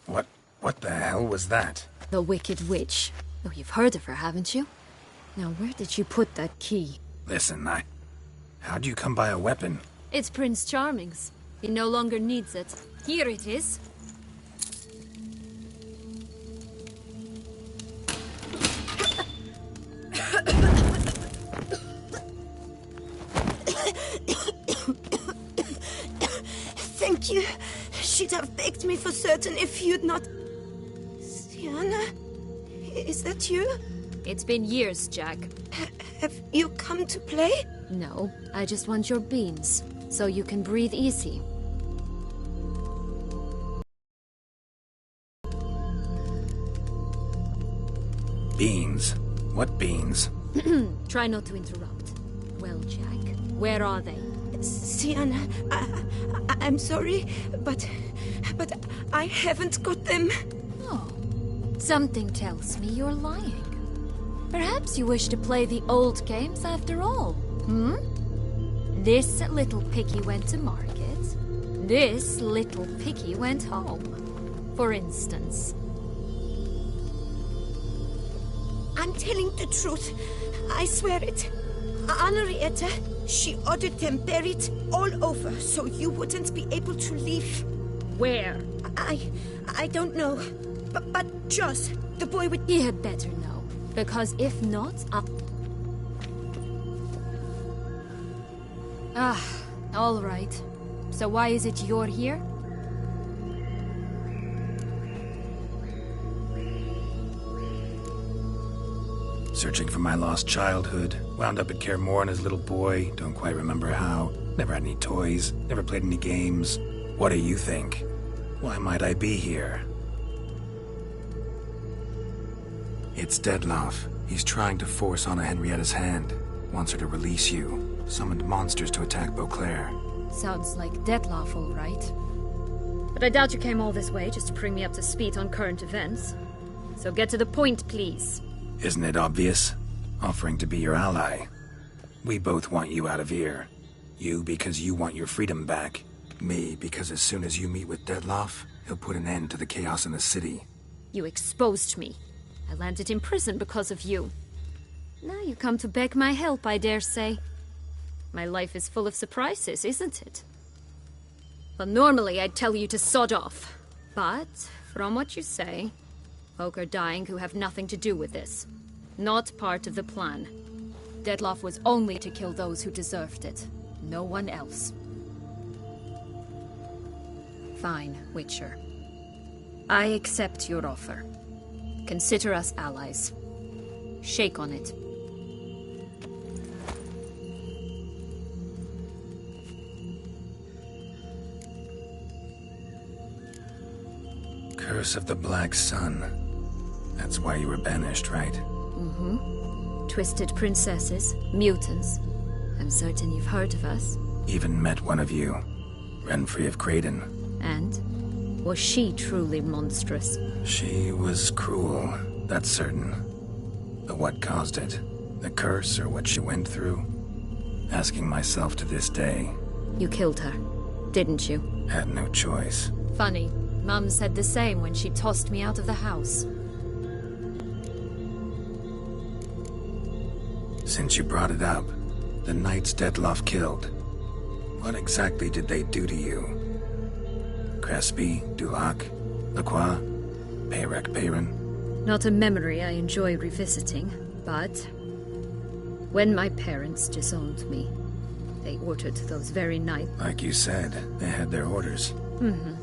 What the hell was that? The Wicked Witch. Oh, you've heard of her, haven't you? Now, where did you put that key? Listen, how'd you come by a weapon? It's Prince Charming's. He no longer needs it. Here it is. Thank you. She'd have begged me for certain if you'd not... Sienna? Is that you? It's been years, Jack. Have you come to play? No, I just want your beans, so you can breathe easy. Beans? What beans? Try not to interrupt. Well, Jack, where are they? Sienna, I'm sorry, but I haven't got them. Oh, something tells me you're lying. Perhaps you wish to play the old games after all, hmm? This little piggy went to market. This little piggy went home, for instance. I'm telling the truth. I swear it. Henrietta, she ordered them buried all over, so you wouldn't be able to leave. Where? I don't know. But Joss, the boy with... He had better know, because if not, all right. So why is it you're here? Searching for my lost childhood. Wound up at Kaer Morhen as a little boy. Don't quite remember how. Never had any toys. Never played any games. What do you think? Why might I be here? It's Dettlaff. He's trying to force Anna Henrietta's hand. Wants her to release you. Summoned monsters to attack Beauclair. Sounds like Dettlaff, all right. But I doubt you came all this way just to bring me up to speed on current events. So get to the point, please. Isn't it obvious? Offering to be your ally. We both want you out of here. You because you want your freedom back. Me because as soon as you meet with Dettlaff, he'll put an end to the chaos in the city. You exposed me. I landed in prison because of you. Now you come to beg my help, I dare say. My life is full of surprises, isn't it? Well, normally I'd tell you to sod off. But, from what you say, folk are dying who have nothing to do with this. Not part of the plan. Dettlaff was only to kill those who deserved it. No one else. Fine, Witcher. I accept your offer. Consider us allies. Shake on it. Curse of the Black Sun. That's why you were banished, right? Mm-hmm. Twisted princesses, mutants. I'm certain you've heard of us. Even met one of you. Renfrey of Craden. And? Was she truly monstrous? She was cruel, that's certain. But what caused it? The curse or what she went through? Asking myself to this day. You killed her, didn't you? Had no choice. Funny. Mum said the same when she tossed me out of the house. Since you brought it up, the knights Dettlaff killed. What exactly did they do to you? Crespi, Dulac, Lacroix, Peyrac Peyran? Not a memory I enjoy revisiting, but... when my parents disowned me, they ordered those very nights... Like you said, they had their orders. Mm-hmm.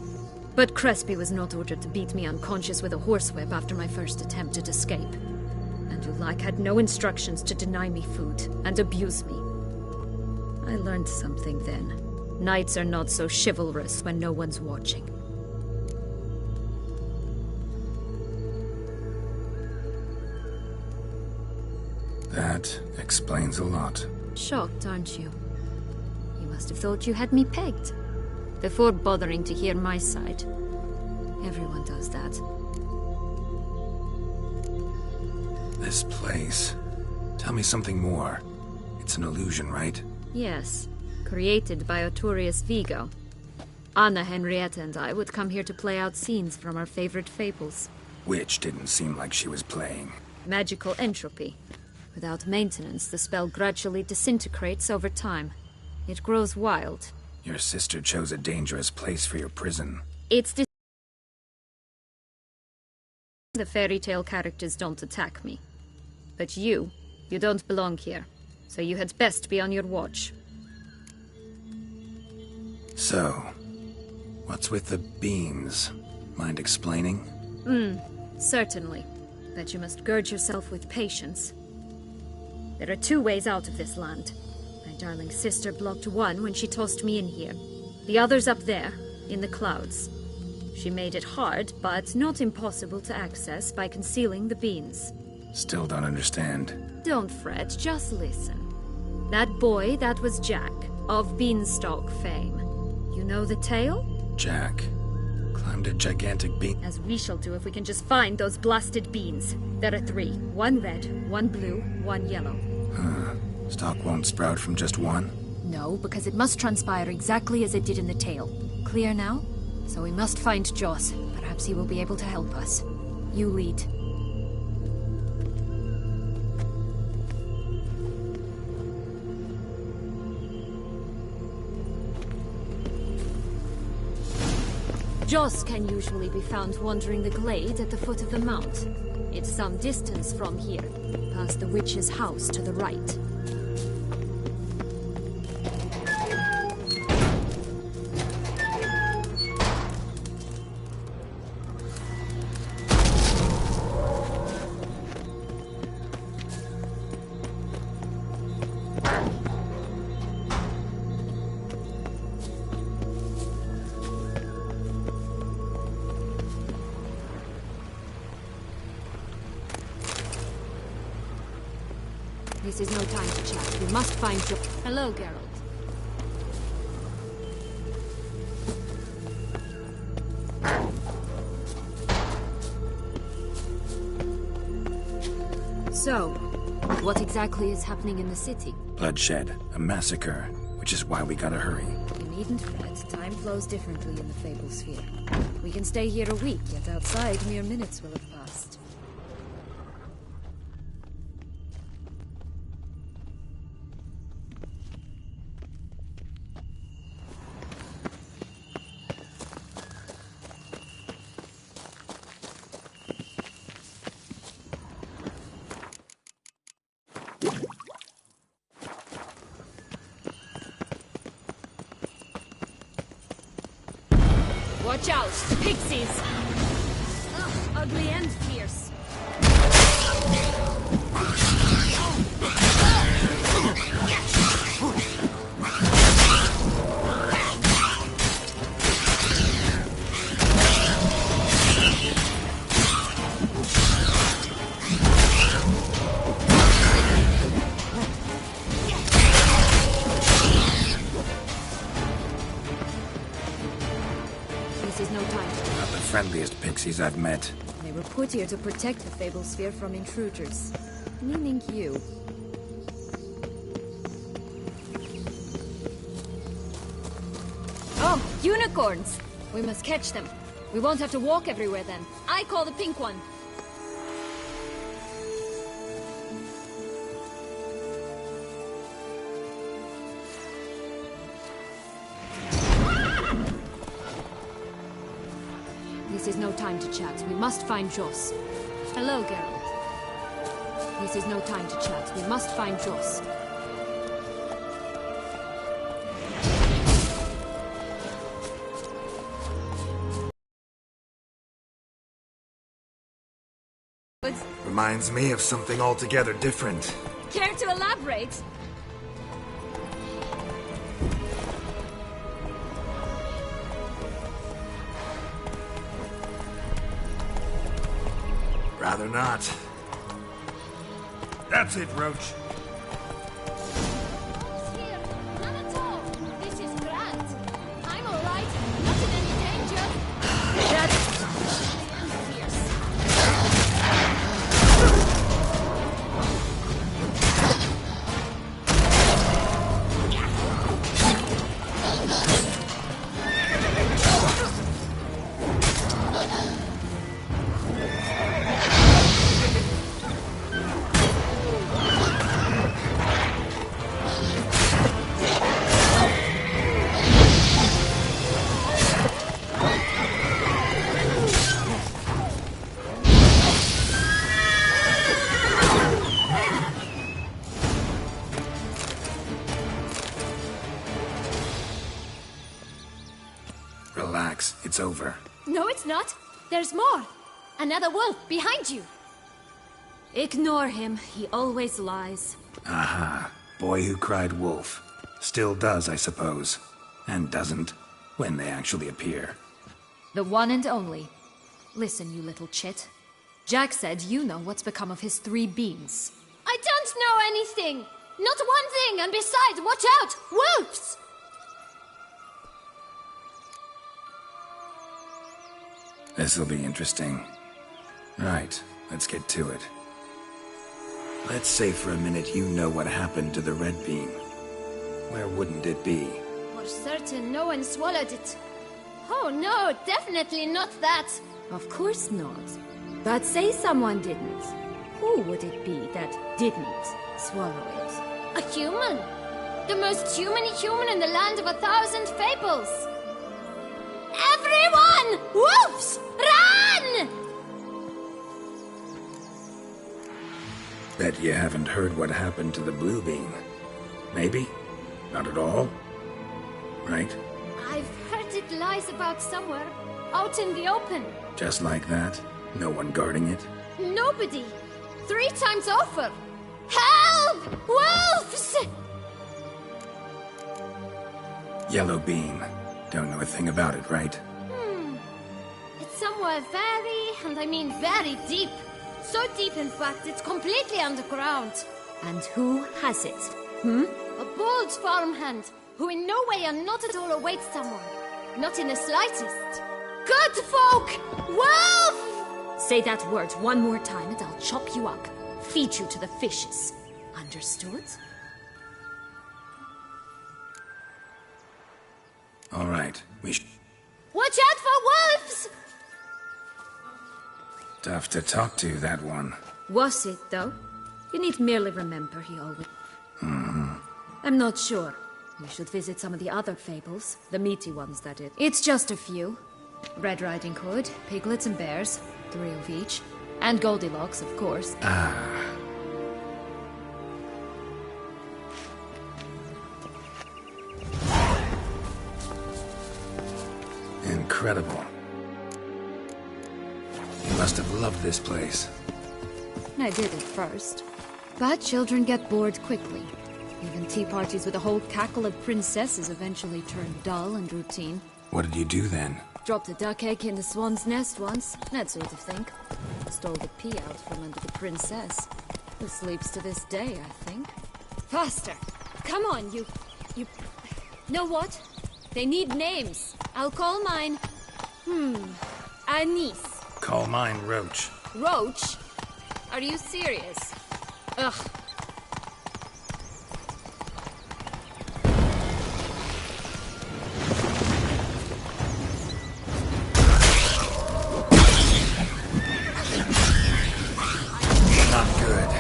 But Crespi was not ordered to beat me unconscious with a horsewhip after my first attempt at escape. And Dulac had no instructions to deny me food and abuse me. I learned something then. Knights are not so chivalrous when no one's watching. That explains a lot. Shocked, aren't you? You must have thought you had me pegged. Before bothering to hear my side. Everyone does that. This place. Tell me something more. It's an illusion, right? Yes. Created by Arturius Vigo. Anna, Henrietta, and I would come here to play out scenes from our favorite fables. Which didn't seem like she was playing. Magical entropy. Without maintenance, the spell gradually disintegrates over time. It grows wild. Your sister chose a dangerous place for your prison. It's the fairy tale characters don't attack me. But you don't belong here. So you had best be on your watch. So, what's with the beans? Mind explaining? Certainly. But you must gird yourself with patience. There are 2 ways out of this land. My darling sister blocked one when she tossed me in here. The other's up there, in the clouds. She made it hard, but not impossible to access by concealing the beans. Still don't understand. Don't fret, just listen. That boy, that was Jack, of Beanstalk fame. You know the tale? Jack climbed a gigantic bean. As we shall do if we can just find those blasted beans. There are 3. 1 red, 1 blue, 1 yellow. Stalk won't sprout from just one? No, because it must transpire exactly as it did in the tale. Clear now? So we must find Joss. Perhaps he will be able to help us. You lead. Joss can usually be found wandering the glade at the foot of the mount. It's some distance from here, past the witch's house to the right. This is no time to chat. We must find Jo- Hello, Geralt. So, what exactly is happening in the city? Bloodshed, a massacre, which is why we gotta hurry. You needn't fret. Time flows differently in the Fable Sphere. We can stay here a week, yet outside mere minutes will have passed. Watch out! Pixies! Ugh, ugly and fierce. This is no time. Not the friendliest pixies I've met. They were put here to protect the Fable Sphere from intruders. Meaning you. Oh, unicorns! We must catch them. We won't have to walk everywhere then. I call the pink one. This is no time to chat. We must find Joss. Hello, Geralt. This is no time to chat. We must find Joss. Reminds me of something altogether different. Care to elaborate? Rather not. That's it, Roach. Here, none at all. This is grand. I'm all right. Not in any danger. That's fierce. over. No, it's not. There's more. Another wolf behind you. Ignore him. He always lies. Aha. Boy who cried wolf. Still does, I suppose. And doesn't, when they actually appear. The one and only. Listen, you little chit. Jack said you know what's become of his 3 beans. I don't know anything! Not one thing, and besides, watch out! Wolves! This'll be interesting. Right, let's get to it. Let's say for a minute you know what happened to the red bean. Where wouldn't it be? For certain, no one swallowed it. Oh no, definitely not that. Of course not. But say someone didn't. Who would it be that didn't swallow it? A human. The most humany human in the land of 1,000 fables. Everyone! Wolves! Run! Bet you haven't heard what happened to the blue bean. Maybe? Not at all? Right? I've heard it lies about somewhere, out in the open. Just like that? No one guarding it? Nobody. 3 times over. Help! Wolves! Yellow bean. Don't know a thing about it, right? It's somewhere very, and I mean very deep. So deep, in fact, it's completely underground. And who has it? A bold farmhand, who in no way and not at all awaits someone. Not in the slightest. Good folk! Wolf! Say that word one more time and I'll chop you up. Feed you to the fishes. Understood? All right, Watch out for wolves! tough to talk to, that one. Was it, though? You need merely remember he always... I'm not sure. We should visit some of the other fables. The meaty ones, that is. It's just a few. Red Riding Hood, piglets and bears. 3 of each. And Goldilocks, of course. Incredible. You must have loved this place. I did at first. But children get bored quickly. Even tea parties with a whole cackle of princesses eventually turn dull and routine. What did you do then? Dropped a duck egg in the swan's nest once, that sort of thing. Stole the pea out from under the princess, who sleeps to this day, I think. Faster! Come on, you... Know what? They need names. I'll call mine... Anise. Call mine Roach. Roach? Are you serious? Ugh. Not good.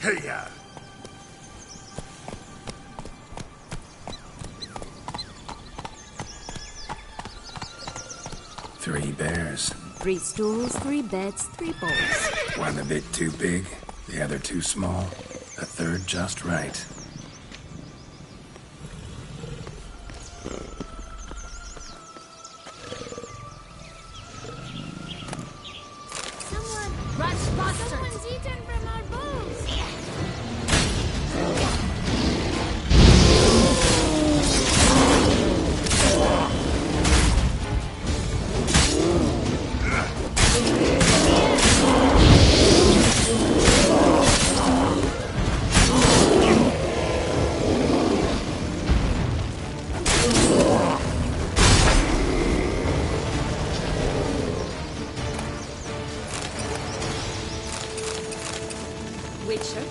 Hey-ya! 3 bears. 3 stools, 3 beds, 3 bowls. One a bit too big, the other too small, the third just right. Someone's eaten from our bowls! Witcher?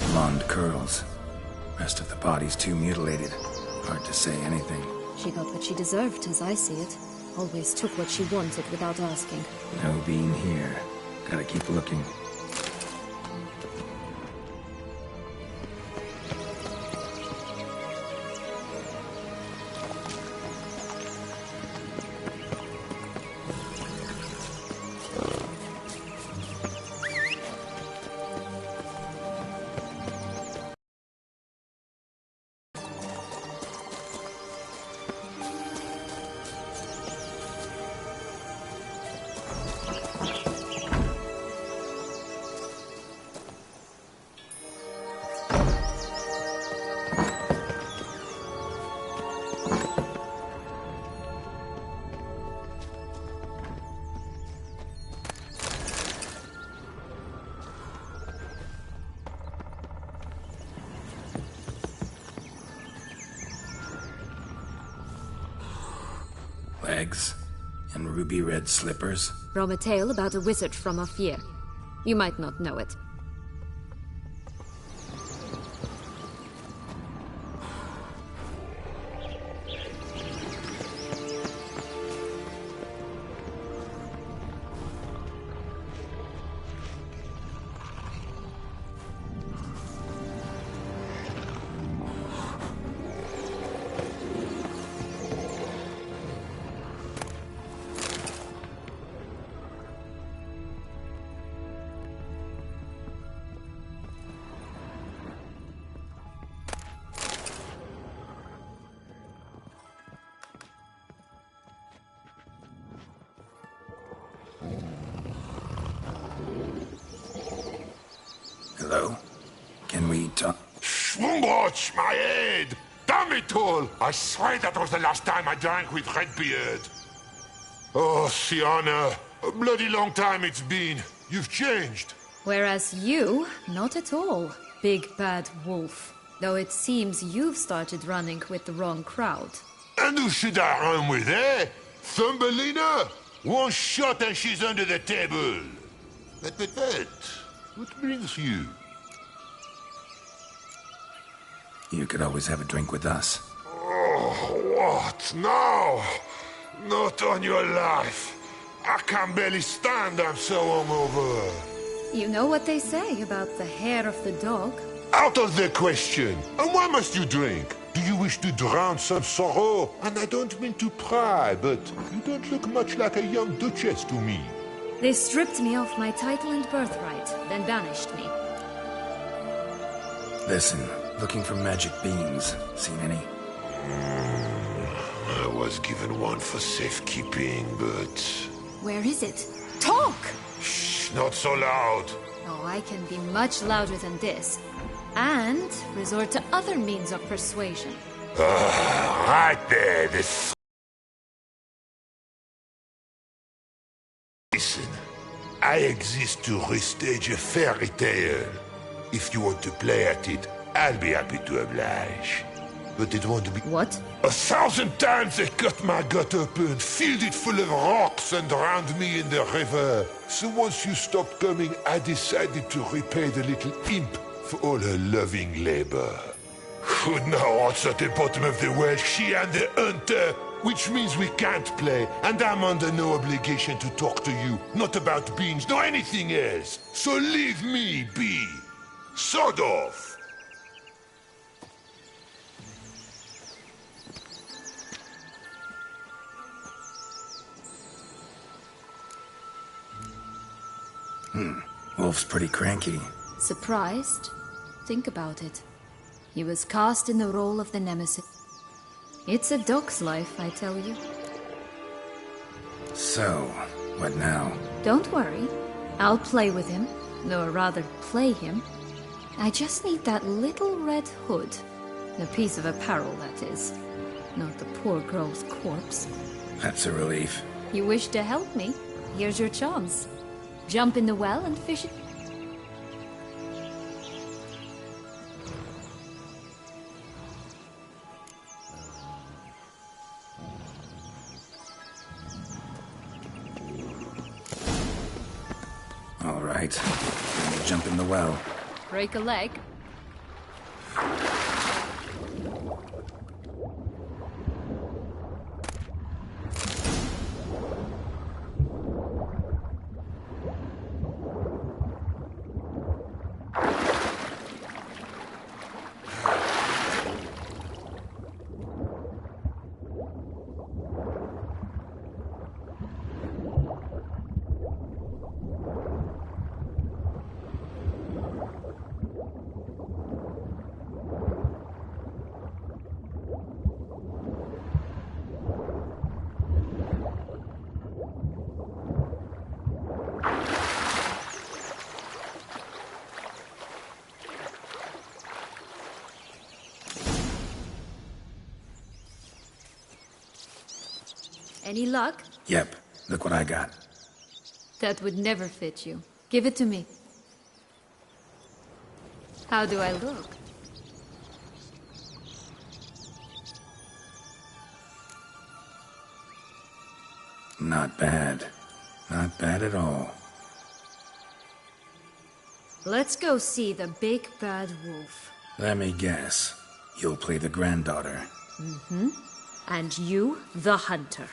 Blonde curls. Rest of the body's too mutilated. Hard to say anything. She got what she deserved, as I see it. Always took what she wanted without asking. No being here. Gotta keep looking. Legs and ruby red slippers. From a tale about a wizard from Ophir. You might not know it. Hello? Can we talk? Schwumbroch, my head! Damn it all! I swear that was the last time I drank with Redbeard. Oh, Sienna, a bloody long time it's been. You've changed. Whereas you, not at all, big bad wolf. Though it seems you've started running with the wrong crowd. And who should I run with, eh? Thumbelina? One shot and she's under the table. But, what brings you? You could always have a drink with us. Oh, what now? Not on your life. I can barely stand, I'm so hungover. You know what they say about the hair of the dog? Out of the question. And why must you drink? Do you wish to drown some sorrow? And I don't mean to pry, but you don't look much like a young duchess to me. They stripped me of my title and birthright, then banished me. Listen, looking for magic beans. Seen any? I was given one for safekeeping, but... Where is it? Talk! Shh, not so loud. Oh, I can be much louder than this. And resort to other means of persuasion. Right there, this... Listen, I exist to restage a fairy tale. If you want to play at it, I'll be happy to oblige. But it won't be... What? 1,000 times they cut my gut open, filled it full of rocks and drowned me in the river. So once you stopped coming, I decided to repay the little imp for all her loving labor. Who now what's at the bottom of the well? She and the hunter, which means we can't play, and I'm under no obligation to talk to you, not about beans, nor anything else. So leave me be. Sod off. Wolf's pretty cranky. Surprised? Think about it. He was cast in the role of the Nemesis. It's a dog's life, I tell you. So, what now? Don't worry. I'll play with him. Or rather, play him. I just need that little red hood. A piece of apparel, that is. Not the poor girl's corpse. That's a relief. You wish to help me? Here's your chance. Jump in the well and fish it. All right. Let me jump in the well. Break a leg. Any luck? Yep, look what I got. That would never fit you. Give it to me. How do I look? Not bad. Not bad at all. Let's go see the big bad wolf. Let me guess. You'll play the granddaughter. Mm-hmm. And you, the hunter.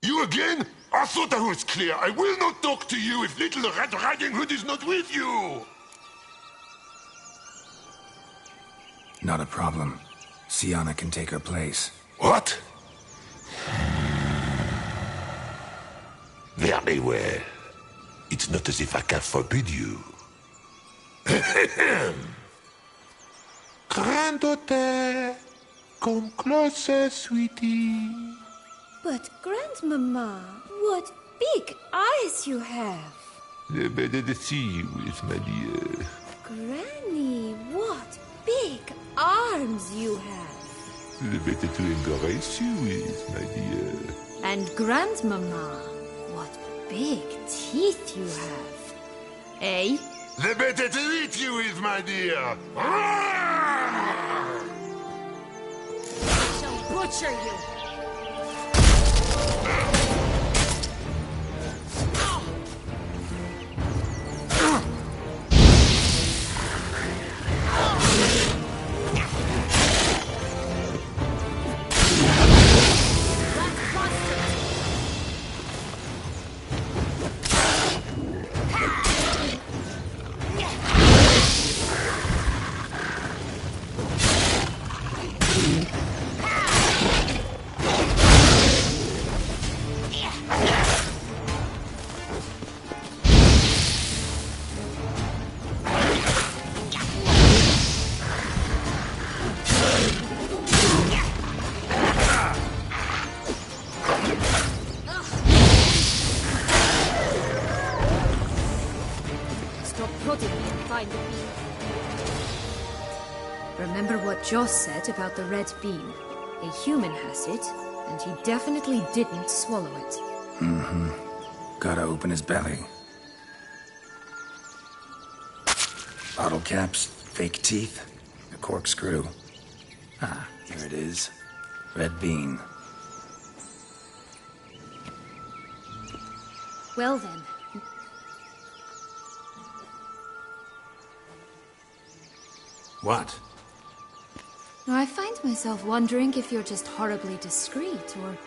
You again? I thought I was clear. I will not talk to you if little Red Riding Hood is not with you! Not a problem. Sienna can take her place. What? Very well. It's not as if I can forbid you. Granddaughter, come closer, sweetie. But, Grandmama, what big eyes you have. The better to see you is, my dear. Granny, what big arms you have. The better to embrace you is, my dear. And Grandmama, what big teeth you have. Eh? The better to eat you is, my dear. I shall butcher you. Remember what Joss said about the red bean. A human has it, and he definitely didn't swallow it. Mm-hmm. Gotta open his belly. Bottle caps, fake teeth, a corkscrew. Ah, here it is. Red bean. Well then. What? I find myself wondering if you're just horribly discreet, or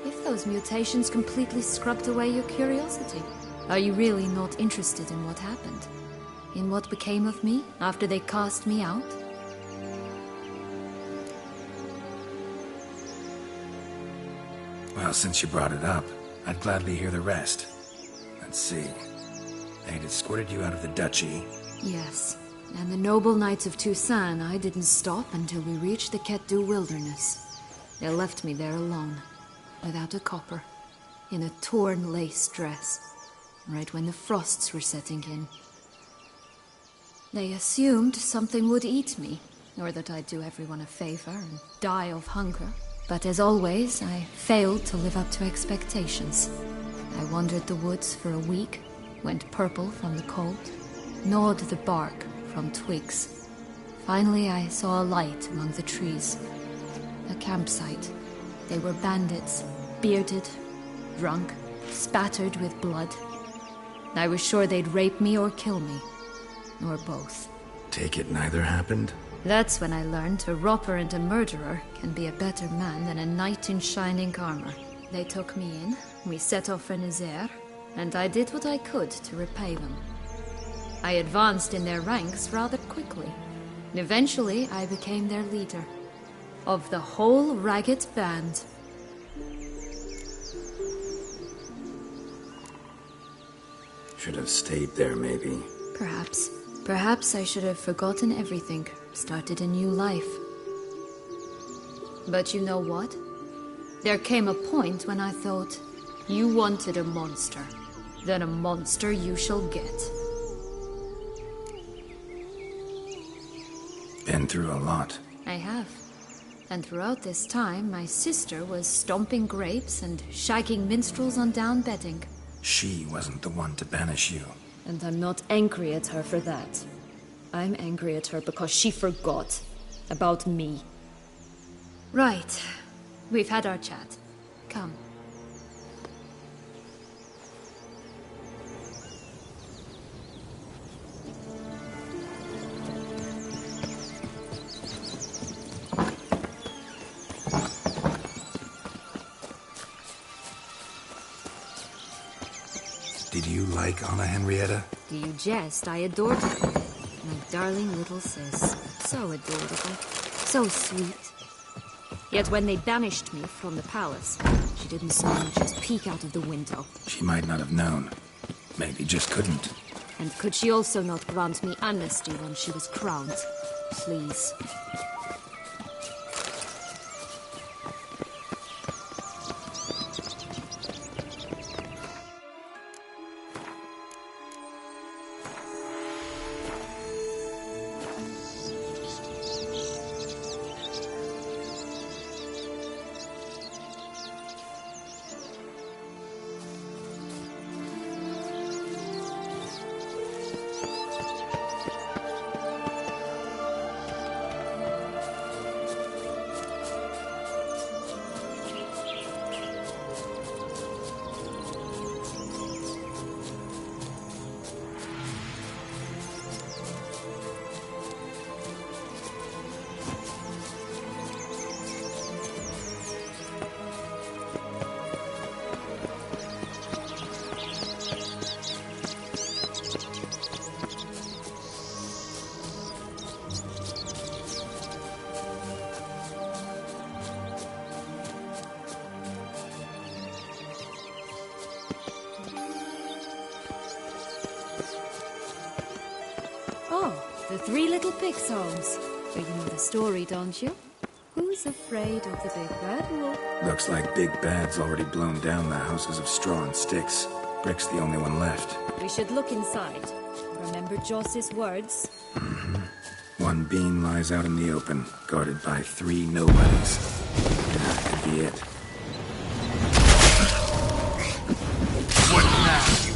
if those mutations completely scrubbed away your curiosity. Are you really not interested in what happened? In what became of me after they cast me out? Well, since you brought it up, I'd gladly hear the rest. Let's see. They'd escorted you out of the duchy. Yes. And the noble knights of Toussaint, I didn't stop until we reached the Ketdu wilderness. They left me there alone, without a copper, in a torn lace dress, right when the frosts were setting in. They assumed something would eat me, or that I'd do everyone a favor and die of hunger. But as always, I failed to live up to expectations. I wandered the woods for a week, went purple from the cold, gnawed the bark from twigs. Finally, I saw a light among the trees. A campsite. They were bandits, bearded, drunk, spattered with blood. I was sure they'd rape me or kill me. Or both. Take it neither happened? That's when I learned a robber and a murderer can be a better man than a knight in shining armor. They took me in, we set off for Nazaire, and I did what I could to repay them. I advanced in their ranks rather quickly. Eventually, I became their leader. Of the whole ragged band. Should have stayed there, maybe. Perhaps. Perhaps I should have forgotten everything, started a new life. But you know what? There came a point when I thought, you wanted a monster. Then a monster you shall get. Been through a lot. I have. And throughout this time, my sister was stomping grapes and shagging minstrels on down bedding. She wasn't the one to banish you. And I'm not angry at her for that. I'm angry at her because she forgot about me. Right. We've had our chat. Come. Did you like Anna Henrietta? Do you jest? I adored her. My darling little sis. So adorable. So sweet. Yet when they banished me from the palace, she didn't so much as peek out of the window. She might not have known. Maybe just couldn't. And could she also not grant me amnesty when she was crowned? Please. The Three Little Pigs homes. But you know the story, don't you? Who's afraid of the big bad wolf? Looks like Big Bad's already blown down the houses of straw and sticks. Brick's the only one left. We should look inside. Remember Joss's words? One beam lies out in the open, guarded by 3 nobodies. That could be it. What now, you...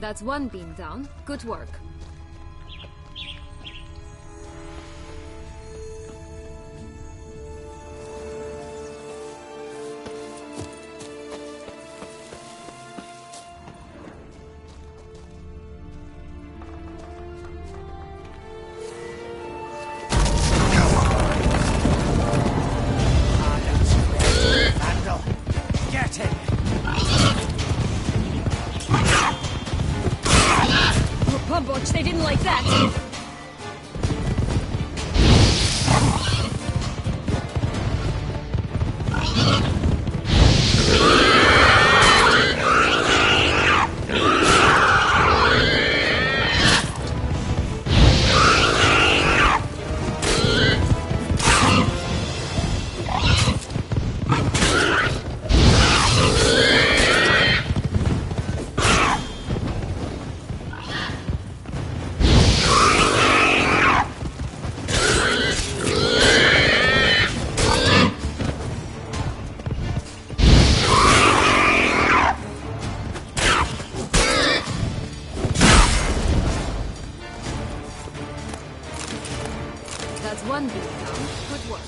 That's one beam down. Good work. They didn't like that. That's one beat down. Good work.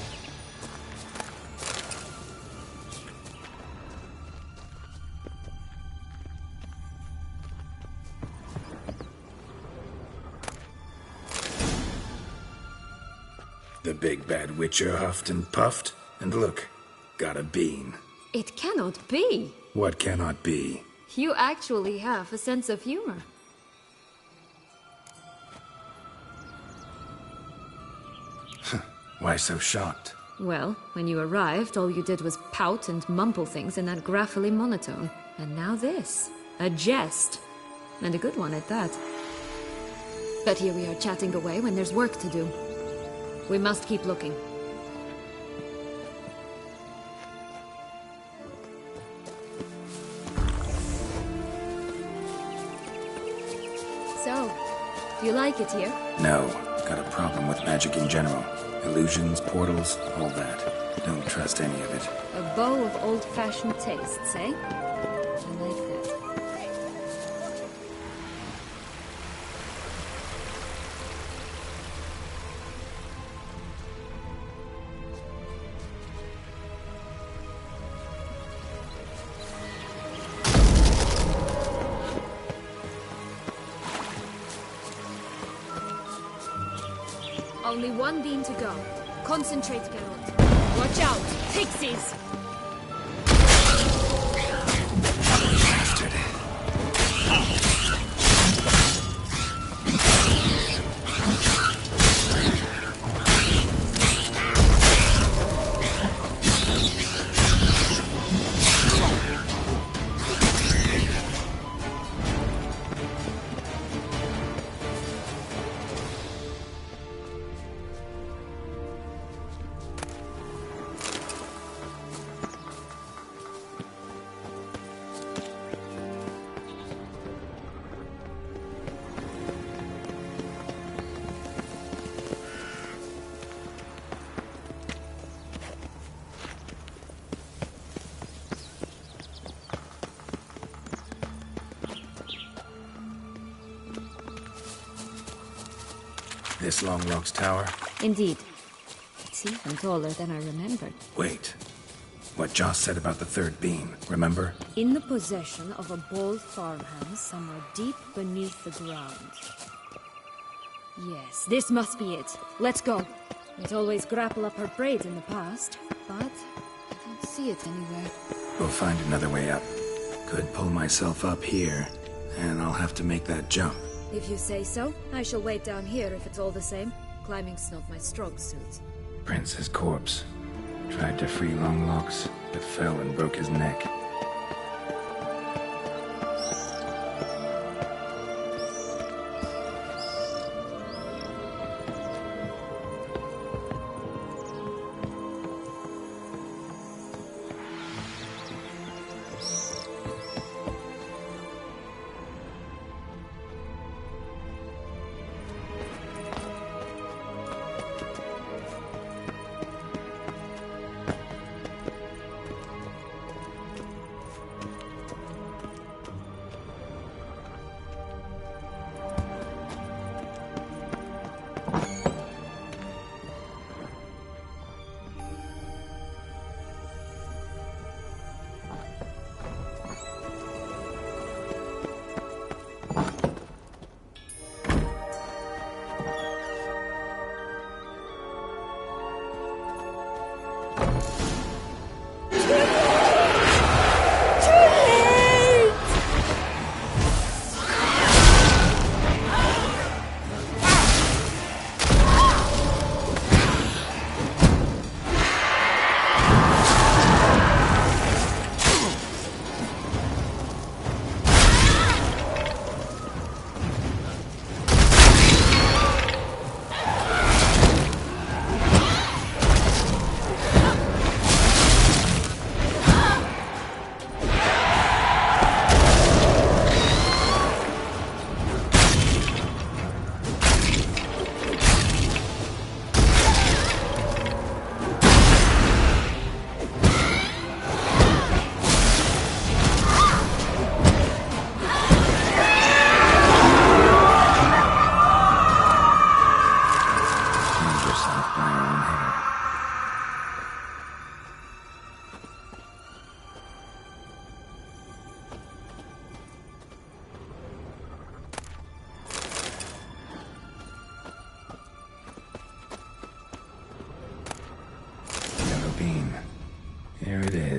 The big bad witcher huffed and puffed, and look, got a bean. It cannot be. What cannot be? You actually have a sense of humor. Why so shocked? Well, when you arrived, all you did was pout and mumble things in that graphically monotone. And now this. A jest. And a good one at that. But here we are chatting away when there's work to do. We must keep looking. So, you like it here? No, got a problem with magic in general. Illusions, portals, all that. Don't trust any of it. A bow of old-fashioned tastes, eh? I like that. Only one beam to go. Concentrate, Geralt. Watch out! Pixies! Bastard. This Long Rock's tower? Indeed. It's even taller than I remembered. Wait. What Joss said about the third beam, remember? In the possession of a bold farmhand somewhere deep beneath the ground. Yes, this must be it. Let's go. We'd always grapple up her braid in the past, but I don't see it anywhere. We'll find another way up. Could pull myself up here, and I'll have to make that jump. If you say so, I shall wait down here if it's all the same. Climbing's not my strong suit. Prince's corpse. Tried to free Longlocks, but fell and broke his neck.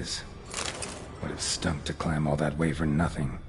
is. Would have stunk to climb all that way for nothing.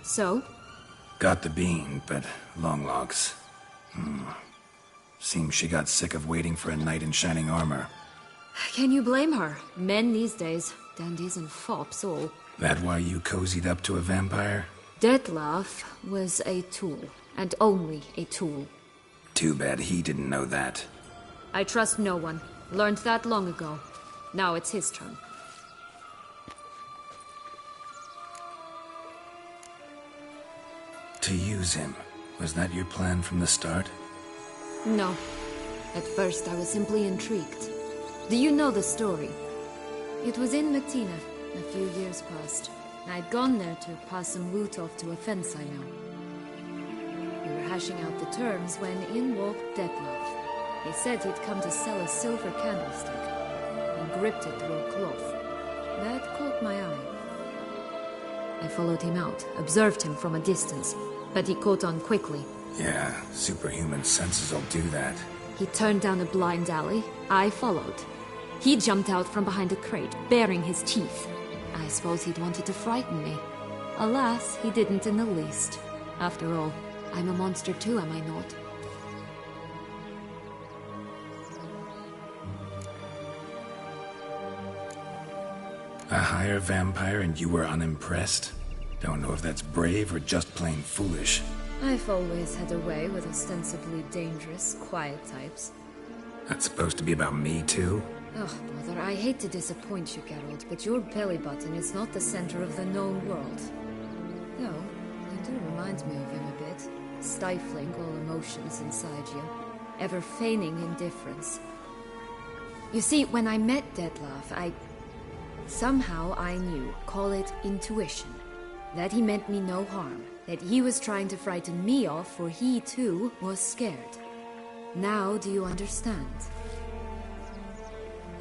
So? Got the bean, but long logs. Seems she got sick of waiting for a knight in shining armor. Can you blame her? Men these days, dandies and fops all. That why you cozied up to a vampire? Detlef was a tool, and only a tool. Too bad he didn't know that. I trust no one. Learned that long ago. Now it's his turn. To use him. Was that your plan from the start? No. At first I was simply intrigued. Do you know the story? It was in Matina, a few years past. I'd gone there to pass some loot off to a fence I know. We were hashing out the terms when in walked Detlef. He said he'd come to sell a silver candlestick. He gripped it through a cloth. That caught my eye. I followed him out, observed him from a distance, but he caught on quickly. Yeah, superhuman senses will do that. He turned down a blind alley. I followed. He jumped out from behind a crate, baring his teeth. I suppose he'd wanted to frighten me. Alas, he didn't in the least. After all, I'm a monster too, am I not? A higher vampire and you were unimpressed? Don't know if that's brave or just plain foolish. I've always had a way with ostensibly dangerous, quiet types. That's supposed to be about me too? Oh, brother, I hate to disappoint you, Geralt, but your belly button is not the center of the known world. No, you do remind me of him a bit. Stifling all emotions inside you. Ever feigning indifference. You see, when I met Detlef, somehow I knew, call it intuition, that he meant me no harm, that he was trying to frighten me off, for he too was scared. Now do you understand?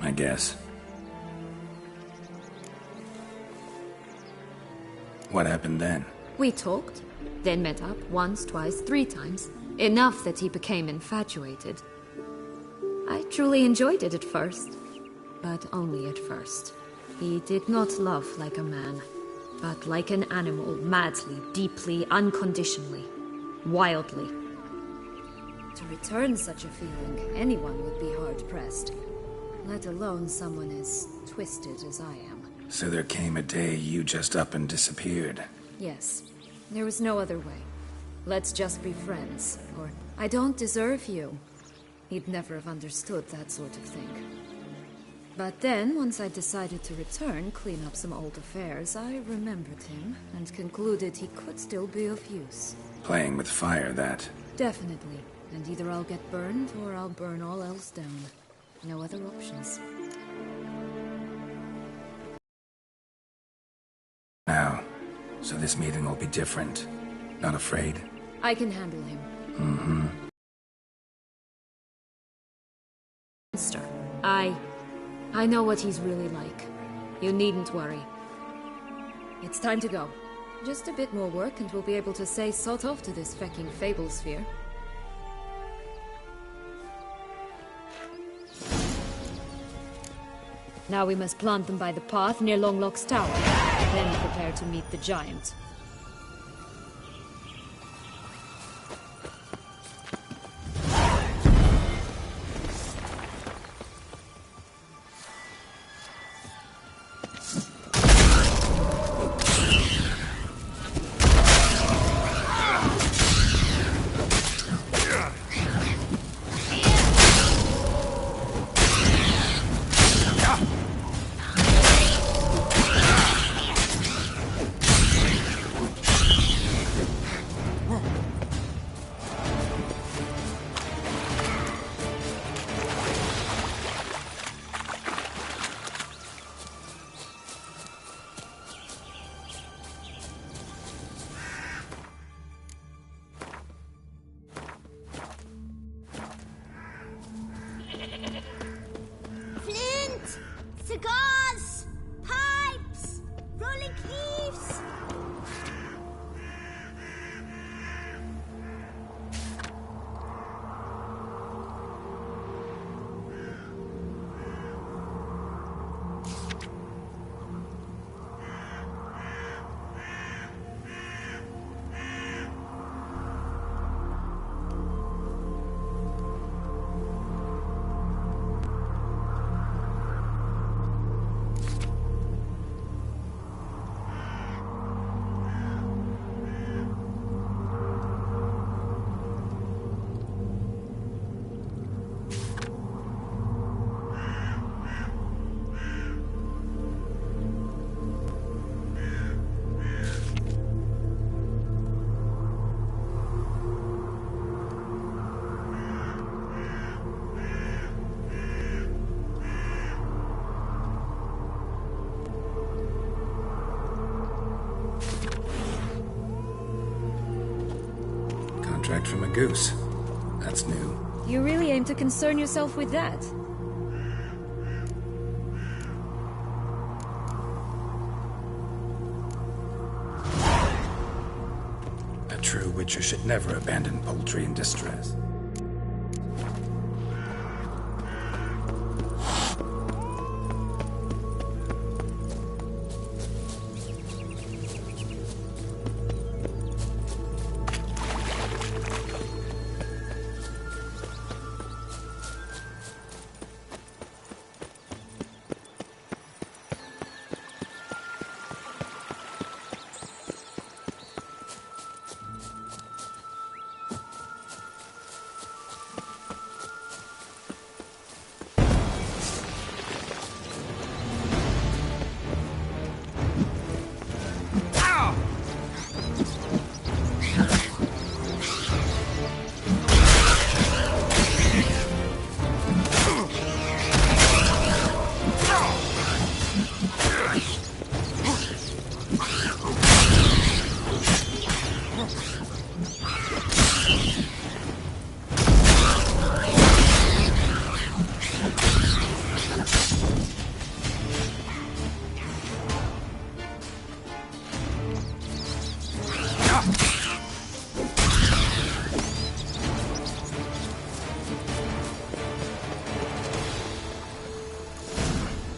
I guess. What happened then? We talked, then met up once, twice, 3 times. Enough that he became infatuated. I truly enjoyed it at first, but only at first. He did not love like a man, but like an animal, madly, deeply, unconditionally, wildly. To return such a feeling, anyone would be hard-pressed, let alone someone as twisted as I am. So there came a day you just up and disappeared. Yes, there was no other way. Let's just be friends, or I don't deserve you. He'd never have understood that sort of thing. But then, once I decided to return, clean up some old affairs, I remembered him and concluded he could still be of use. Playing with fire, that. Definitely. And either I'll get burned, or I'll burn all else down. No other options. Now, so this meeting will be different. Not afraid? I can handle him. Mm-hmm. Monster. I know what he's really like. You needn't worry. It's time to go. Just a bit more work and we'll be able to say sort off to this fecking fable sphere. Now we must plant them by the path near Longlock's tower. Then prepare to meet the giant. Flint! Cigars! Pipes! Rolling leaves! Contract from a goose. That's new. You really aim to concern yourself with that? A true witcher should never abandon poultry in distress.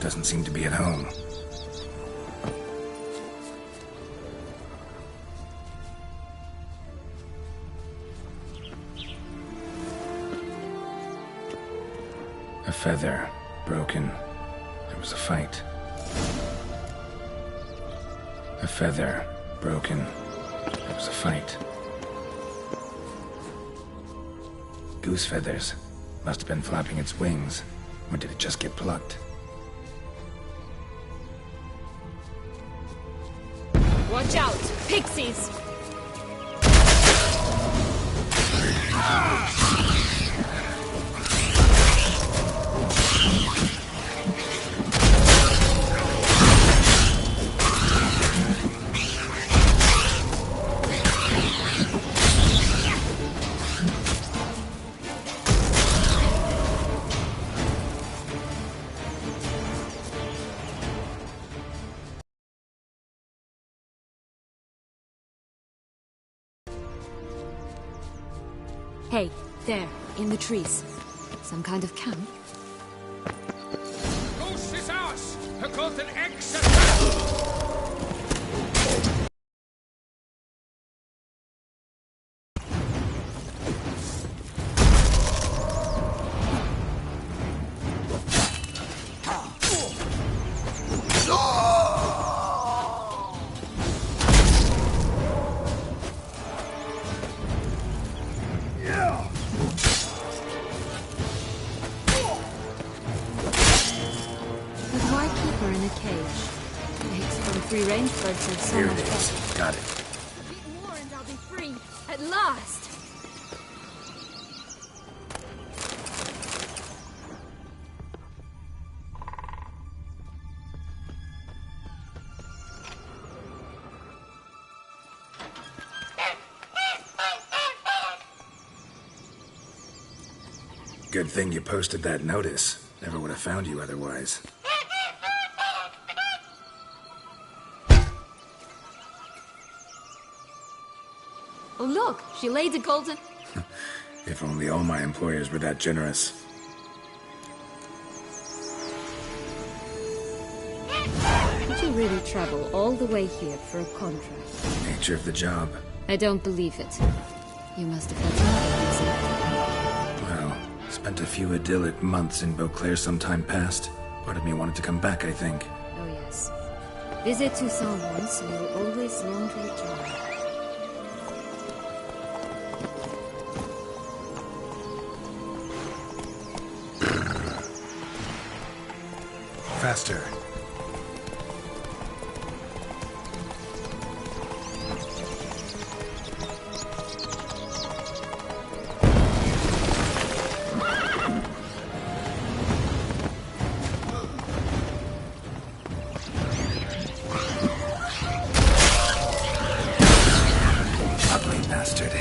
Doesn't seem to be at home. A feather, broken. There was a fight. A feather, broken. There was a fight. Goose feathers. Must have been flapping its wings. Or did it just get plucked? Watch out! Pixies! Hey, there, in the trees. Some kind of camp? Goose is ours! Vergoten Ex! Free range birds are so Here much it better. is. Got it. A bit more and I'll be free. At last! Good thing you posted that notice. Never would have found you otherwise. Oh look, she laid the golden... If only all my employers were that generous. Did you really travel all the way here for a contract? Nature of the job. I don't believe it. You must have had some reason. Well, spent a few idyllic months in Beauclair some time past. Part of me wanted to come back, I think. Oh yes. Visit Toussaint once, and you'll always long to return. Faster. Ugly bastard.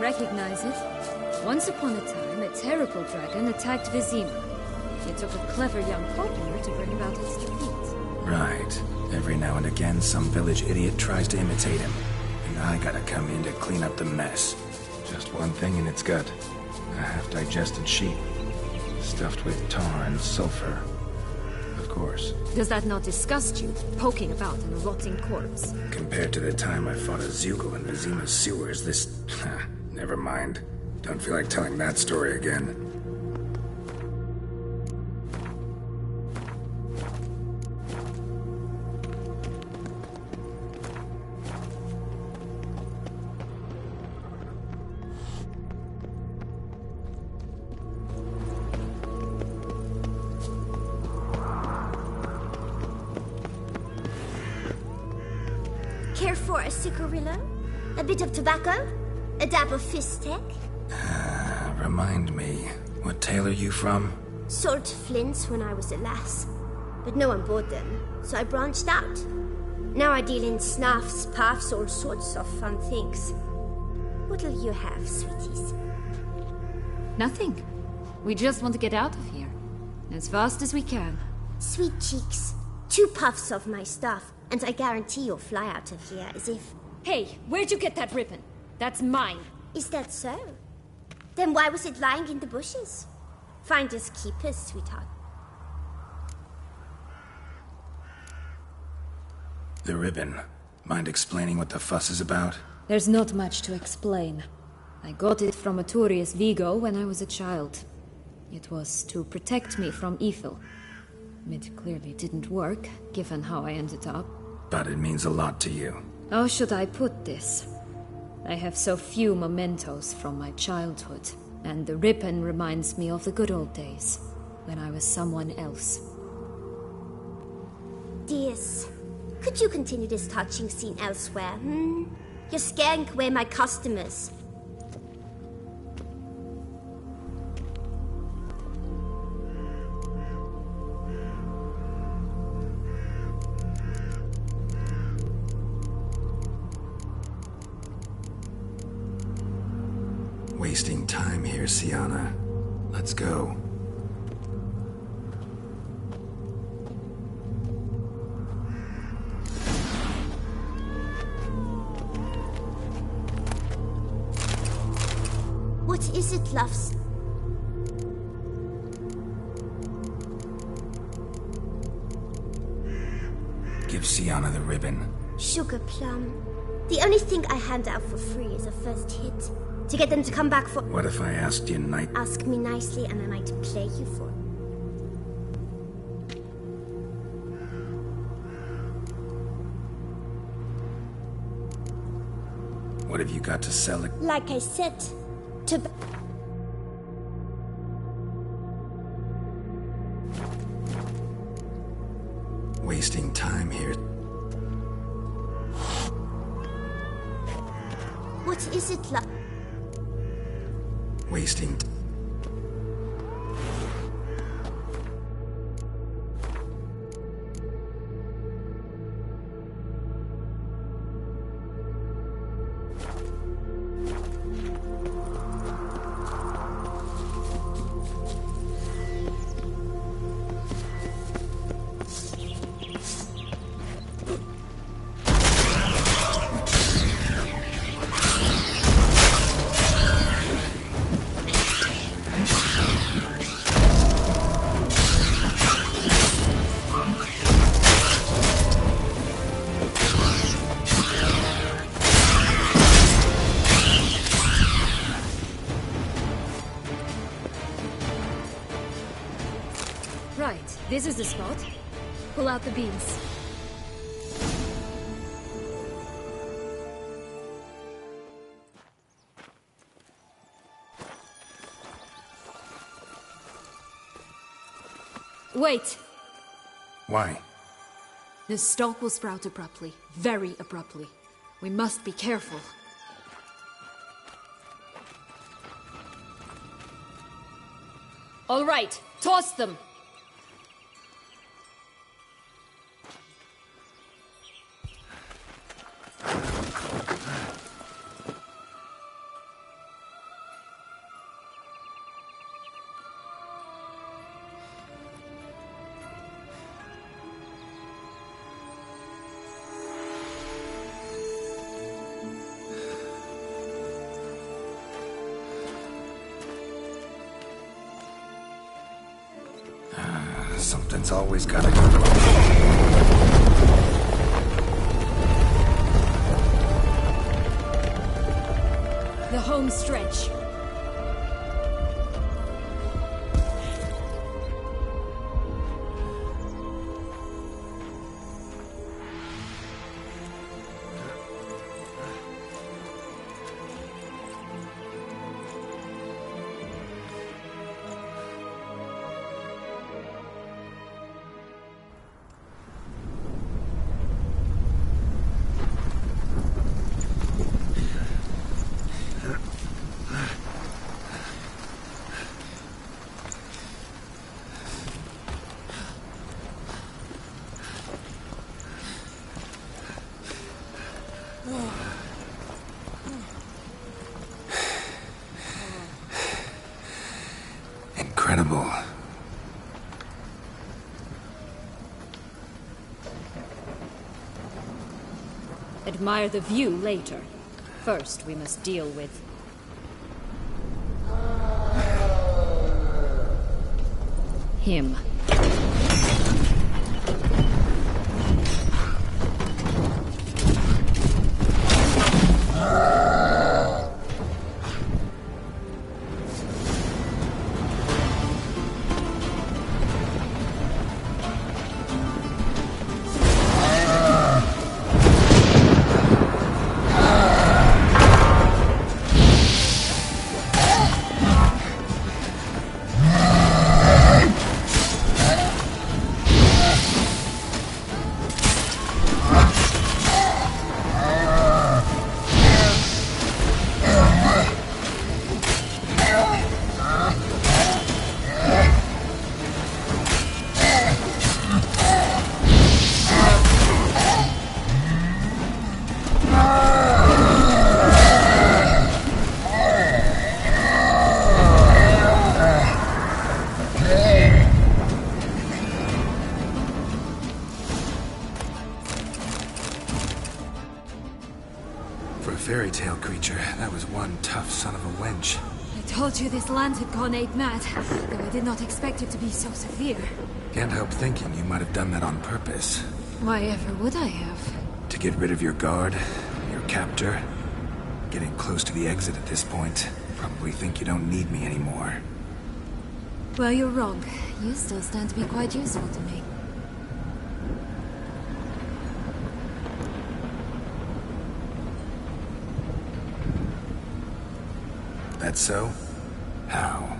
Recognize it? Once upon a time, a terrible dragon attacked Vizima. It took a clever young carpenter to bring about its defeat. Right. Every now and again, some village idiot tries to imitate him. And I gotta come in to clean up the mess. Just one thing in its gut. A half-digested sheep. Stuffed with tar and sulfur. Of course. Does that not disgust you, poking about in a rotting corpse? Compared to the time I fought a Zeugle in Vizima's sewers, this... Never mind. Don't feel like telling that story again. Care for a cigarillo? A bit of tobacco? A dab of fistek? Remind me, what tale are you from? Sold flints when I was a lass. But no one bought them, so I branched out. Now I deal in snuffs, puffs, all sorts of fun things. What'll you have, sweeties? Nothing. We just want to get out of here. As fast as we can. Sweet cheeks. 2 puffs of my stuff, and I guarantee you'll fly out of here as if... Hey, where'd you get that ribbon? That's mine. Is that so? Then why was it lying in the bushes? Finders keepers, sweetheart. The ribbon. Mind explaining what the fuss is about? There's not much to explain. I got it from Arturius Vigo when I was a child. It was to protect me from evil. It clearly didn't work, given how I ended up. But it means a lot to you. How should I put this? I have so few mementos from my childhood, and the ribbon reminds me of the good old days, when I was someone else. Dears, could you continue this touching scene elsewhere, You're scaring away my customers. Wasting time here, Sienna. Let's go. What is it, loves? Give Sienna the ribbon. Sugar plum. The only thing I hand out for free is a first hit. To get them to come back for... What if I asked you Ask me nicely and I might play you for it. What have you got to sell it? Like I said, to... Wasting time here. What is it, love? Wasting... Right, this is the spot. Pull out the beams. Wait! Why? The stalk will sprout abruptly. Very abruptly. We must be careful. All right, toss them! Something's always gotta go. The home stretch. Incredible. Admire the view later. First, we must deal with Him. For a fairy tale creature, that was one tough son of a wench. I told you this land had gone ape mad, though I did not expect it to be so severe. Can't help thinking you might have done that on purpose. Why ever would I have? To get rid of your guard, your captor. Getting close to the exit at this point. Probably think you don't need me anymore. Well, you're wrong. You still stand to be quite useful to me. That so? How?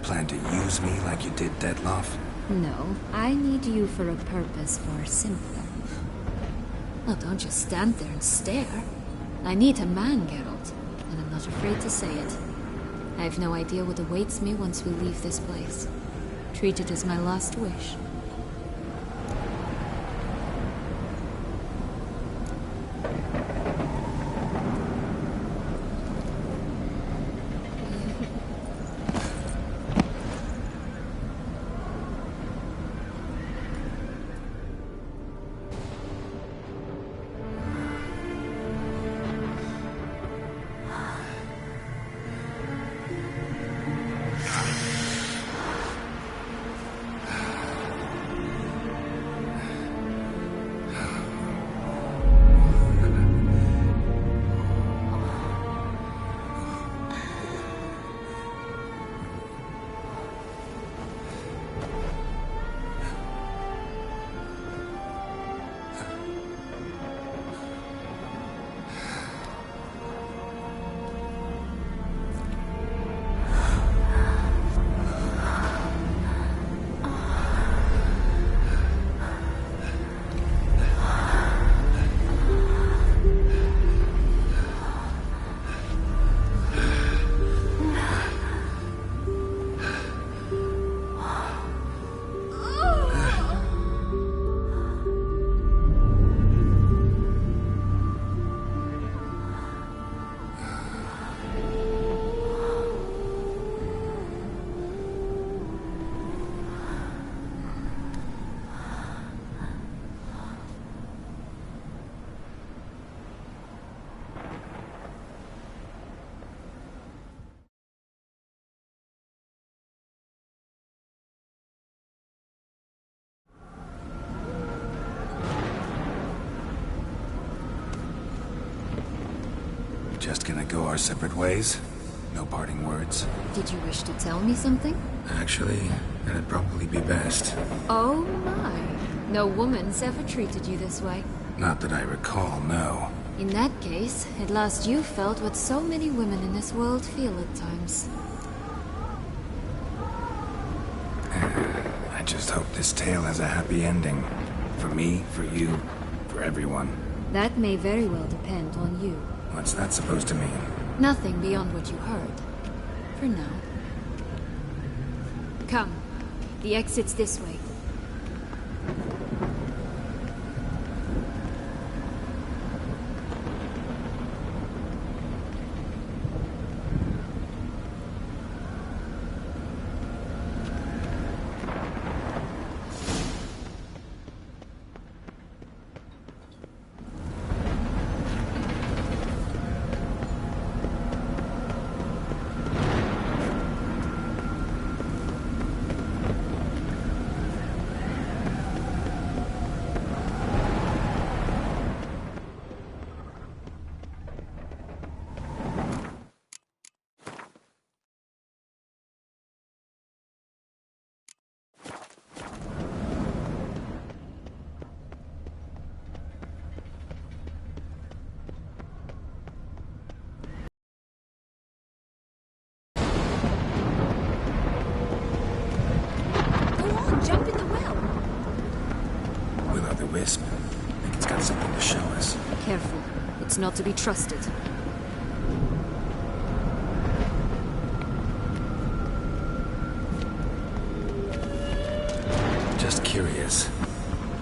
Plan to use me like you did Detloff? No, I need you for a purpose far simpler. Well, don't just stand there and stare. I need a man, Geralt, and I'm not afraid to say it. I have no idea what awaits me once we leave this place. Treat it as my last wish. Just gonna go our separate ways? No parting words? Did you wish to tell me something? Actually, that'd probably be best. Oh my. No woman's ever treated you this way. Not that I recall, no. In that case, at last you felt what so many women in this world feel at times. I just hope this tale has a happy ending. For me, for you, for everyone. That may very well depend on you. What's that supposed to mean? Nothing beyond what you heard. For now. Come. The exit's this way. Will-o'-the-wisp. I think it's got something to show us. Careful. It's not to be trusted. Just curious.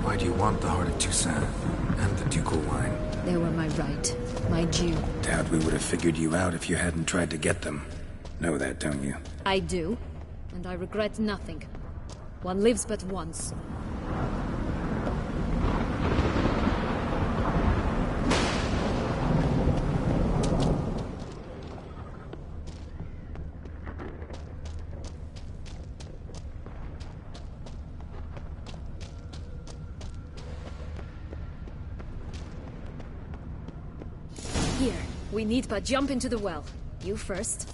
Why do you want the Heart of Toussaint and the ducal wine? They were my right. My due. Doubt we would have figured you out if you hadn't tried to get them. Know that, don't you? I do. And I regret nothing. One lives but once. Here, we need but jump into the well. You first.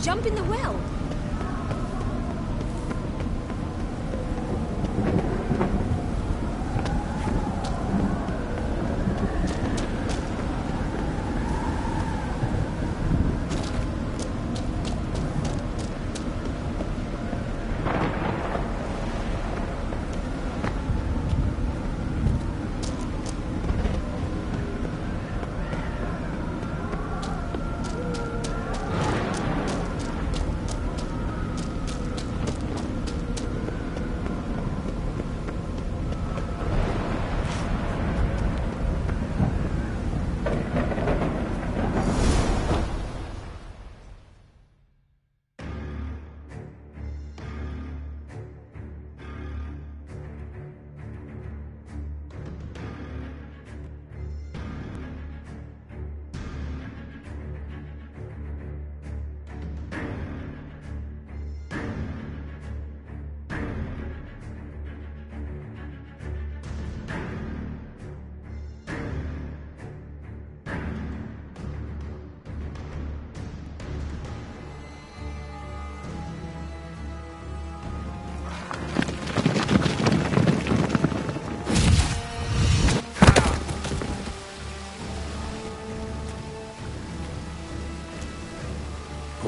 Jump in the well!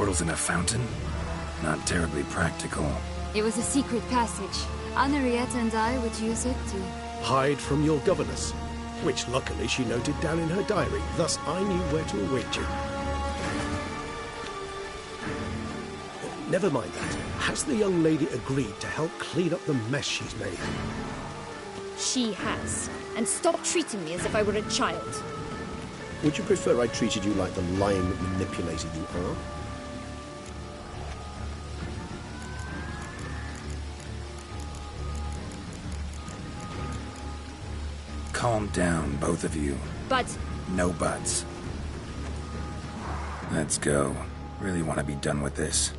portals in a fountain? Not terribly practical. It was a secret passage. Henriette and I would use it to... Hide from your governess, which luckily she noted down in her diary, thus I knew where to await you. Never mind that. Has the young lady agreed to help clean up the mess she's made? She has. And stop treating me as if I were a child. Would you prefer I treated you like the lying manipulator you are? Calm down, both of you. But... No buts. Let's go. Really want to be done with this.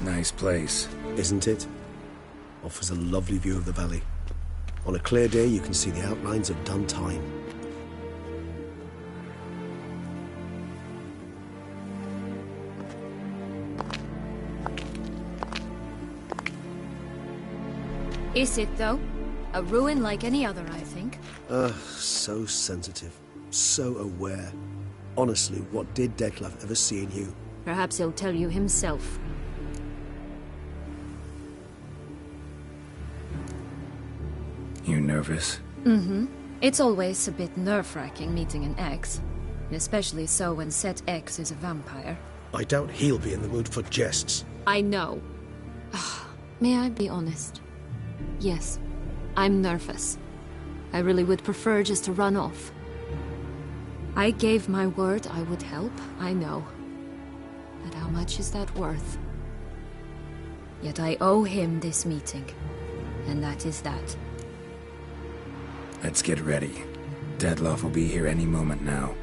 Nice place. Isn't it? Offers a lovely view of the valley. On a clear day, you can see the outlines of Dun Time. Is it, though? A ruin like any other, I think. So sensitive. So aware. Honestly, what did Detlef ever see in you? Perhaps he'll tell you himself. You nervous? Mm-hmm. It's always a bit nerve-wracking meeting an ex. Especially so when said ex is a vampire. I doubt he'll be in the mood for jests. I know. May I be honest? Yes, I'm nervous. I really would prefer just to run off. I gave my word I would help, I know. But how much is that worth? Yet I owe him this meeting. And that is that. Let's get ready. Detlef will be here any moment now.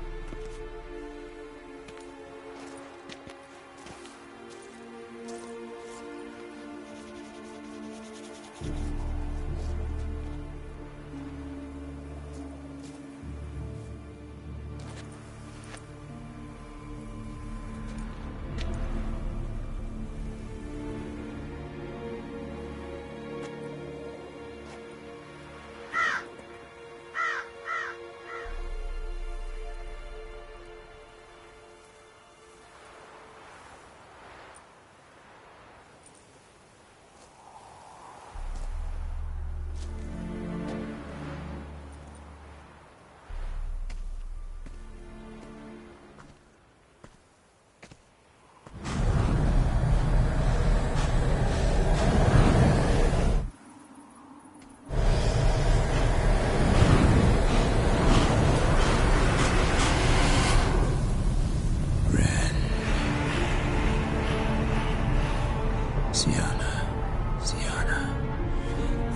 Sienna,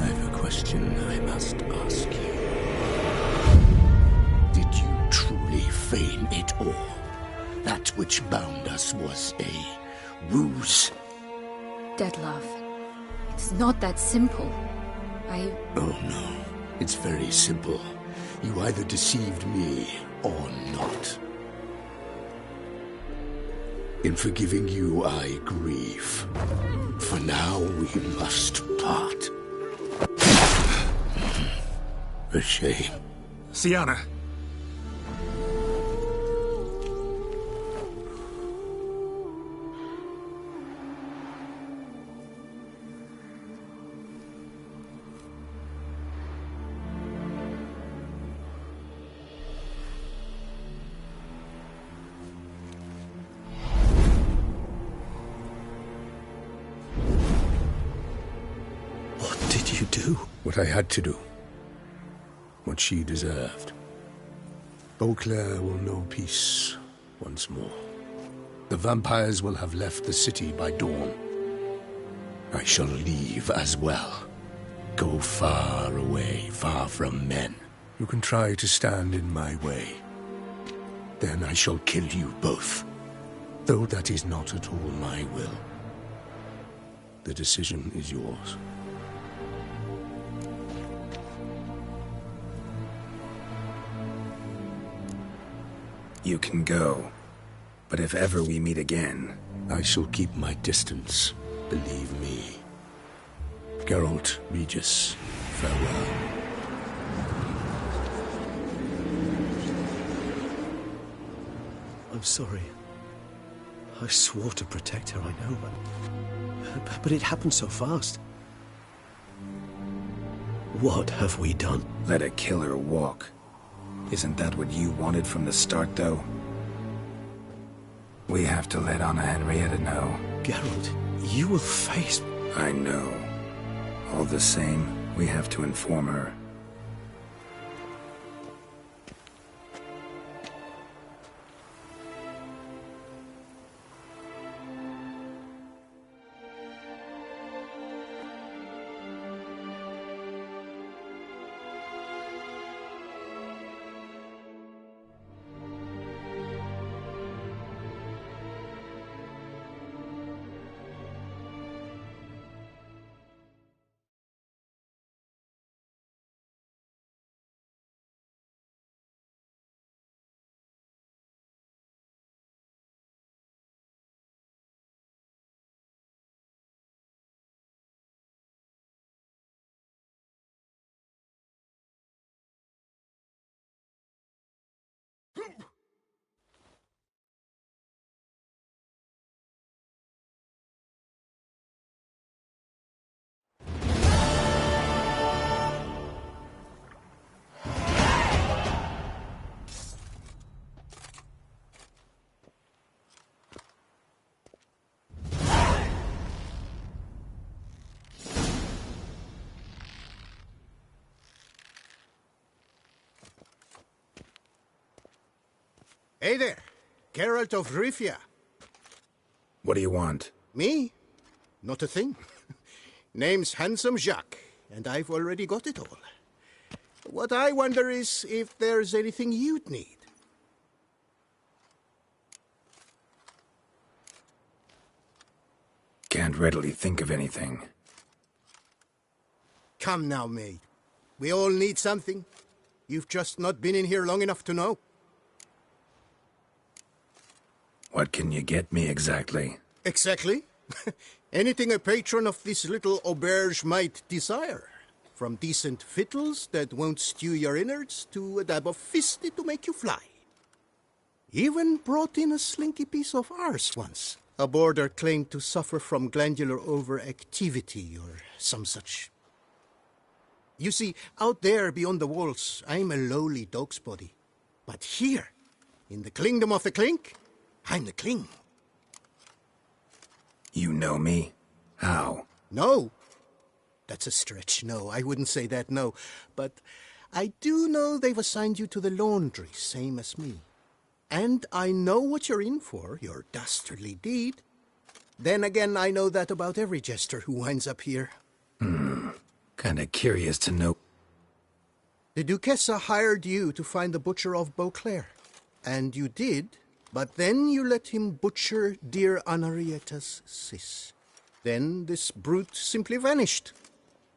I have a question I must ask you. Did you truly feign it all? That which bound us was a ruse? Detlef, it's not that simple. Oh no, it's very simple. You either deceived me or not. In forgiving you, I grieve. For now, we must part. A shame. Sienna! What I had to do. What she deserved. Beauclair will know peace once more. The vampires will have left the city by dawn. I shall leave as well. Go far away, far from men. You can try to stand in my way. Then I shall kill you both. Though that is not at all my will. The decision is yours. You can go. But if ever we meet again... I shall keep my distance, believe me. Geralt, Regis, farewell. I'm sorry. I swore to protect her, I know, but it happened so fast. What have we done? Let a killer walk. Isn't that what you wanted from the start, though? We have to let Anna Henrietta know. Geralt, you will face... I know. All the same, we have to inform her. Hey there, Geralt of Rivia. What do you want? Me? Not a thing. Name's Handsome Jacques, and I've already got it all. What I wonder is if there's anything you'd need. Can't readily think of anything. Come now, mate. We all need something. You've just not been in here long enough to know. What can you get me exactly? Exactly. Anything a patron of this little auberge might desire. From decent victuals that won't stew your innards to a dab of fisty to make you fly. Even brought in a slinky piece of arse once. A boarder claimed to suffer from glandular overactivity or some such. You see, out there beyond the walls, I'm a lowly dog's body. But here, in the kingdom of the clink, I'm the king. You know me? How? No. That's a stretch. No, I wouldn't say that, no. But I do know they've assigned you to the laundry, same as me. And I know what you're in for, your dastardly deed. Then again, I know that about every jester who winds up here. Kinda curious to know. The Duchessa hired you to find the butcher of Beauclair. And you did, but then you let him butcher dear Anarietta's sis. Then this brute simply vanished.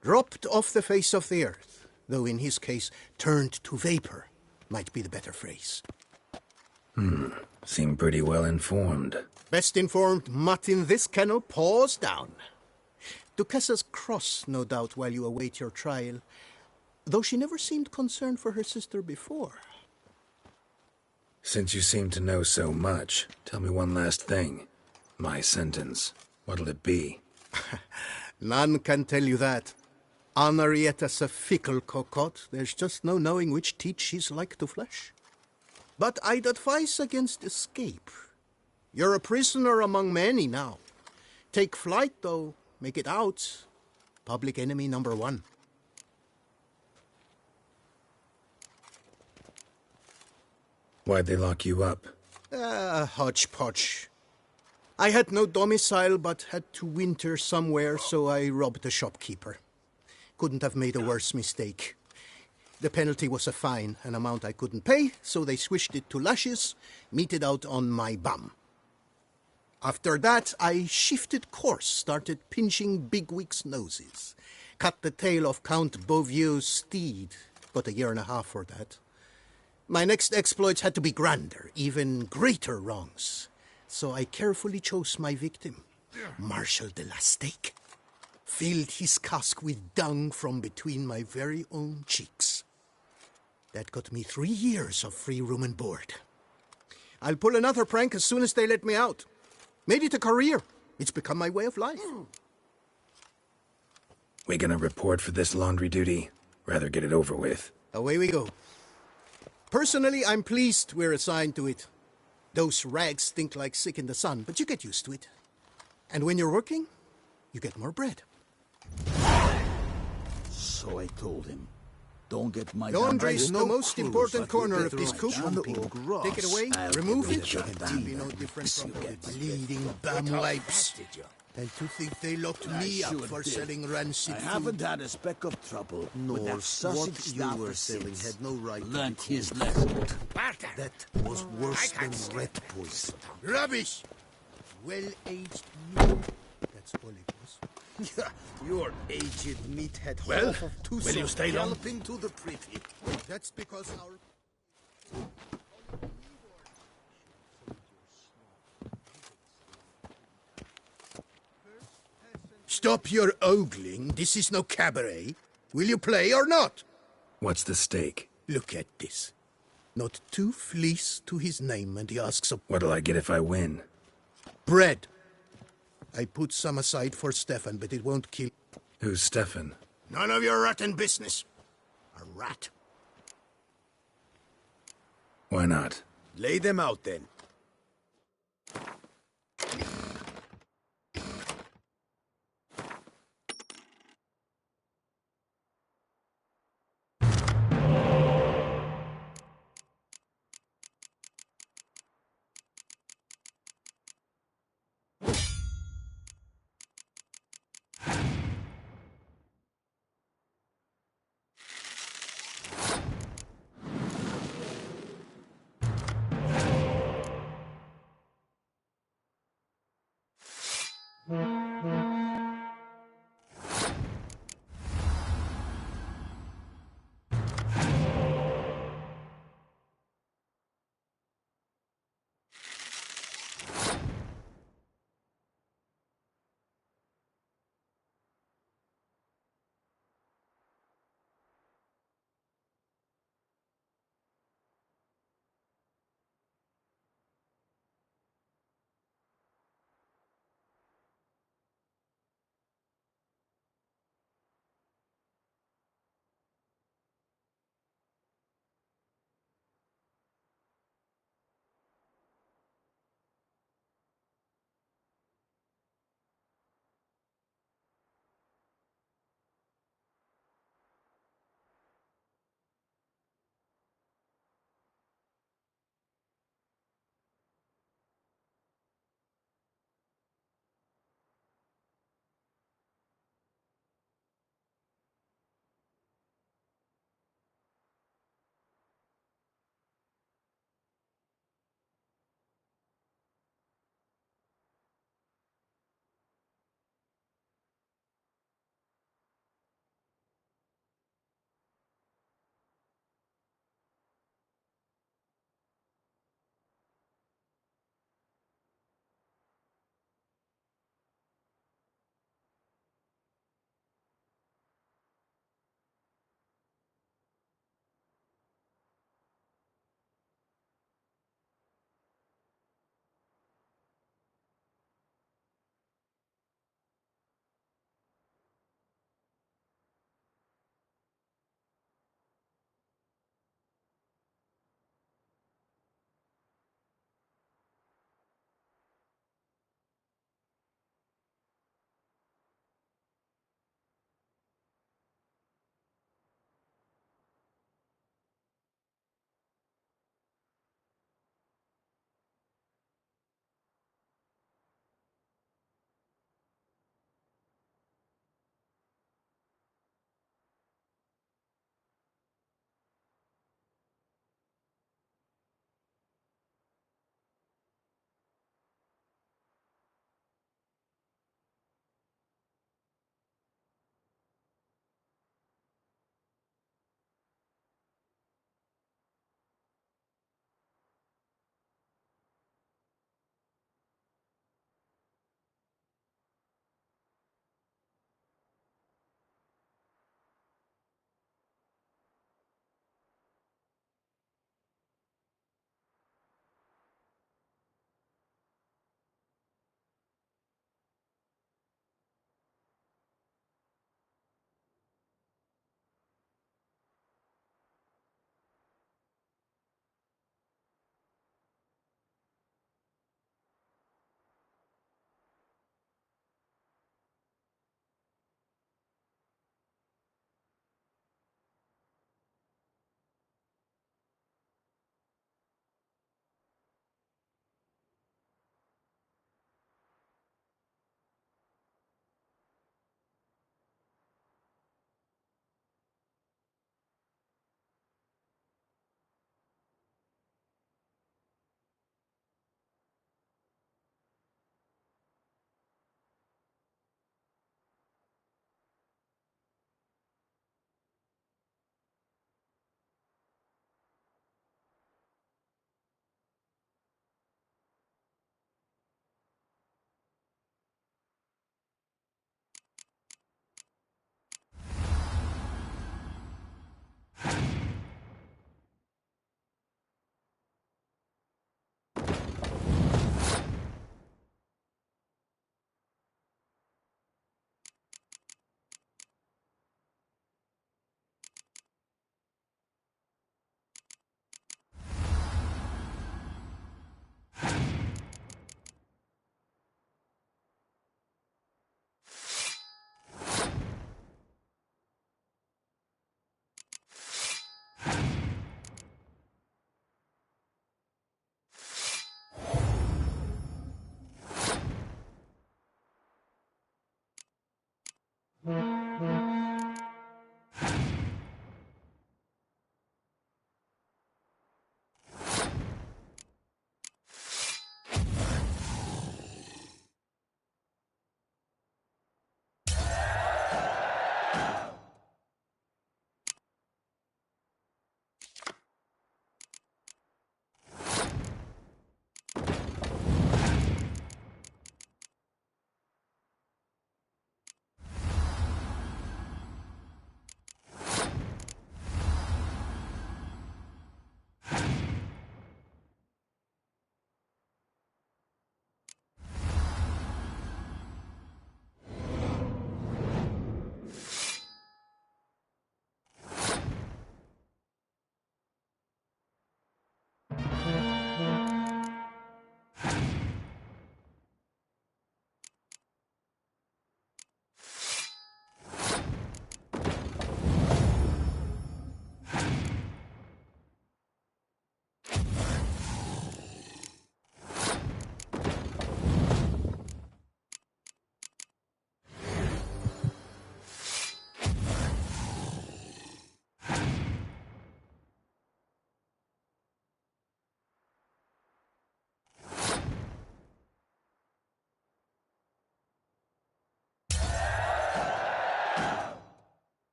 Dropped off the face of the earth, though in his case, turned to vapor, might be the better phrase. Seem pretty well informed. Best informed mutt in this kennel, paws down. Duchessa's cross, no doubt, while you await your trial, though she never seemed concerned for her sister before. Since you seem to know so much, tell me one last thing. My sentence, what'll it be? None can tell you that. Anarietta's a fickle cocotte. There's just no knowing which teat she's like to flesh. But I'd advise against escape. You're a prisoner among many now. Take flight, though. Make it out. Public enemy number one. Why'd they lock you up? Hodgepodge. I had no domicile but had to winter somewhere, so I robbed a shopkeeper. Couldn't have made a worse mistake. The penalty was a fine, an amount I couldn't pay, so they switched it to lashes, meted out on my bum. After that, I shifted course, started pinching bigwigs' noses. Cut the tail of Count Beauvieux's steed. Got a year and a half for that. My next exploits had to be grander, even greater wrongs. So I carefully chose my victim, Marshal de la Stake. Filled his cask with dung from between my very own cheeks. That got me 3 years of free room and board. I'll pull another prank as soon as they let me out. Made it a career. It's become my way of life. We gonna report for this laundry duty? Rather get it over with. Away we go. Personally, I'm pleased we're assigned to it. Those rags stink like sick in the sun, but you get used to it. And when you're working, you get more bread. So I told him, don't get my... Laundry's the no most cruise important like corner you of this get coop. jumping grass. Take it away, I'll remove get it, rid of it'll be no different from the bleeding bum wipes. And to think they locked me up for selling rancid I food. haven't had a speck of trouble. Nor with that sausage what you were selling had no right to learned be his called. lesson. That was worse than rat poison. Rubbish! Well-aged meat. That's all it was. Your aged meat had Well, half of two will you stay long? galloping to the pretty. That's because our... Stop your ogling. This is no cabaret. Will you play or not? What's the stake? Look at this. Not 2 fleece to his name, and he asks a What'll I get if I win? bread. I put some aside for Stefan, but it won't kill... Who's Stefan? None of your rotten business. A rat. Why not? Lay them out then.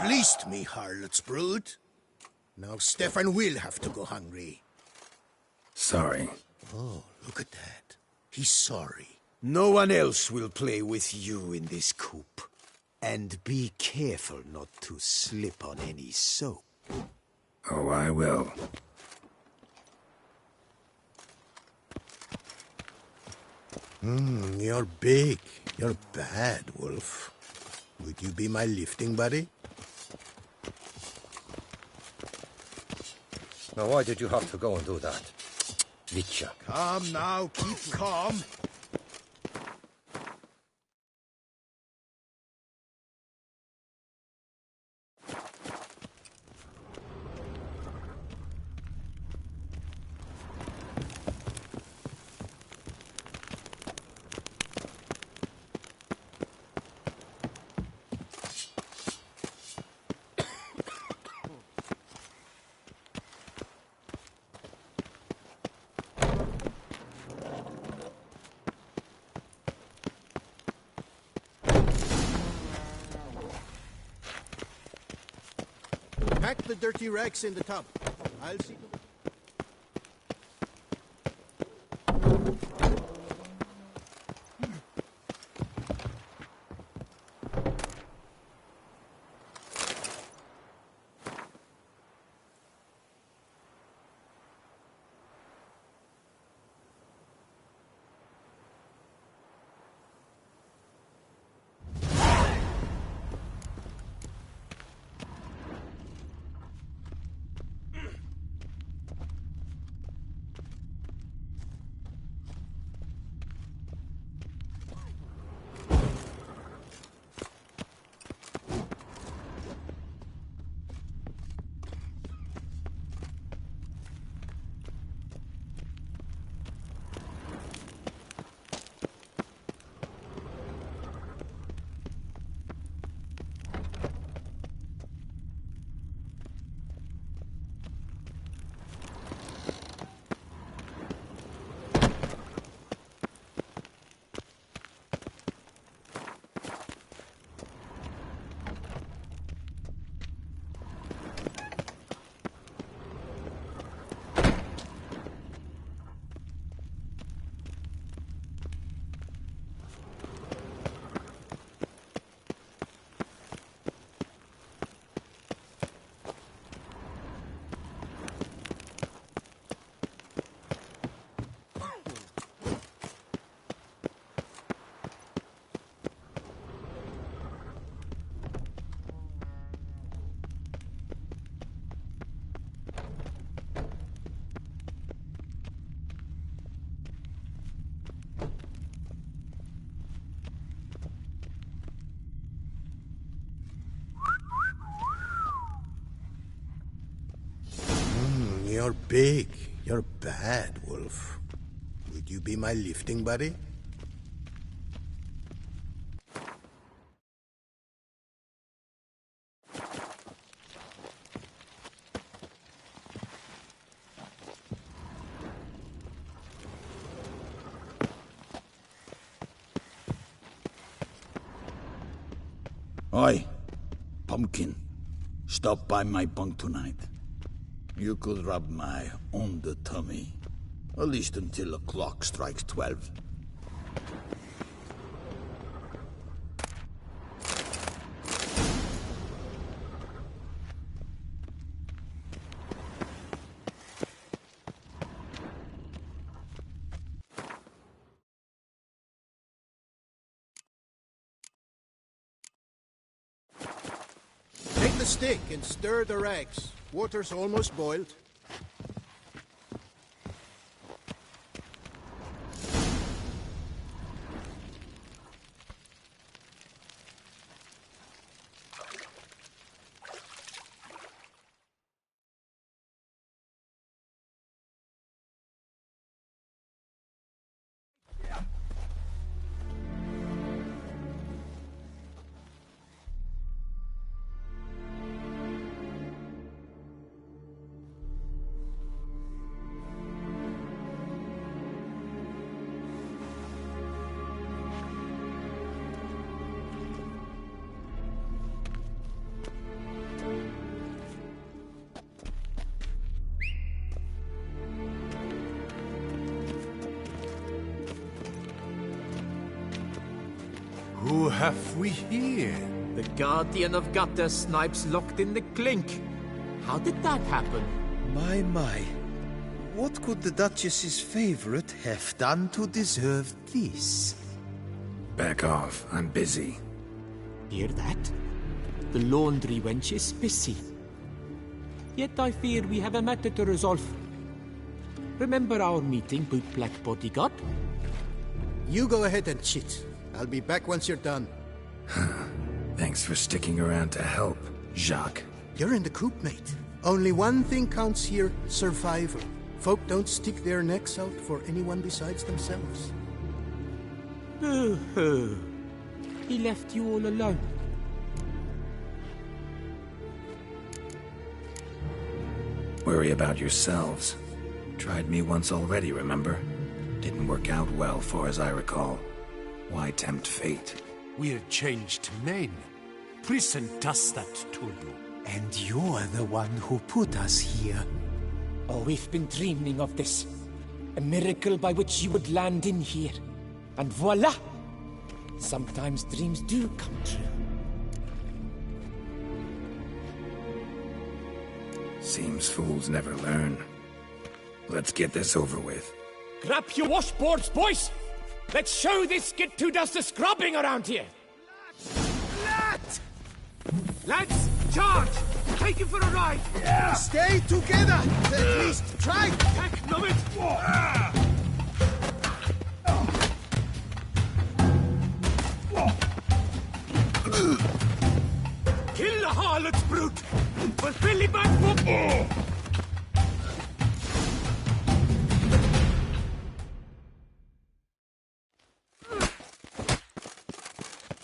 fleeced me, harlot's brood. Now Stefan will have to go hungry. Sorry. Oh, look at that. He's sorry. No one else will play with you in this coop. And be careful not to slip on any soap. Oh, I will. You're big. You're bad, Wolf. Would you be my lifting buddy? Now, why did you have to go and do that? Witcher. Calm now, keep calm. Pack the dirty rags in the tub. I'll see to You're big. You're bad, Wolf. Would you be my lifting buddy? Oi, Pumpkin. Stop by my bunk tonight. You could rub my on the tummy. At least until the clock strikes 12. Take the stick and stir the rags. Water's almost boiled. have we here? The Guardian of Gutter Snipes locked in the clink. How did that happen? My. What could the Duchess's favorite have done to deserve this? Back off. I'm busy. Hear that? The laundry wench is busy. Yet I fear we have a matter to resolve. Remember our meeting, bootblack bodyguard? You go ahead and chit. I'll be back once you're done. Thanks for sticking around to help, Jacques. You're in the coop, mate. Only one thing counts here, survival. Folk don't stick their necks out for anyone besides themselves. Boo-hoo. He left you all alone. Worry about yourselves. Tried me once already, remember? Didn't work out well, far as I recall. Why tempt fate? We're changed men. Prison does that to you. And you're the one who put us here. Oh, we've been dreaming of this. A miracle by which you would land in here. And voila! Sometimes dreams do come true. Seems fools never learn. Let's get this over with. Grab your washboards, boys! Let's show this skid who does the scrubbing around here! Lads, charge! Take him for a ride! Yeah. Stay together! At least try! Heck, numb it! Kill the harlot's brute! We'll fill him back for...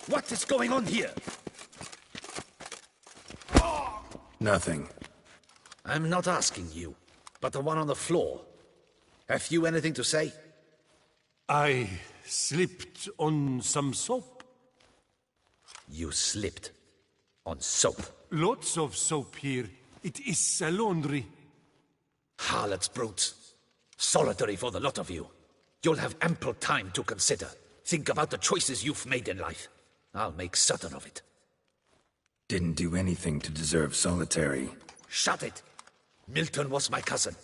What is going on here? Nothing. I'm not asking you, but the one on the floor. Have you anything to say? I slipped on some soap. You slipped on soap? Lots of soap here. It is a laundry. Harlots, brutes. Solitary for the lot of you. You'll have ample time to consider. Think about the choices you've made in life. I'll make certain of it. Didn't do anything to deserve solitary. Shut it! Milton was my cousin.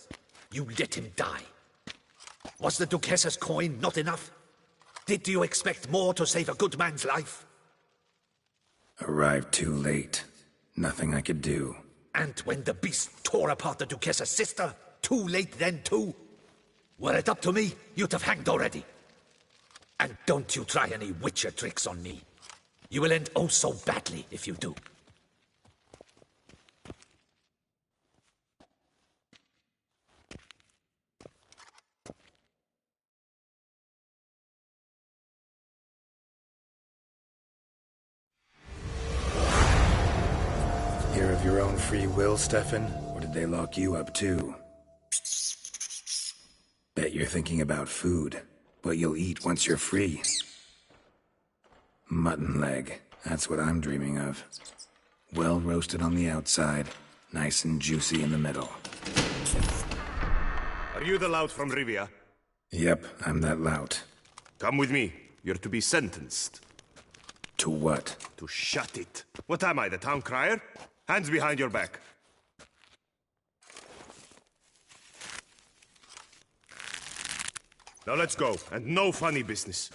You let him die. Was the Duchess's coin not enough? Did you expect more to save a good man's life? Arrived too late. Nothing I could do. And when the beast tore apart the Duchess's sister, too late then too? Were it up to me, you'd have hanged already. And don't you try any witcher tricks on me. You will end oh so badly if you do. Here of your own free will, Stefan? Or did they lock you up too? Bet you're thinking about food. What you'll eat once you're free. Mutton leg. That's what I'm dreaming of. Well roasted on the outside, nice and juicy in the middle. Are you the lout from Rivia? Yep, I'm that lout. Come with me. You're to be sentenced. To what? To shut it. What am I, the town crier? Hands behind your back. Now let's go, and no funny business.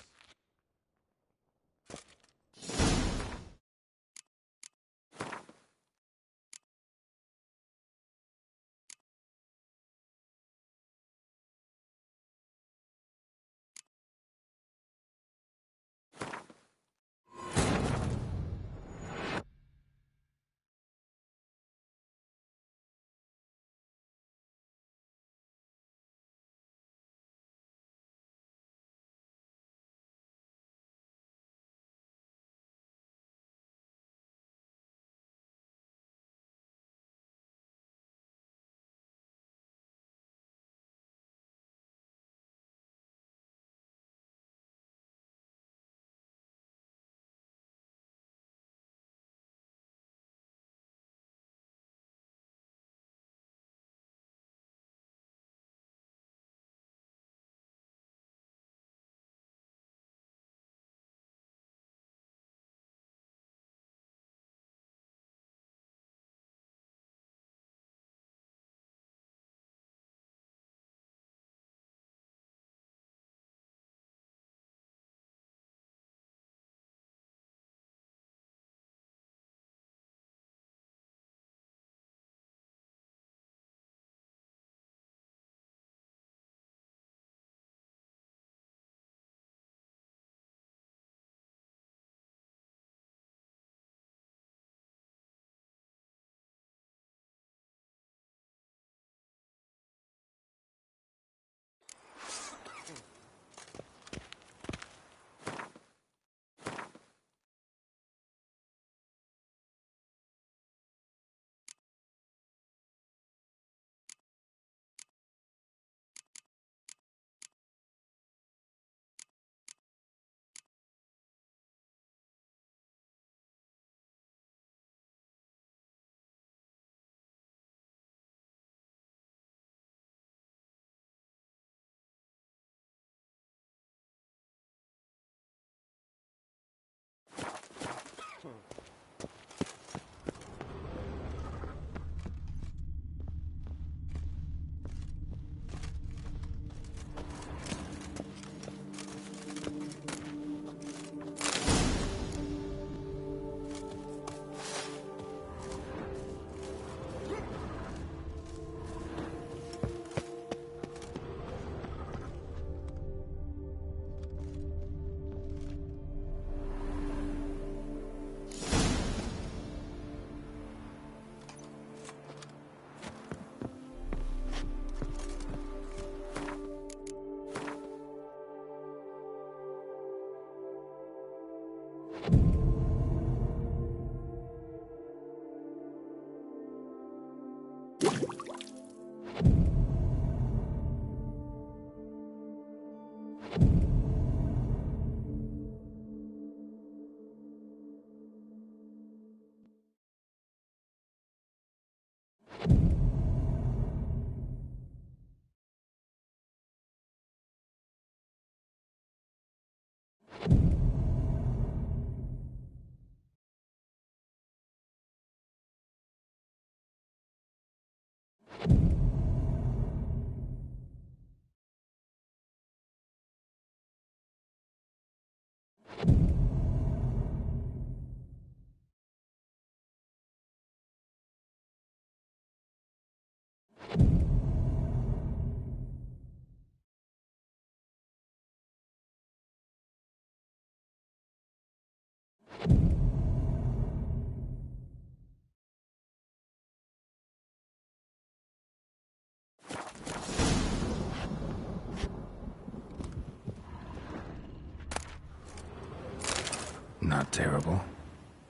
Not terrible.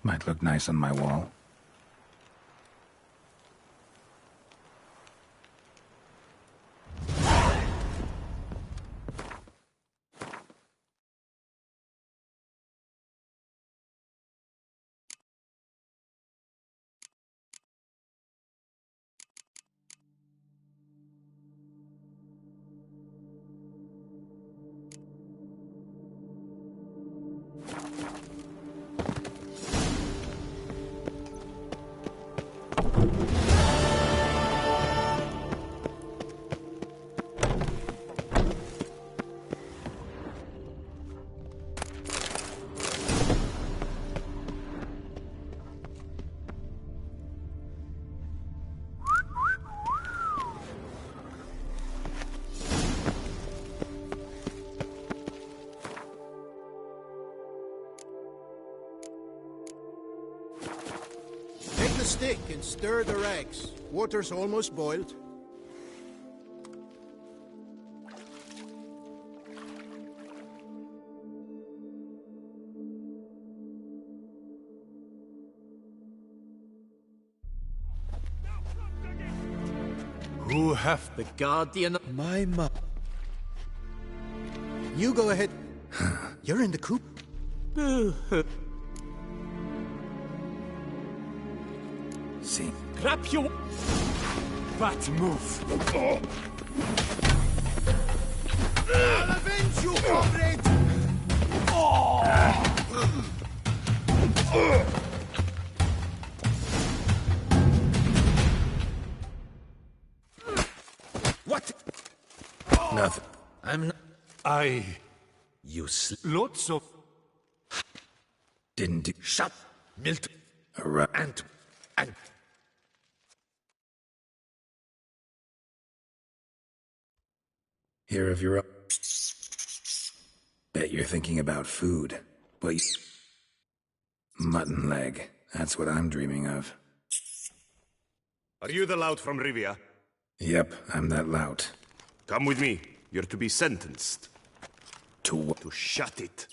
Might look nice on my wall. Take the stick and stir the rags. Water's almost boiled. Who hath the guardian of my mother? You go ahead. You're in the coop. See. Grab your... That move. I'll avenge you, comrade! What? Nothing. I'm not... You lots of... Didn't do... Shut, Milton. And... Hear of your... Bet you're thinking about food. Well, mutton leg. That's what I'm dreaming of. Are you the lout from Rivia? Yep, I'm that lout. Come with me. You're to be sentenced. To what? To shut it.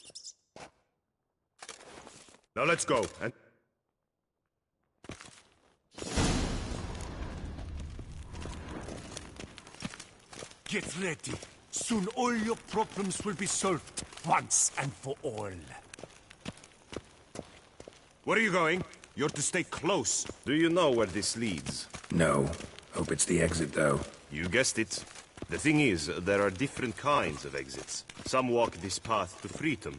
Now let's go. And Get ready. Soon all your problems will be solved, once and for all. where are you going? You're to stay close. Do you know where this leads? No. Hope it's the exit, though. You guessed it. The thing is, there are different kinds of exits. Some walk this path to freedom.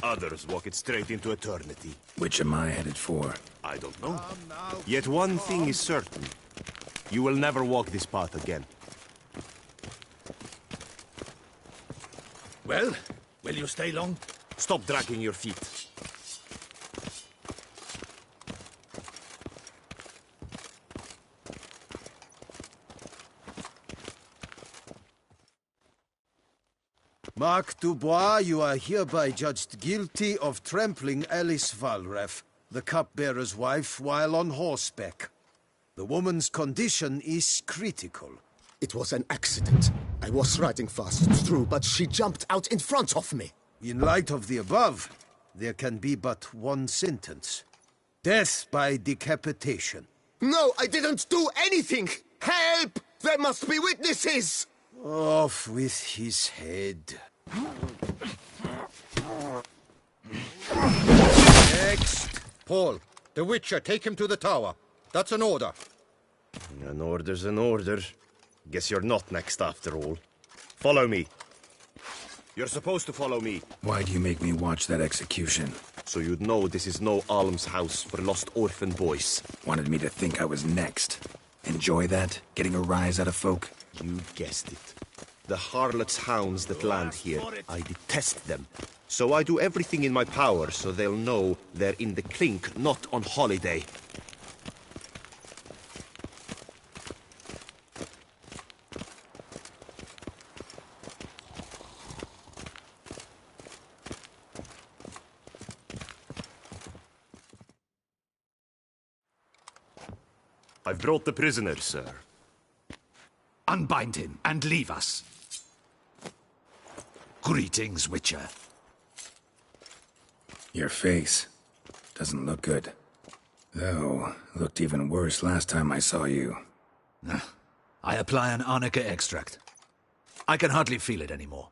Others walk it straight into eternity. Which am I headed for? I don't know. Yet one thing is certain. You will never walk this path again. Well, will you stay long? Stop dragging your feet. Mark Dubois, you are hereby judged guilty of trampling Alice Valref, the cupbearer's wife, while on horseback. The woman's condition is critical. It was an accident. I was riding fast through, but she jumped out in front of me. In light of the above, there can be but one sentence. Death by decapitation. No, I didn't do anything! Help! There must be witnesses! Off with his head. Next! Paul, the Witcher, take him to the tower. That's an order. An order's an order. Guess you're not next after all. Follow me. You're supposed to follow me. Why'd you make me watch that execution? So you'd know this is no almshouse for lost orphan boys. Wanted me to think I was next. Enjoy that? Getting a rise out of folk? You guessed it. The harlots' hounds that land here, I detest them. So I do everything in my power so they'll know they're in the clink, not on holiday. I've brought the prisoner, sir. Unbind him and leave us. Greetings, Witcher. Your face doesn't look good. Though, looked even worse last time I saw you. I apply an arnica extract. I can hardly feel it anymore.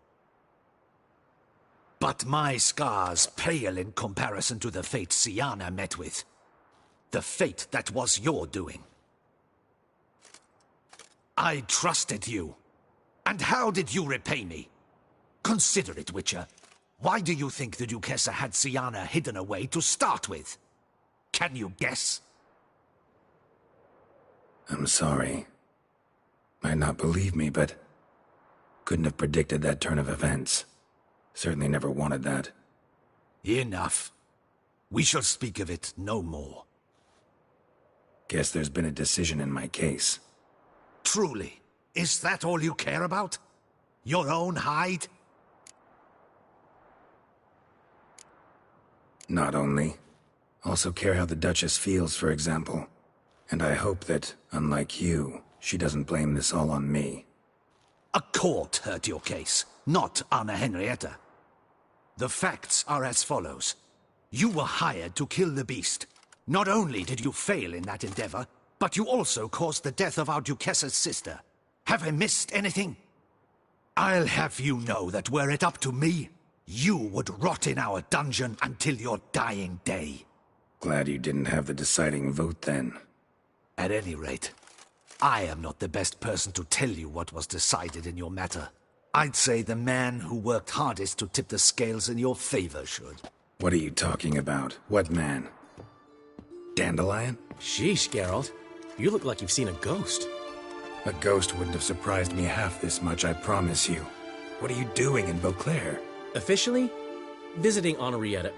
But my scars pale in comparison to the fate Siana met with. The fate that was your doing. I trusted you. And how did you repay me? Consider it, Witcher. Why do you think the Duchessa had Siana hidden away to start with? Can you guess? I'm sorry. Might not believe me, but couldn't have predicted that turn of events. Certainly never wanted that. Enough. We shall speak of it no more. Guess there's been a decision in my case. Truly, is that all you care about? Your own hide? Not only. Also care how the Duchess feels, for example. And I hope that, unlike you, she doesn't blame this all on me. A court heard your case, not Anna Henrietta. The facts are as follows. You were hired to kill the beast. Not only did you fail in that endeavor, but you also caused the death of our Duchessa's sister. Have I missed anything? I'll have you know that were it up to me, you would rot in our dungeon until your dying day. Glad you didn't have the deciding vote then. At any rate, I am not the best person to tell you what was decided in your matter. I'd say the man who worked hardest to tip the scales in your favor should. What are you talking about? What man? Dandelion? Sheesh, Geralt. You look like you've seen a ghost. A ghost wouldn't have surprised me half this much, I promise you. What are you doing in Beauclair? Officially, visiting Henrietta.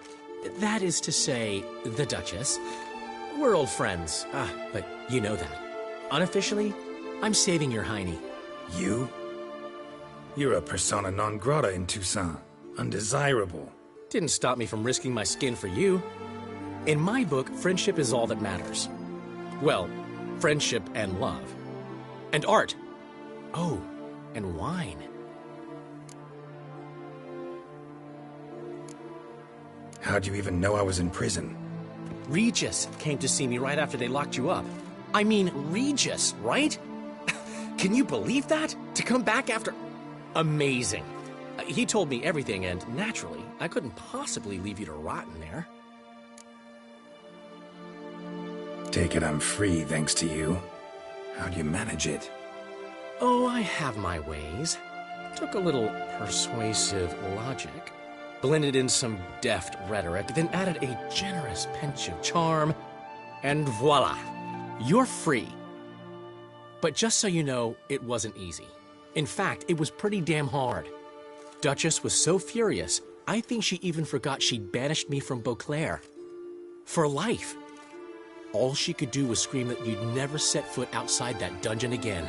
That is to say, the Duchess. We're old friends. But you know that. Unofficially, I'm saving your hiney. You? You're a persona non grata in Toussaint. Undesirable. Didn't stop me from risking my skin for you. In my book, friendship is all that matters. Well, friendship and love. And art. Oh, and wine. How'd you even know I was in prison? Regis came to see me right after they locked you up. I mean, Regis, right? Can you believe that? To come back after... Amazing. He told me everything, and naturally, I couldn't possibly leave you to rot in there. Take it I'm free thanks to you. How'd you manage it? Oh, I have my ways. Took a little persuasive logic, blended in some deft rhetoric, then added a generous pinch of charm, and voila, you're free. But just so you know, it wasn't easy. In fact, it was pretty damn hard. Duchess was so furious, I think she even forgot she'd banished me from Beauclair. For life. All she could do was scream that you'd never set foot outside that dungeon again.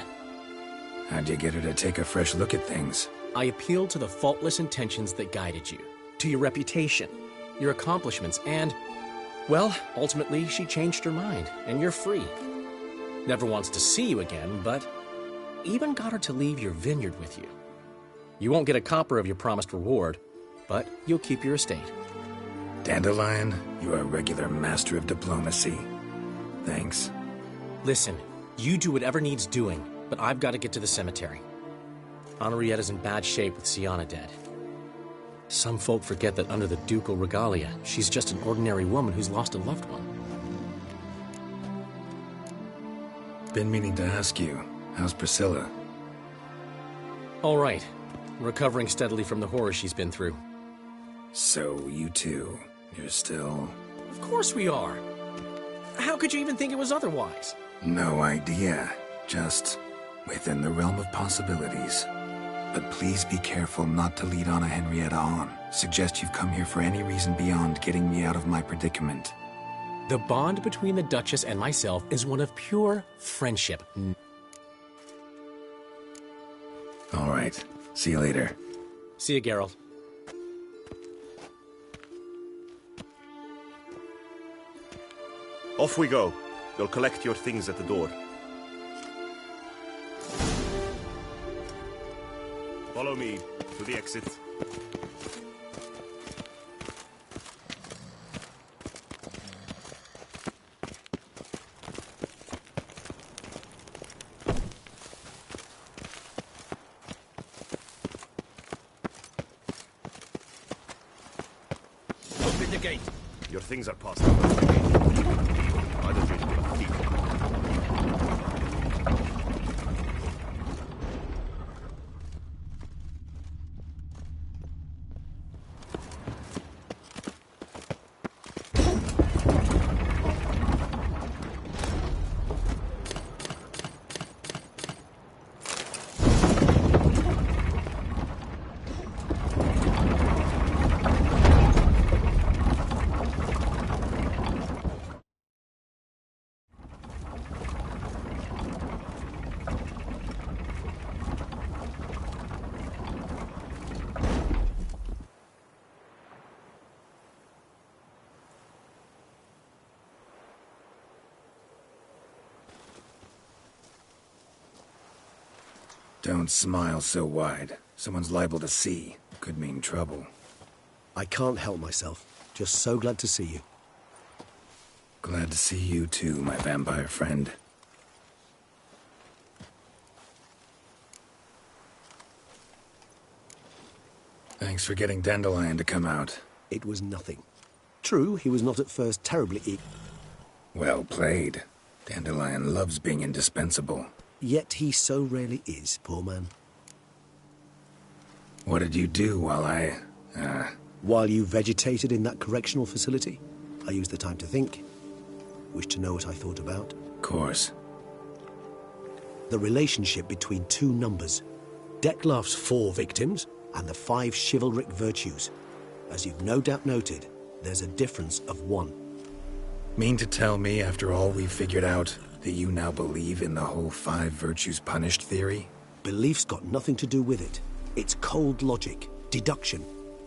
How'd you get her to take a fresh look at things? I appealed to the faultless intentions that guided you, to your reputation, your accomplishments, and, well, ultimately she changed her mind, and you're free. Never wants to see you again, but even got her to leave your vineyard with you. You won't get a copper of your promised reward, but you'll keep your estate. Dandelion, you're a regular master of diplomacy. Thanks. Listen, you do whatever needs doing, but I've got to get to the cemetery. Henrietta's in bad shape with Siana dead. Some folk forget that under the ducal regalia, she's just an ordinary woman who's lost a loved one. Been meaning to ask you, how's Priscilla? All right. Recovering steadily from the horror she's been through. So, you two, you're still... Of course we are. How could you even think it was otherwise? No idea. Just within the realm of possibilities. But please be careful not to lead Anna Henrietta on. Suggest you've come here for any reason beyond getting me out of my predicament. The bond between the Duchess and myself is one of pure friendship. All right. See you later. See you, Geralt. Off we go. You'll collect your things at the door. Follow me to the exit. the gate. Your things are past the investigation. I don't really give a peep. Don't smile so wide. Someone's liable to see. Could mean trouble. I can't help myself. Just so glad to see you. Glad to see you too, my vampire friend. Thanks for getting Dandelion to come out. It was nothing. True, he was not at first terribly Well played. Dandelion loves being indispensable. Yet he so rarely is, poor man. What did you do while While you vegetated in that correctional facility, I used the time to think. Wish to know what I thought about? Of course. The relationship between two numbers. Dettlaff's 4 victims and the 5 chivalric virtues. As you've no doubt noted, there's a difference of 1. Mean to tell me, after all we've figured out, that you now believe in the whole 5 virtues punished theory? Belief's got nothing to do with it. It's cold logic, deduction.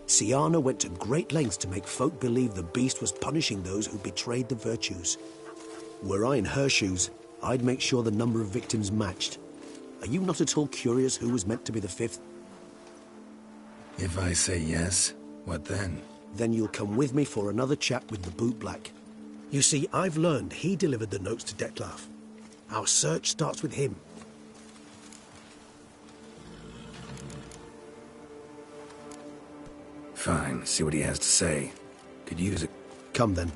Syanna went to great lengths to make folk believe the beast was punishing those who betrayed the virtues. Were I in her shoes, I'd make sure the number of victims matched. Are you not at all curious who was meant to be the 5th? If I say yes, what then? Then you'll come with me for another chat with the bootblack. You see, I've learned he delivered the notes to Dettlaff. Our search starts with him. Fine, see what he has to say. Could use it. Come then.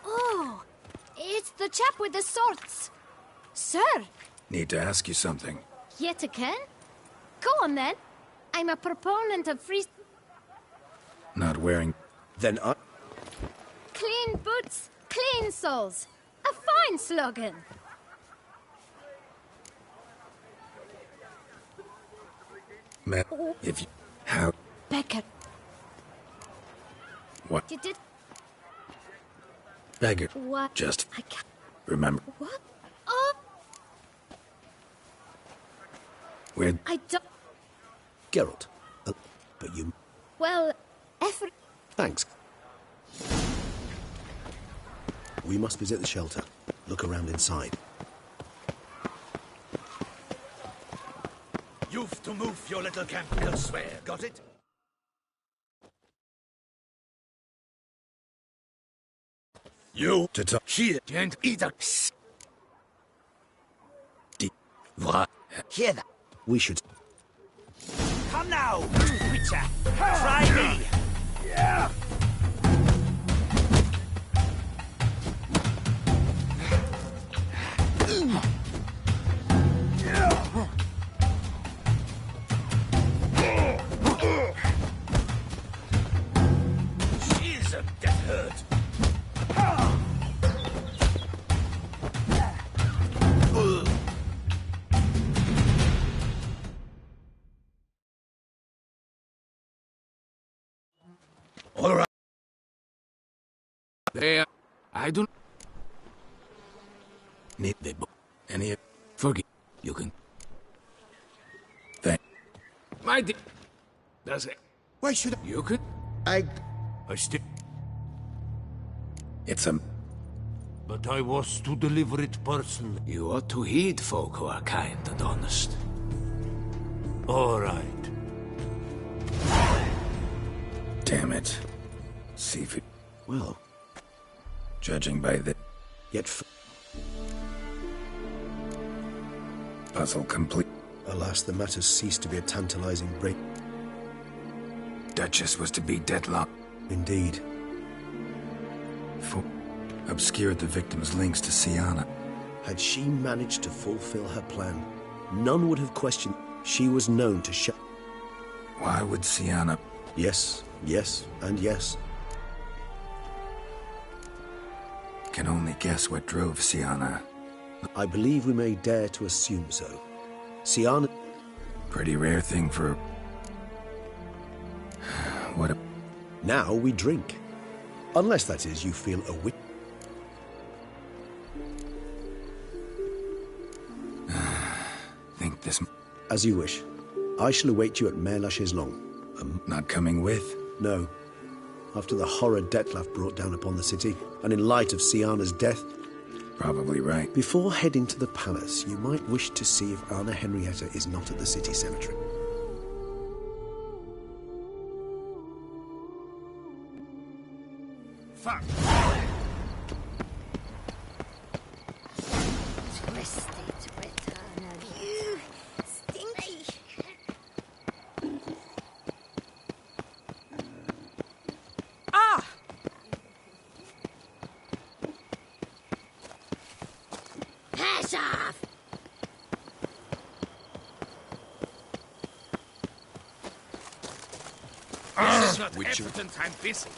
Oh, it's the chap with the swords. Sir, Need to ask you something. yet again? Go on then. I'm a proponent of free... Not wearing... Then I... Clean boots, clean souls. A fine slogan. Man, if you... How... Becker, What? you did... Beggar. What? Just... I can't... Remember. What? Oh, We're... I don't... Geralt. But you... Well, effort... Thanks. We must visit the shelter. Look around inside. You've to move your little camp elsewhere, got it? You... To talk... Here and either... Hear that? We should... Come now, Witcher! Try me! Yeah! She's a death hurt. All right. There. I don't... Need the... Any... Forget. You can... Thank... Does it? Why should I? You could? I still... It's a... But I was to deliver it personally. You ought to heed folk who are kind and honest. All right. Damn it. See if it... Well... Judging by the... Yet puzzle complete. Alas, the matter ceased to be a tantalizing break. Duchess was to be deadlocked. Indeed. Obscured the victim's links to Siana. Had she managed to fulfill her plan, none would have questioned. She was known to shut. Why would Siana... Yes, yes, and yes. Can only guess what drove Siana. I believe we may dare to assume so. Siana... Pretty rare thing for... What a... Now we drink. Unless, that is, you feel a wit... Think this... As you wish. I shall await you at Mare la Chaiselongue. Not coming with? No. After the horror Detlef brought down upon the city, and in light of Siana's death... Probably right. Before heading to the palace, you might wish to see if Anna Henrietta is not at the city cemetery. Fuck! Twisted return of you. Stinky. Ah! Pass off! This is not evidence I'm busy.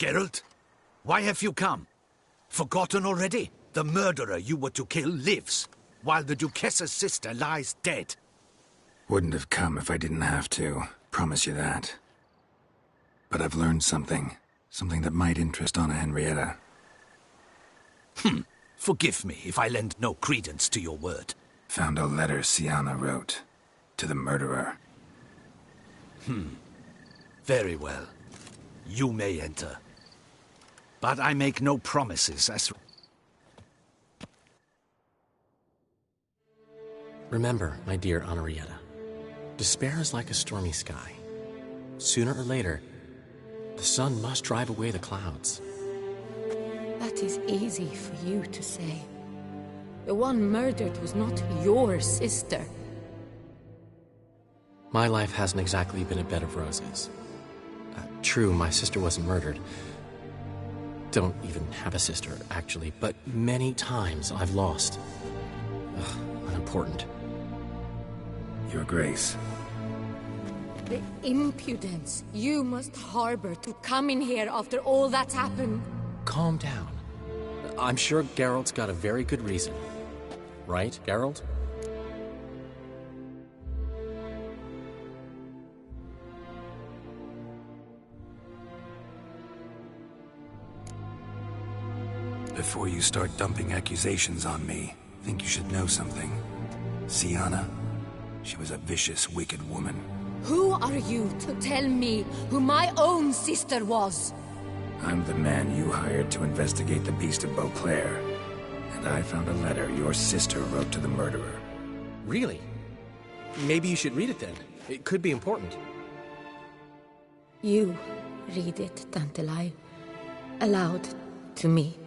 Geralt, why have you come? Forgotten already? The murderer you were to kill lives, while the Duchess's sister lies dead. Wouldn't have come if I didn't have to. Promise you that. But I've learned something. Something that might interest Anna Henrietta. Forgive me if I lend no credence to your word. Found a letter Siana wrote. To the murderer. Very well. You may enter. But I make no promises as... Remember, my dear Henrietta, despair is like a stormy sky. Sooner or later, the sun must drive away the clouds. That is easy for you to say. The one murdered was not your sister. My life hasn't exactly been a bed of roses. True, my sister wasn't murdered. don't even have a sister, actually, but many times I've lost. Ugh, unimportant. Your Grace. The impudence you must harbor to come in here after all that's happened. Calm down. I'm sure Geralt's got a very good reason. Right, Geralt? Before you start dumping accusations on me, I think you should know something. Sienna, she was a vicious, wicked woman. Who are you to tell me who my own sister was? I'm the man you hired to investigate the Beast of Beauclair. And I found a letter your sister wrote to the murderer. Really? Maybe you should read it then. It could be important. You read it, Tantalai, aloud to me.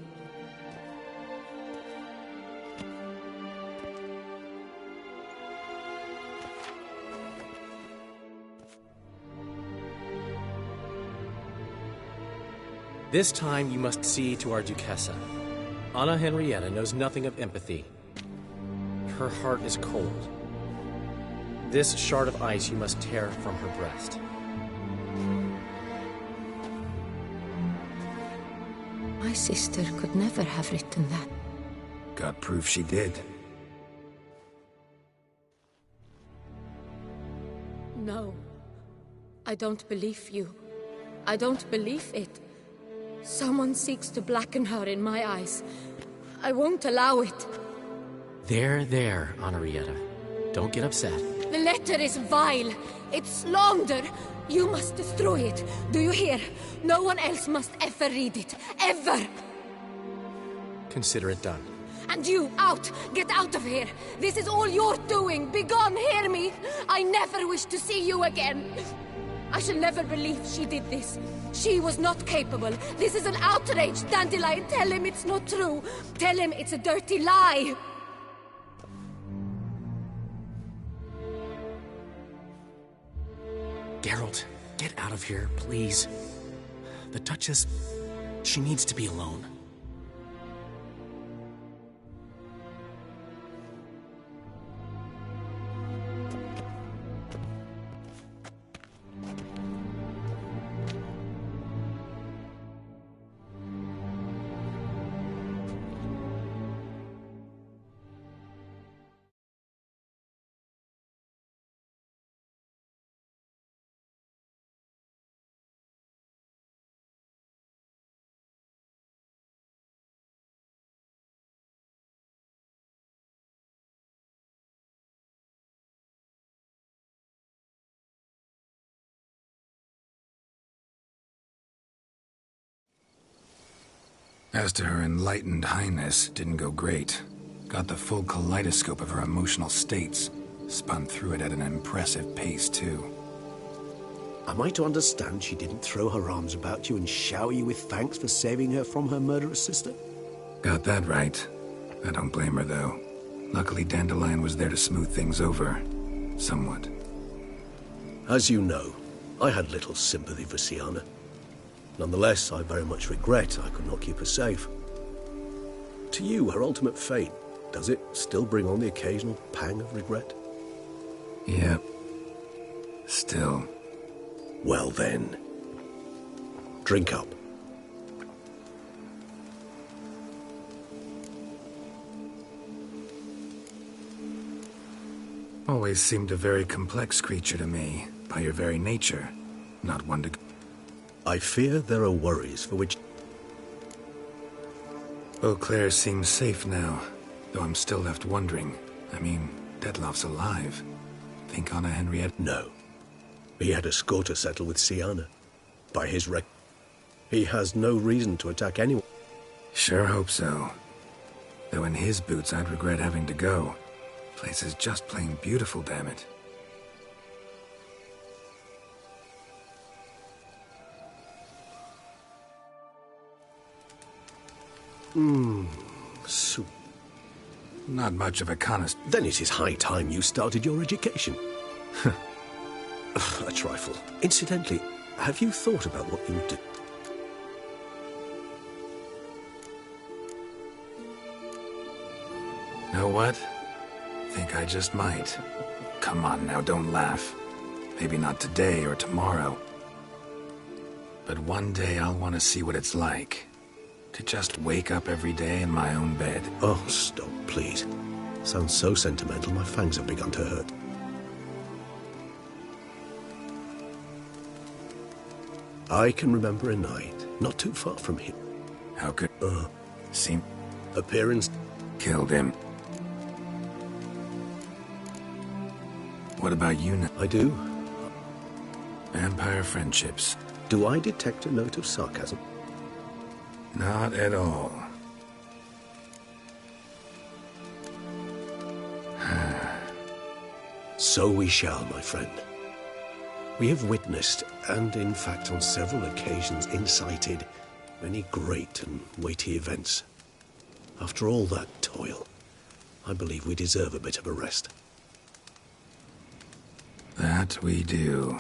This time you must see to our Duchessa. Anna Henrietta knows nothing of empathy. Her heart is cold. This shard of ice you must tear from her breast. My sister could never have written that. Got proof she did. No. I don't believe you. I don't believe it. Someone seeks to blacken her in my eyes. I won't allow it. There, Henrietta. Don't get upset. The letter is vile. It's slander. You must destroy it. Do you hear? No one else must ever read it. Ever! Consider it done. And you, out! Get out of here! This is all you're doing! Begone, hear me! I never wish to see you again! I shall never believe she did this. She was not capable. This is an outrage, Dandelion. Tell him it's not true. Tell him it's a dirty lie. Geralt, get out of here, please. The Duchess, she needs to be alone. As to her enlightened highness, didn't go great. Got the full kaleidoscope of her emotional states. Spun through it at an impressive pace, too. Am I to understand she didn't throw her arms about you and shower you with thanks for saving her from her murderous sister? Got that right. I don't blame her, though. Luckily, Dandelion was there to smooth things over. Somewhat. As you know, I had little sympathy for Sienna. Nonetheless, I very much regret I could not keep her safe. To you, her ultimate fate, does it still bring on the occasional pang of regret? Yep. Still. Well then, drink up. Always seemed a very complex creature to me, by your very nature. Not one to... I fear there are worries for which... Beauclair seems safe now, though I'm still left wondering. I mean, Detloff's alive. Think Anna Henrietta... No. He had a score to settle with Sienna. By his he has no reason to attack anyone. Sure hope so. Though in his boots, I'd regret having to go. Place is just plain beautiful, damn it. Soup. Not much of a connoisseur. Then it is high time you started your education. A trifle. Incidentally, have you thought about what you would do? Know what? Think I just might. Come on now, don't laugh. Maybe not today or tomorrow. But one day I'll want to see what it's like. To just wake up every day in my own bed. Oh, stop, please. Sounds so sentimental, my fangs have begun to hurt. I can remember a night, not too far from here. How could... seem... Appearance... Killed him. What about you now? I do. Vampire friendships. Do I detect a note of sarcasm? Not at all. So we shall, my friend. We have witnessed, and in fact on several occasions incited, many great and weighty events. After all that toil, I believe we deserve a bit of a rest. That we do.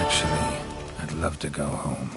Actually, I'd love to go home.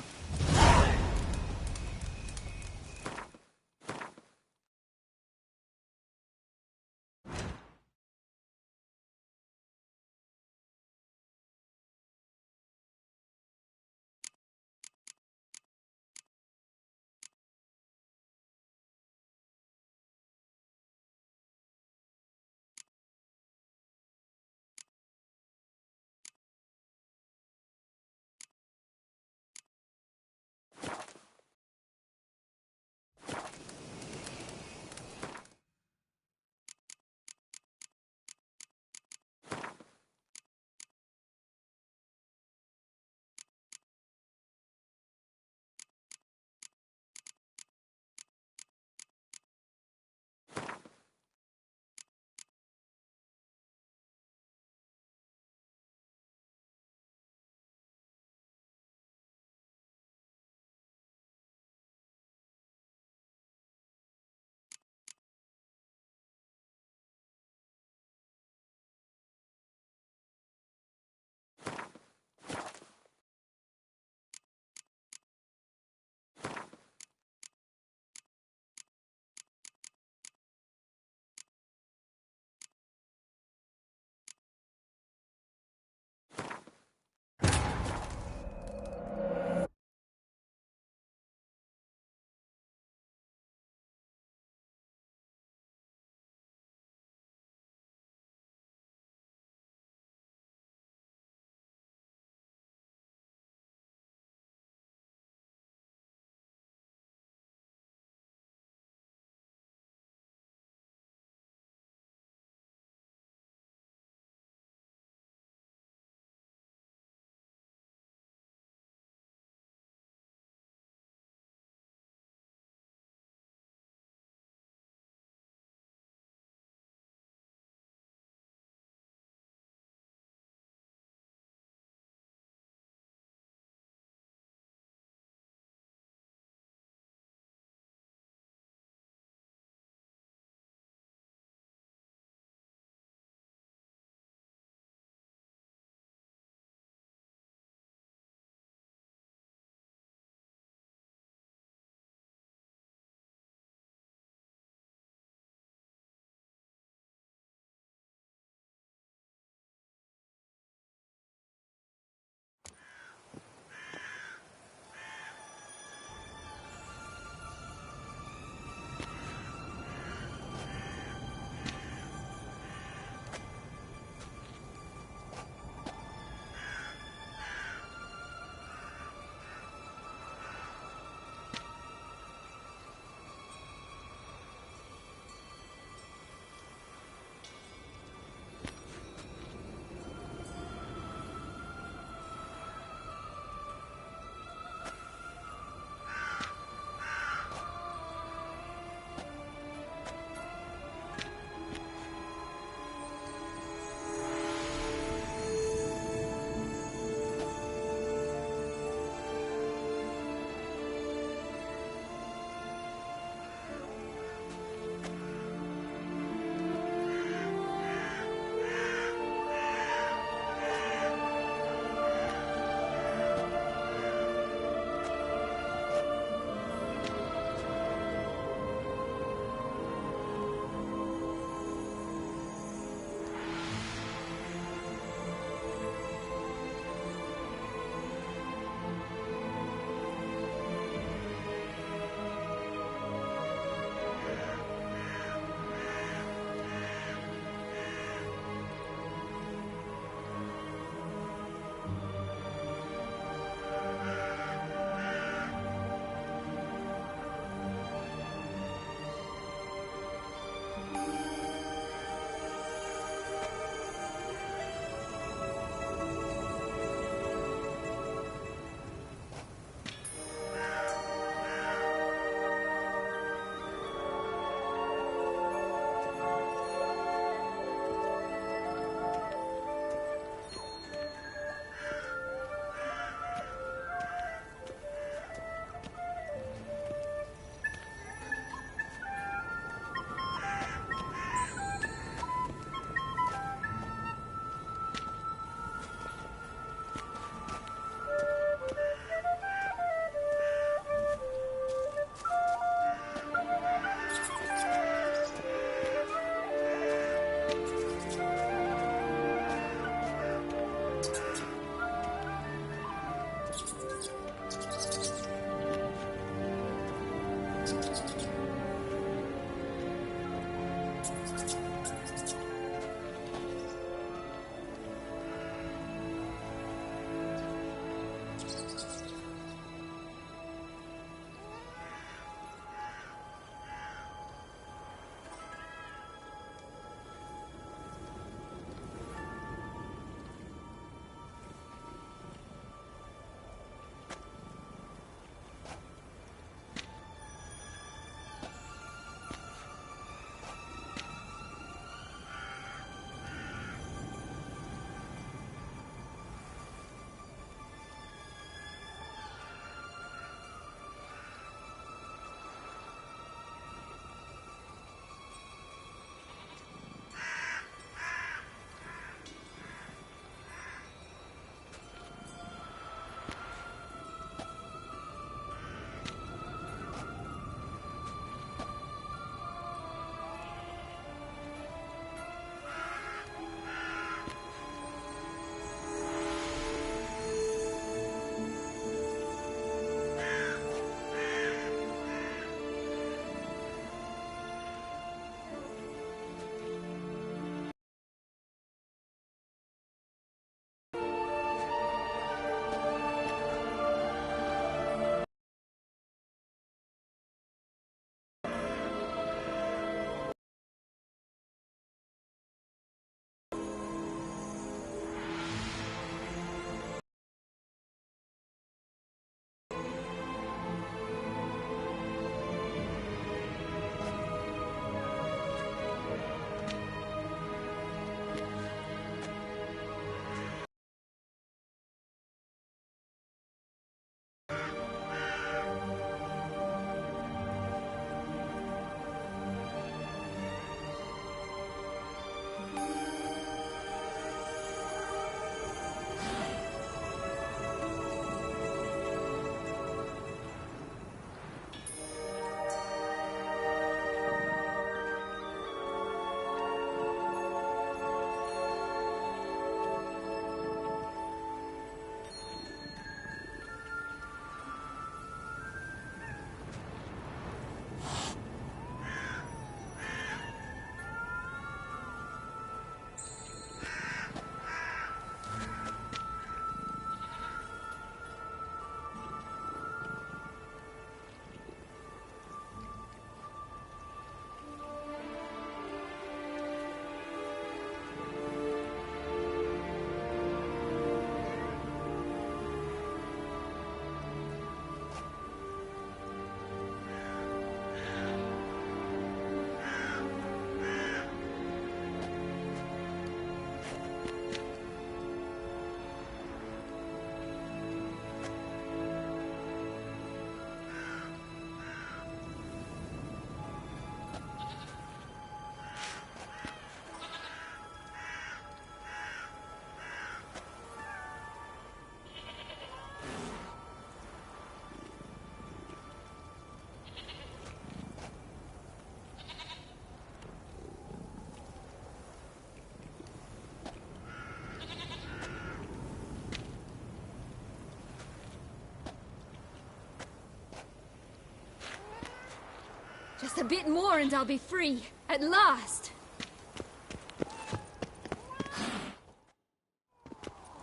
Just a bit more and I'll be free. At last!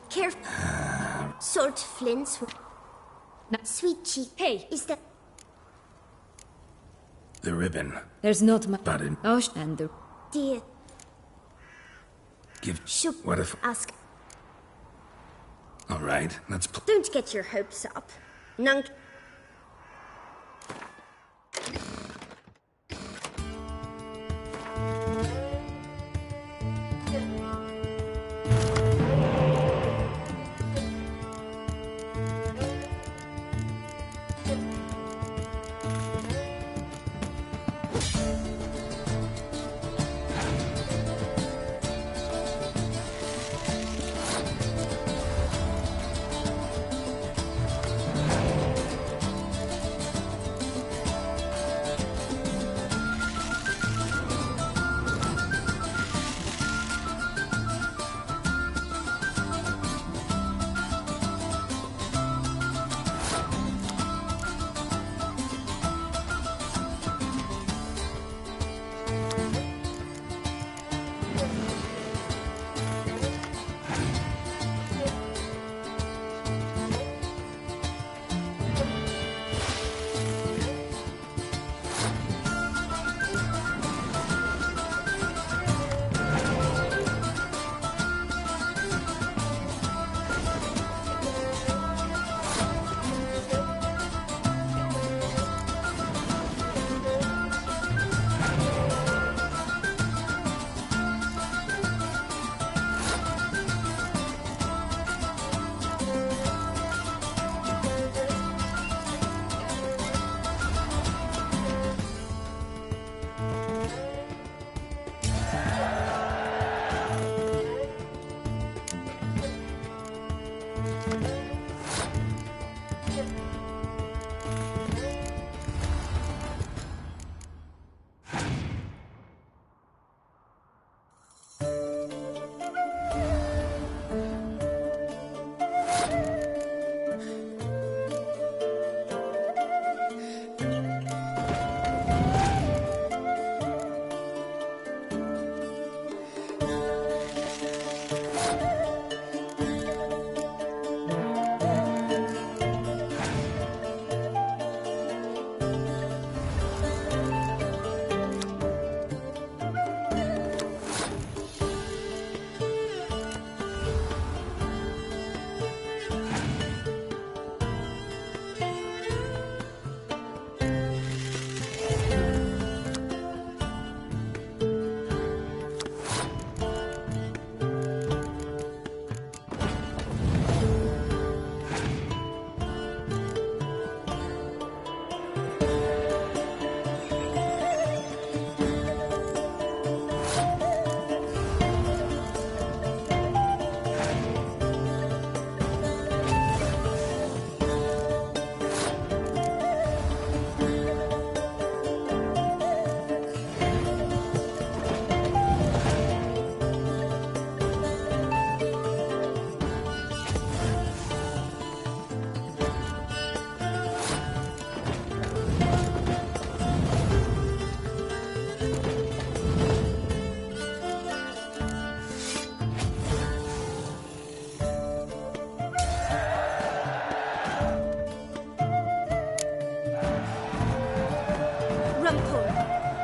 Careful. Sword flints. Sweet cheek. Hey! Is that... The ribbon. There's not much... But it... Oh, and the... Dear. Give... Should What if... ask... Alright, let's... Don't get your hopes up. Nunk...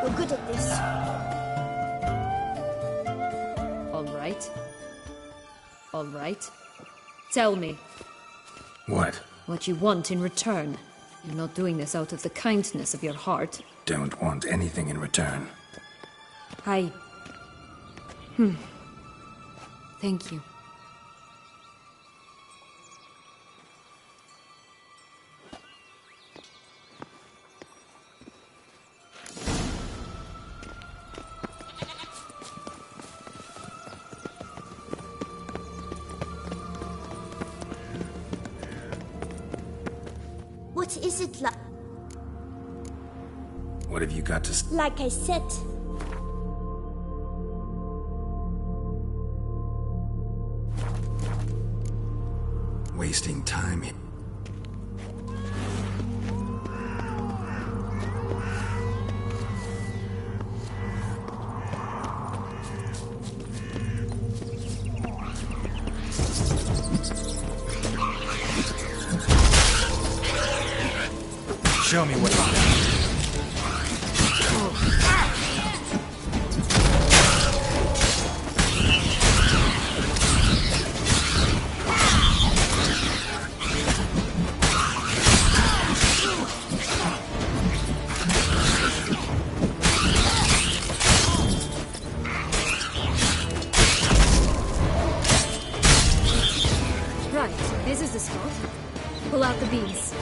We're good at this. All right. Tell me. What? What you want in return. You're not doing this out of the kindness of your heart. Don't want anything in return. Thank you. What is it like? What have you got to... Like I said... Wasting time here. Show me what. Right, this is the spot. Pull out the beams.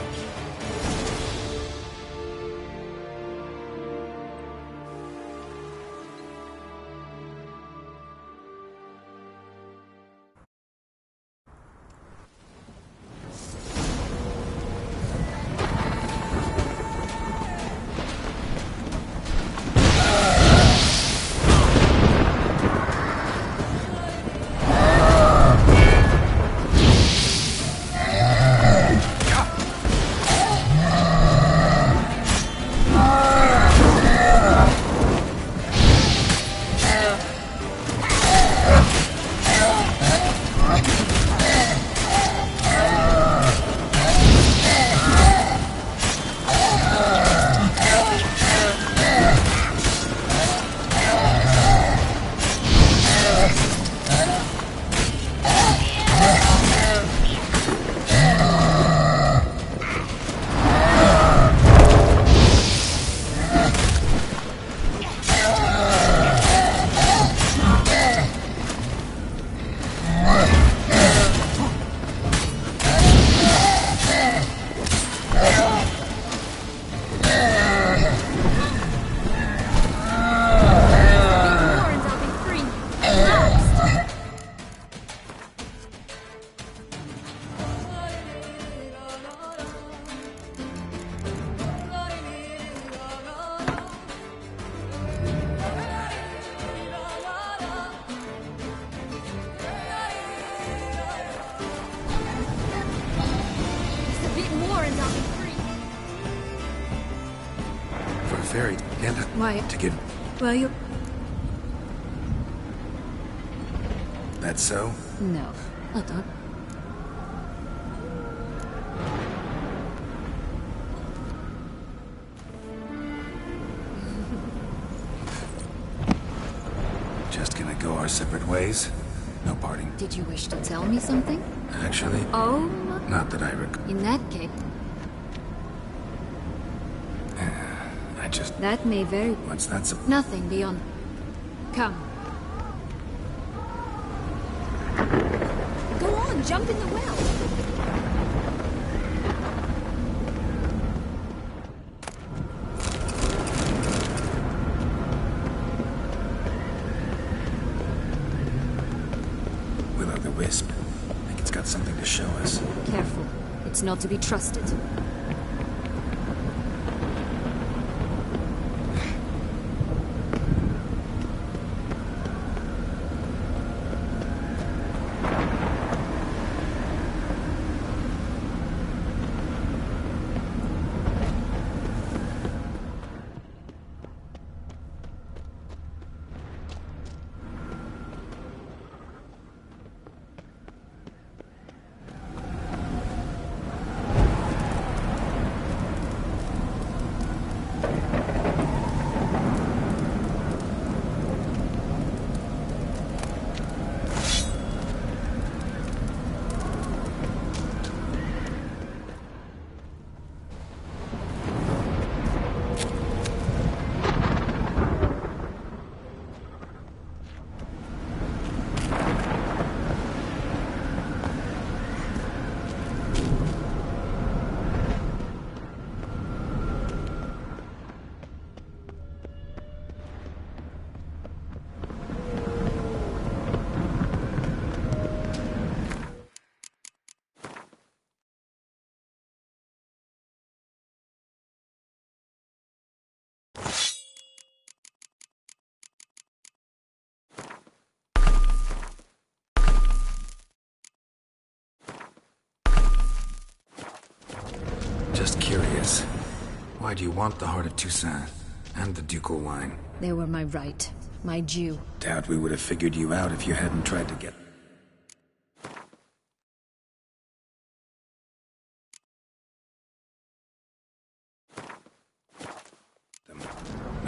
Fairy, and Why? to give. Well, you... That's so? No. Hold on. Just gonna go our separate ways? No parting. Did you wish to tell me something? Actually? Oh? Not that I recall. In that case... That may very... What's that? Nothing beyond... Come. Go on, jump in the well. Will-o'-the-wisp. I think it's got something to show us. Careful. It's not to be trusted. Just curious. Why do you want the Heart of Toussaint and the ducal wine? They were my right. My due. Doubt we would have figured you out if you hadn't tried to get...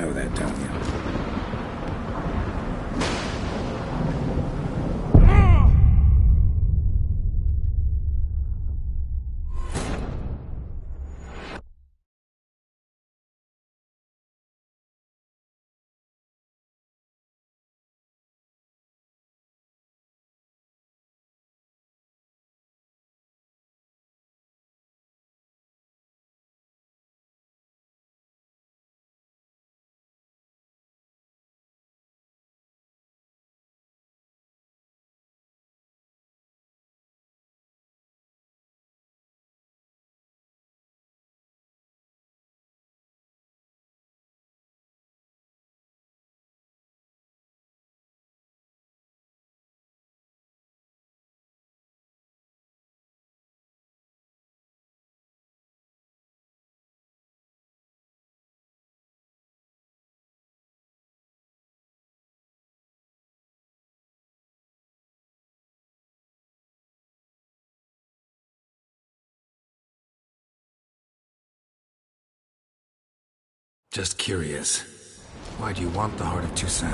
Know that, don't you? Just curious. Why do you want the heart of Toussaint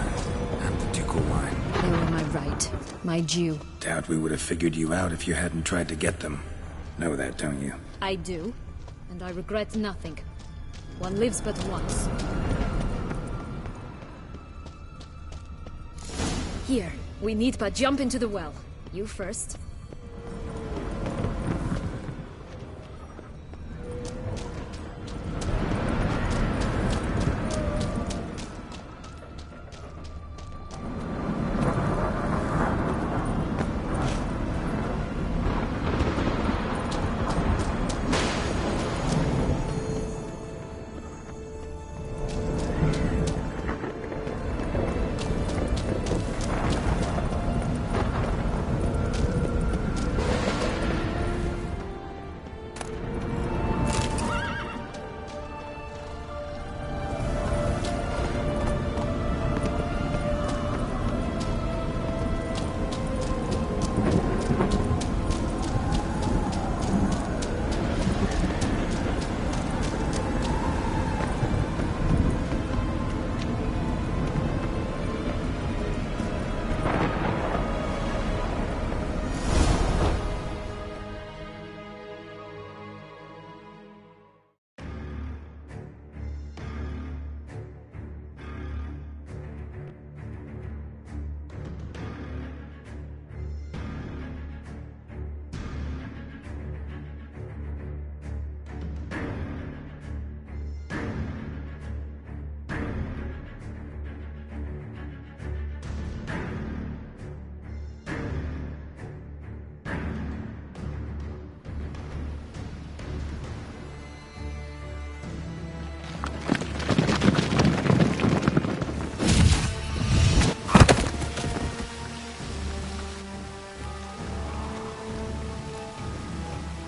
and the ducal wine? They were my right. My due. Doubt we would have figured you out if you hadn't tried to get them. Know that, don't you? I do. And I regret nothing. One lives but once. Here. We need but jump into the well. You first.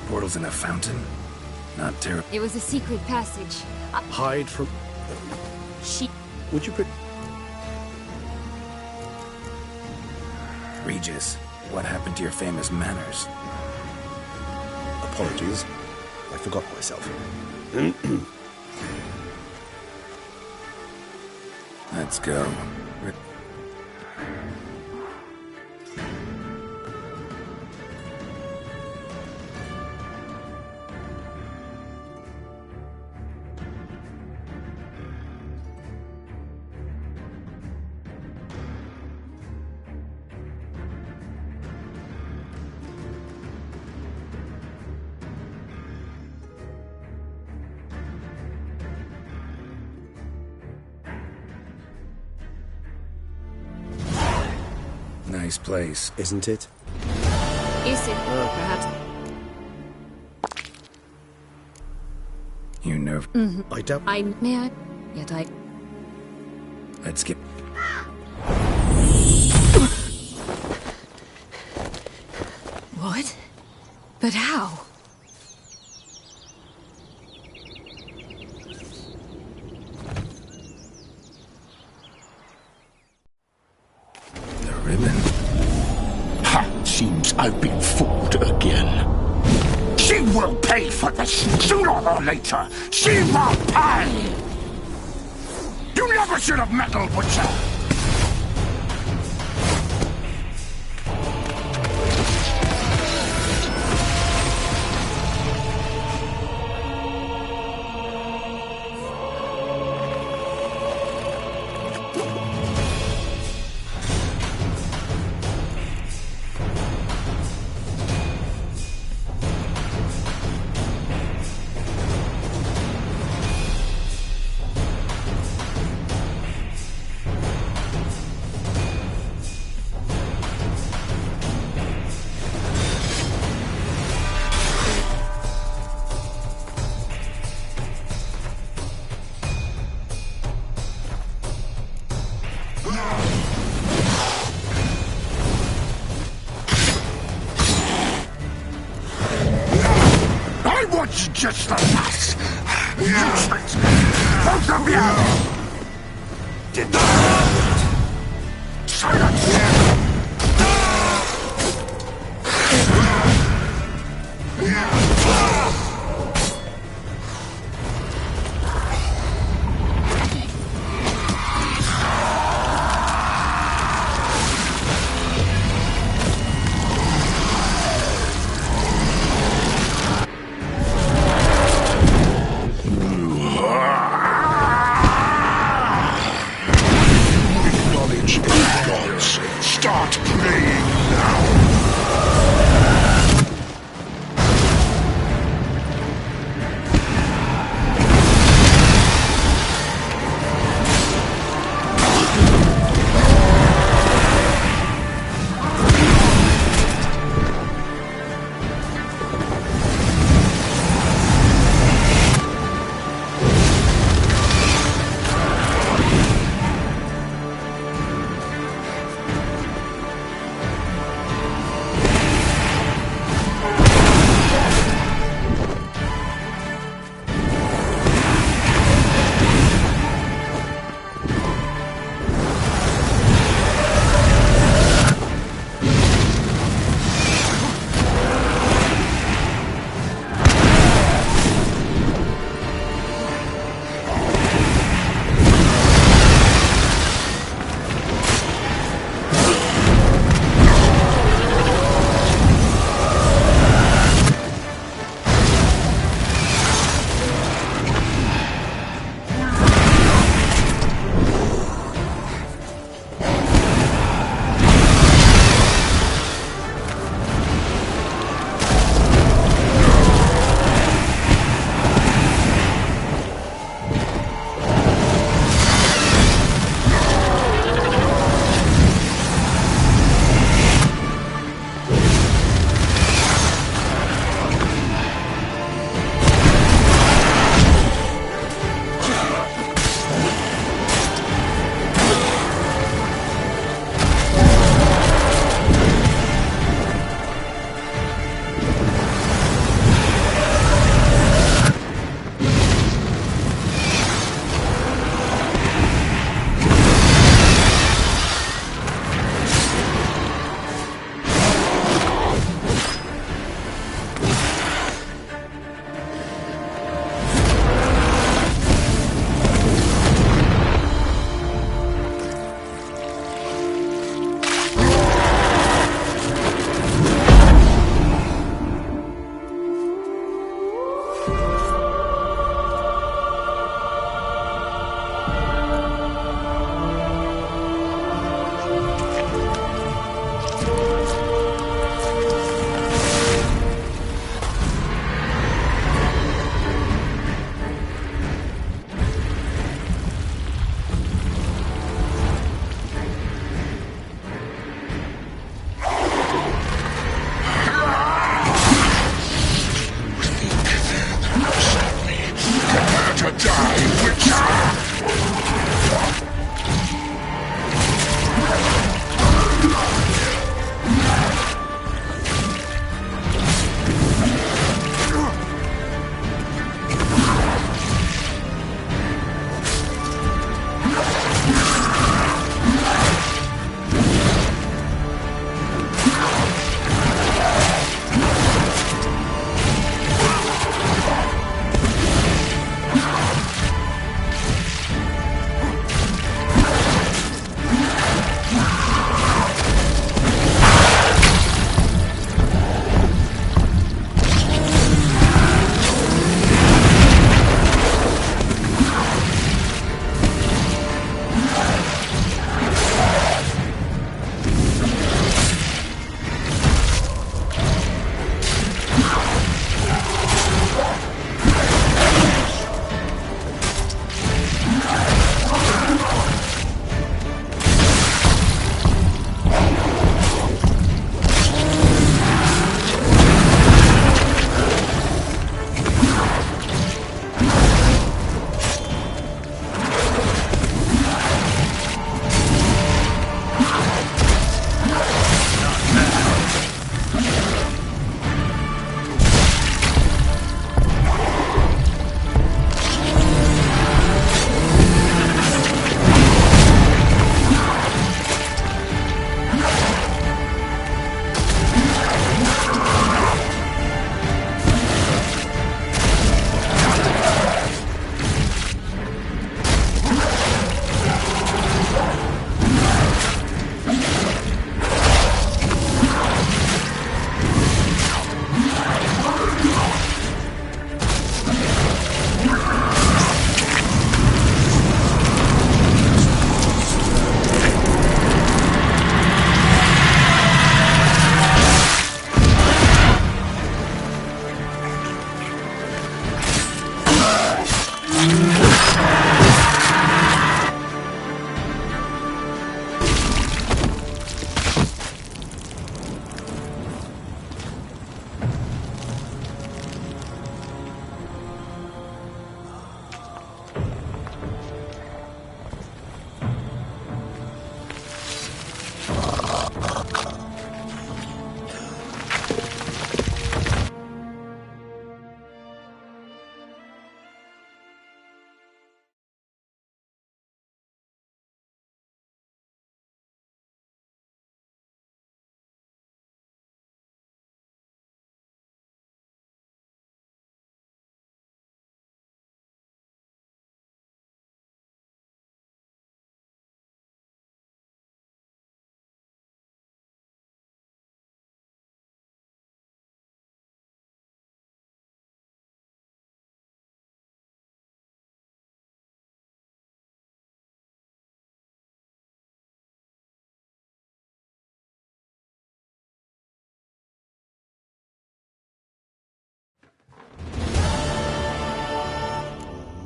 Portals in a fountain? Not terrible. It was a secret passage. Hide from... She... Would you... Regis, what happened to your famous manners? Apologies. I forgot myself. Let's go. Nice place. Isn't it? Is it? Perhaps. You know. I don't. May I? Yet I. Let's get. What? But how? Seems I've been fooled again. She will pay for this sooner or later. She will pay! You opposite of metal, Butcher! Just a mess. Useless. Both of you! Did silence!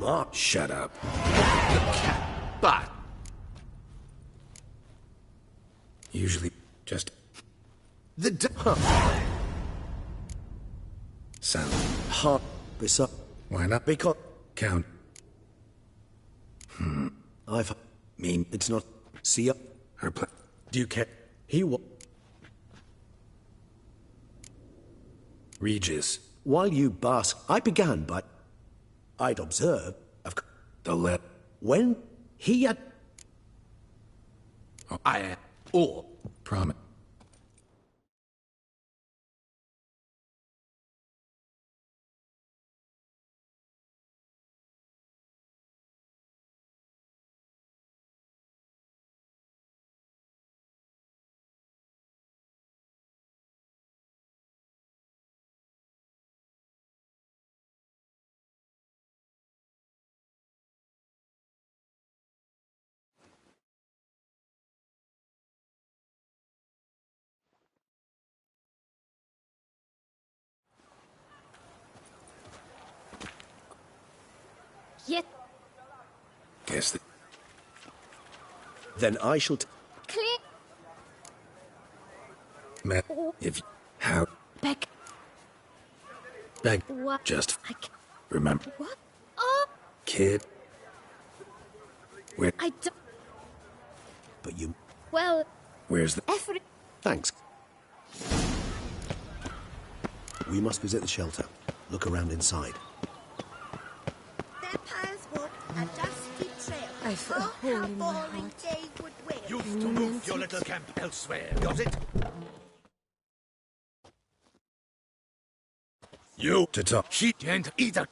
Mark. Shut up. But Usually, just the sound. Hard. Up. Why not? Because Count. I've Mean. it's not. See ya. Her pla- Do you care? He wa Regis. While you bask, I began by. I'd observe. The let. When he had. I or Promise. Yet, Guess that. Then I shall. clear. Matt. If. How. Back. Beg. What? Just. I can't. Remember. What? Oh, Kid. Where. I don't. But you. Well, Where's the. every. Thanks. We must visit the shelter. Look around inside. Vampires walk a dusty trail. I feel a Oh, hole how in my boring heart. they would win. You've to move your little camp elsewhere, got it? You. To talk. She and either.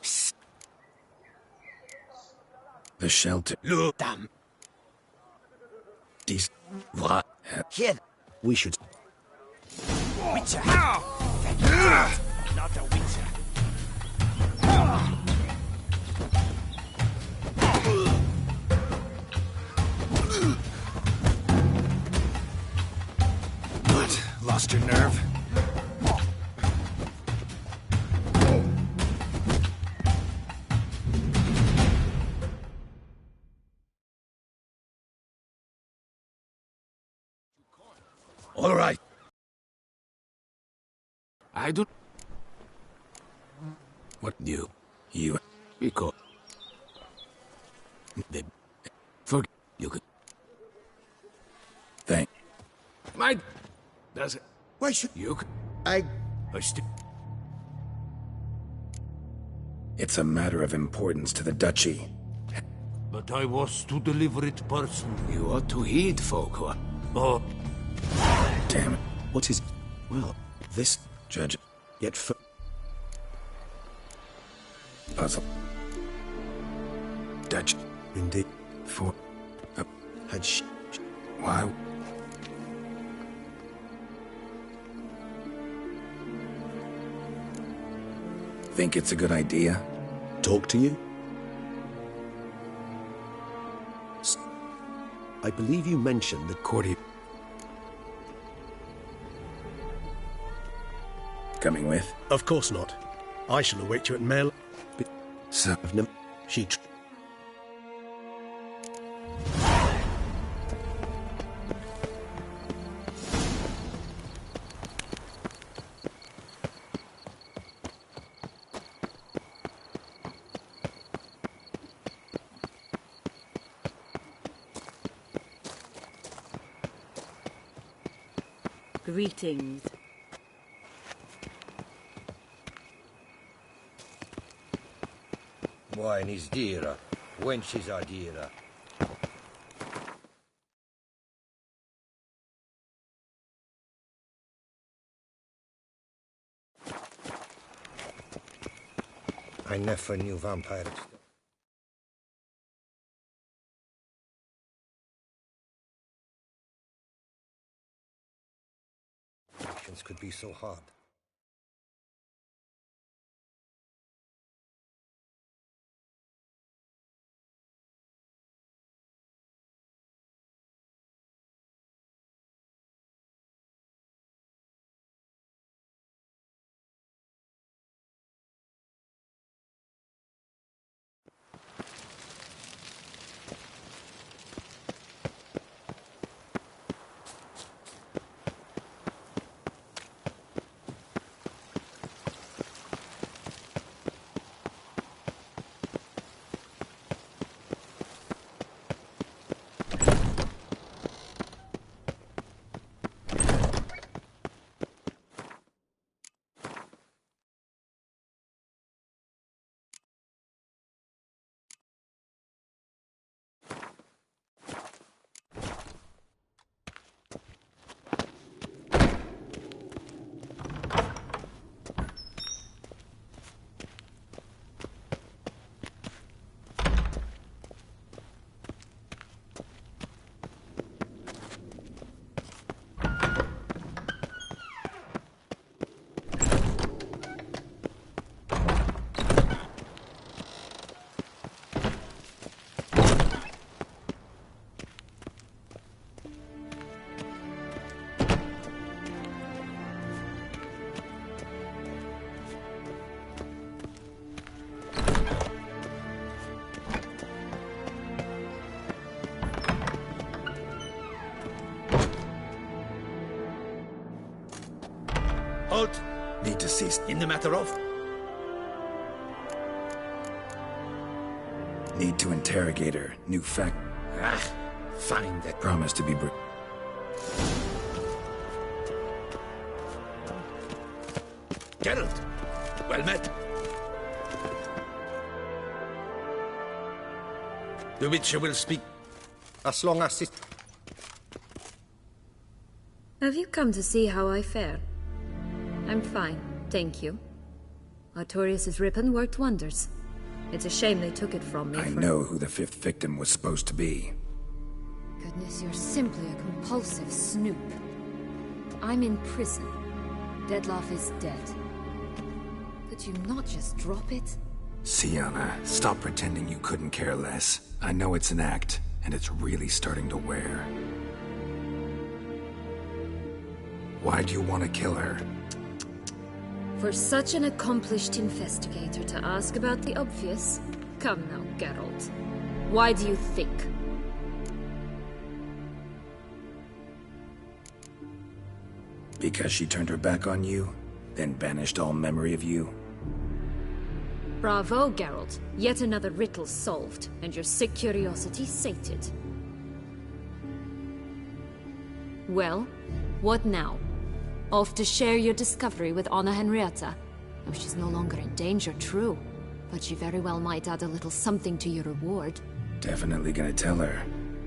The shelter. Look, damn. Dis. What? Here. We should. Witcher. Not a witcher. What? Lost your nerve? All right. I do What you? You. because they forget you could. Thank. My does it? Why should You could. I? It's a matter of importance to the duchy. But I was to deliver it personally. You ought to heed folk who are. Oh, Damn it. What is. Well, this. Judge. Yet. Puzzle. Dutch. Indeed. For. Had Why? Think it's a good idea? talk to you? I believe you mentioned that Cordy. Coming with? Of course not. I shall await you at Mail. So. She. Greetings. Wine is dearer. Wenches are dearer. I never knew vampires. Actions could be so hard. Halt! Need to cease. In the matter of? Need to interrogate her. New fact. Ah, find that. Promise to be Geralt, well met. The Witcher will speak. As long as it... Have you come to see how I fare? I'm fine, thank you. Artorius' ribbon worked wonders. It's a shame they took it from me. I know who the 5th victim was supposed to be. Goodness, you're simply a compulsive snoop. I'm in prison. Dettlaff is dead. Could you not just drop it? Sienna, stop pretending you couldn't care less. I know it's an act, and it's really starting to wear. Why do you want to kill her? For such an accomplished investigator to ask about the obvious? Come now, Geralt. Why do you think? Because she turned her back on you, then banished all memory of you? Bravo, Geralt. Yet another riddle solved, and your sick curiosity sated. Well, what now? Off to share your discovery with Anna Henrietta? Oh, she's no longer in danger, true. But she very well might add a little something to your reward. Definitely gonna tell her.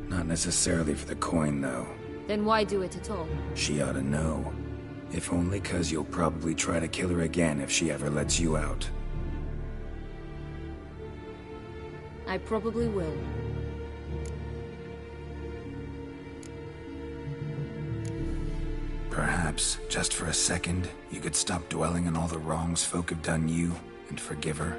Not necessarily for the coin, though. Then why do it at all? She ought to know. If only 'cause you'll probably try to kill her again if she ever lets you out. I probably will. Perhaps, just for a second, you could stop dwelling on all the wrongs folk have done you and forgive her.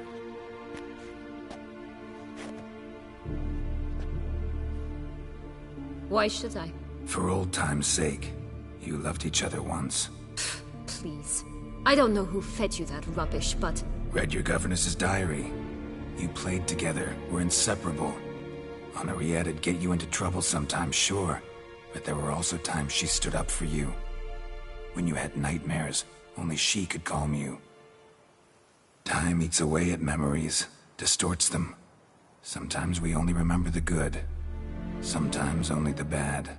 Why should I? For old time's sake. You loved each other once. Please. I don't know who fed you that rubbish, but... Read your governess's diary. You played together, were inseparable. Henriette'd get you into trouble sometimes, sure. But there were also times she stood up for you. When you had nightmares, only she could calm you. Time eats away at memories, distorts them. Sometimes we only remember the good. Sometimes only the bad.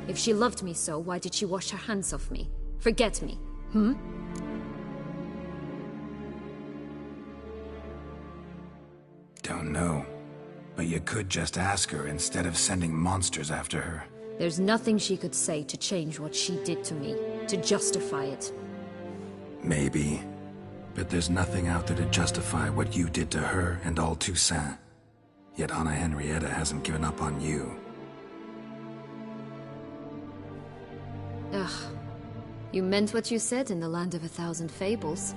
If she loved me so, why did she wash her hands off me? Forget me, hmm? Don't know. But you could just ask her instead of sending monsters after her. There's nothing she could say to change what she did to me, to justify it. Maybe. But there's nothing out there to justify what you did to her and all Toussaint. Yet Anna Henrietta hasn't given up on you. Ugh. You meant what you said in the Land of 1,000 Fables.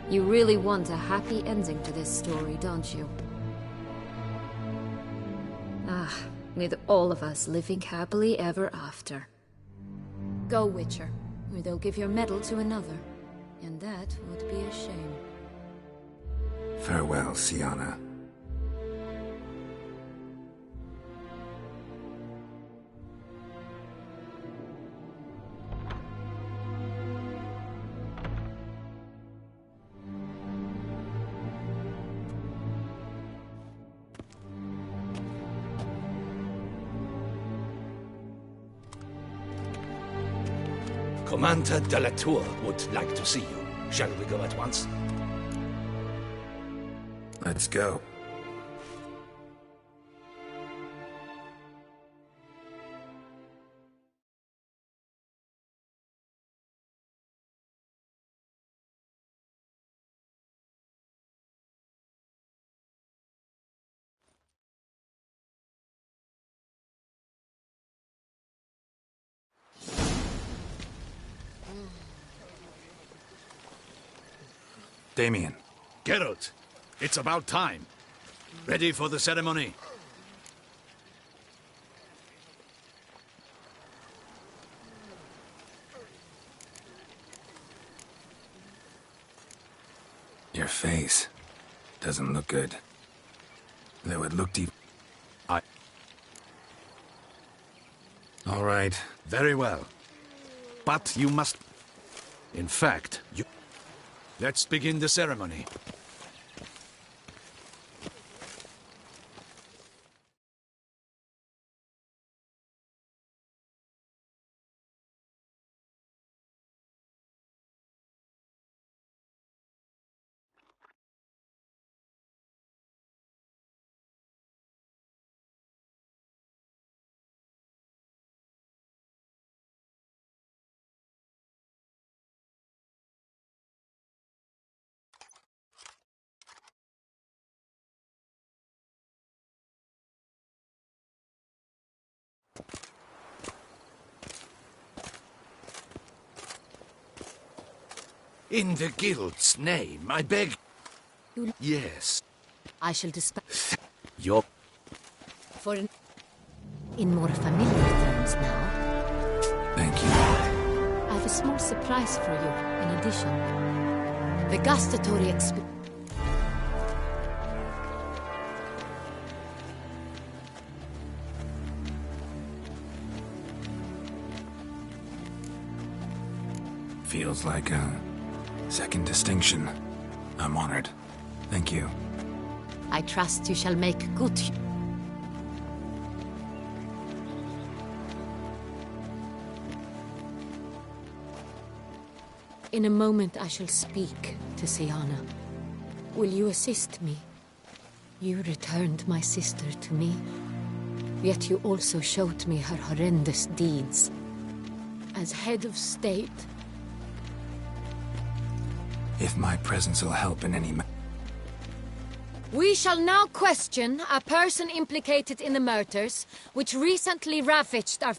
You really want a happy ending to this story, don't you? Ah, with all of us living happily ever after. Go, Witcher, or they'll give your medal to another. And that would be a shame. Farewell, Sienna. Commander de la Tour would like to see you. Shall we go at once? Let's go. Damien. Geralt, it's about time. Ready for the ceremony? Your face doesn't look good. Though it looked even... All right. Very well. But you must... In fact, you... Let's begin the ceremony. In the guild's name, I beg... Yes. I shall dispatch... Your... For in more familiar terms now. Thank you. I have a small surprise for you, in addition. The gustatory experience... Feels like a second distinction. I'm honored. Thank you. I trust you shall make good... In a moment I shall speak to Siana. Will you assist me? You returned my sister to me, yet you also showed me her horrendous deeds. As head of state... If my presence will help in any We shall now question a person implicated in the murders, which recently ravaged our...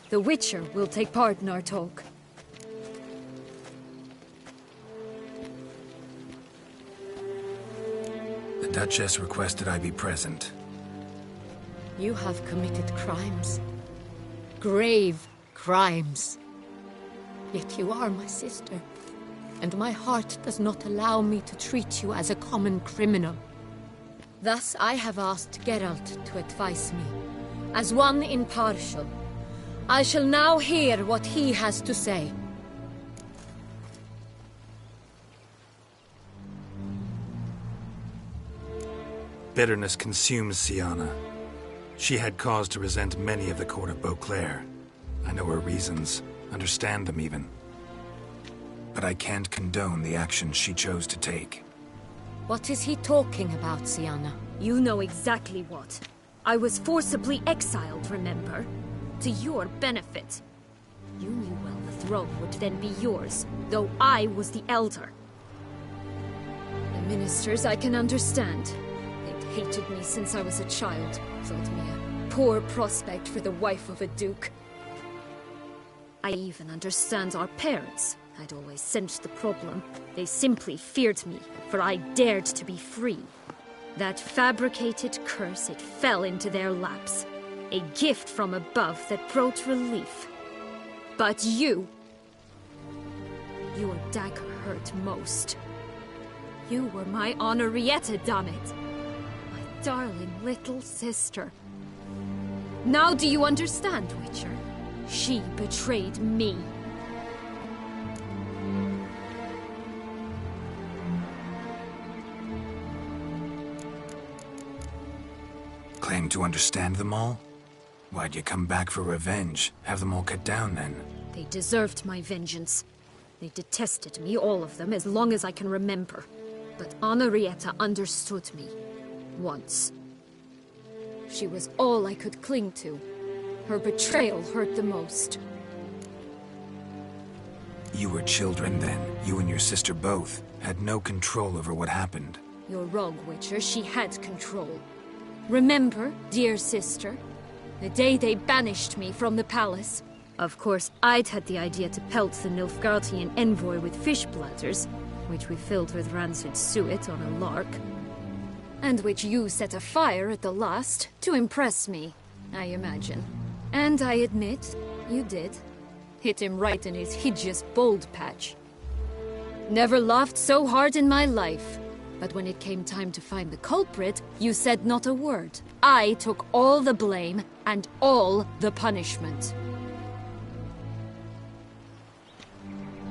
The Witcher will take part in our talk. The Duchess requested I be present. You have committed crimes. Grave crimes. Yet you are my sister, and my heart does not allow me to treat you as a common criminal. Thus I have asked Geralt to advise me, as one impartial. I shall now hear what he has to say. Bitterness consumes Siana. She had cause to resent many of the court of Beauclair. I know her reasons, understand them even. But I can't condone the actions she chose to take. What is he talking about, Siana? You know exactly what. I was forcibly exiled, remember? To your benefit. You knew well the throne would then be yours, though I was the elder. The ministers I can understand. They'd hated me since I was a child, thought me a poor prospect for the wife of a duke. I even understand our parents. I'd always sensed the problem. They simply feared me, for I dared to be free. That fabricated curse, it fell into their laps. A gift from above that brought relief. But you... Your dagger hurt most. You were my Henrietta, damn it. My darling little sister. Now do you understand, Witcher? She betrayed me. Claim to understand them all? Why'd you come back for revenge? Have them all cut down, then? They deserved my vengeance. They detested me, all of them, as long as I can remember. But Henrietta understood me. Once. She was all I could cling to. Her betrayal hurt the most. You were children then. You and your sister both had no control over what happened. You're wrong, Witcher. She had control. Remember, dear sister? The day they banished me from the palace, Of course, I'd had the idea to pelt the Nilfgaardian envoy with fish bladders, which we filled with rancid suet on a lark. And which you set afire at the last, to impress me, I imagine. And I admit, you did. Hit him right in his hideous bald patch. Never laughed so hard in my life. But when it came time to find the culprit, you said not a word. I took all the blame and all the punishment.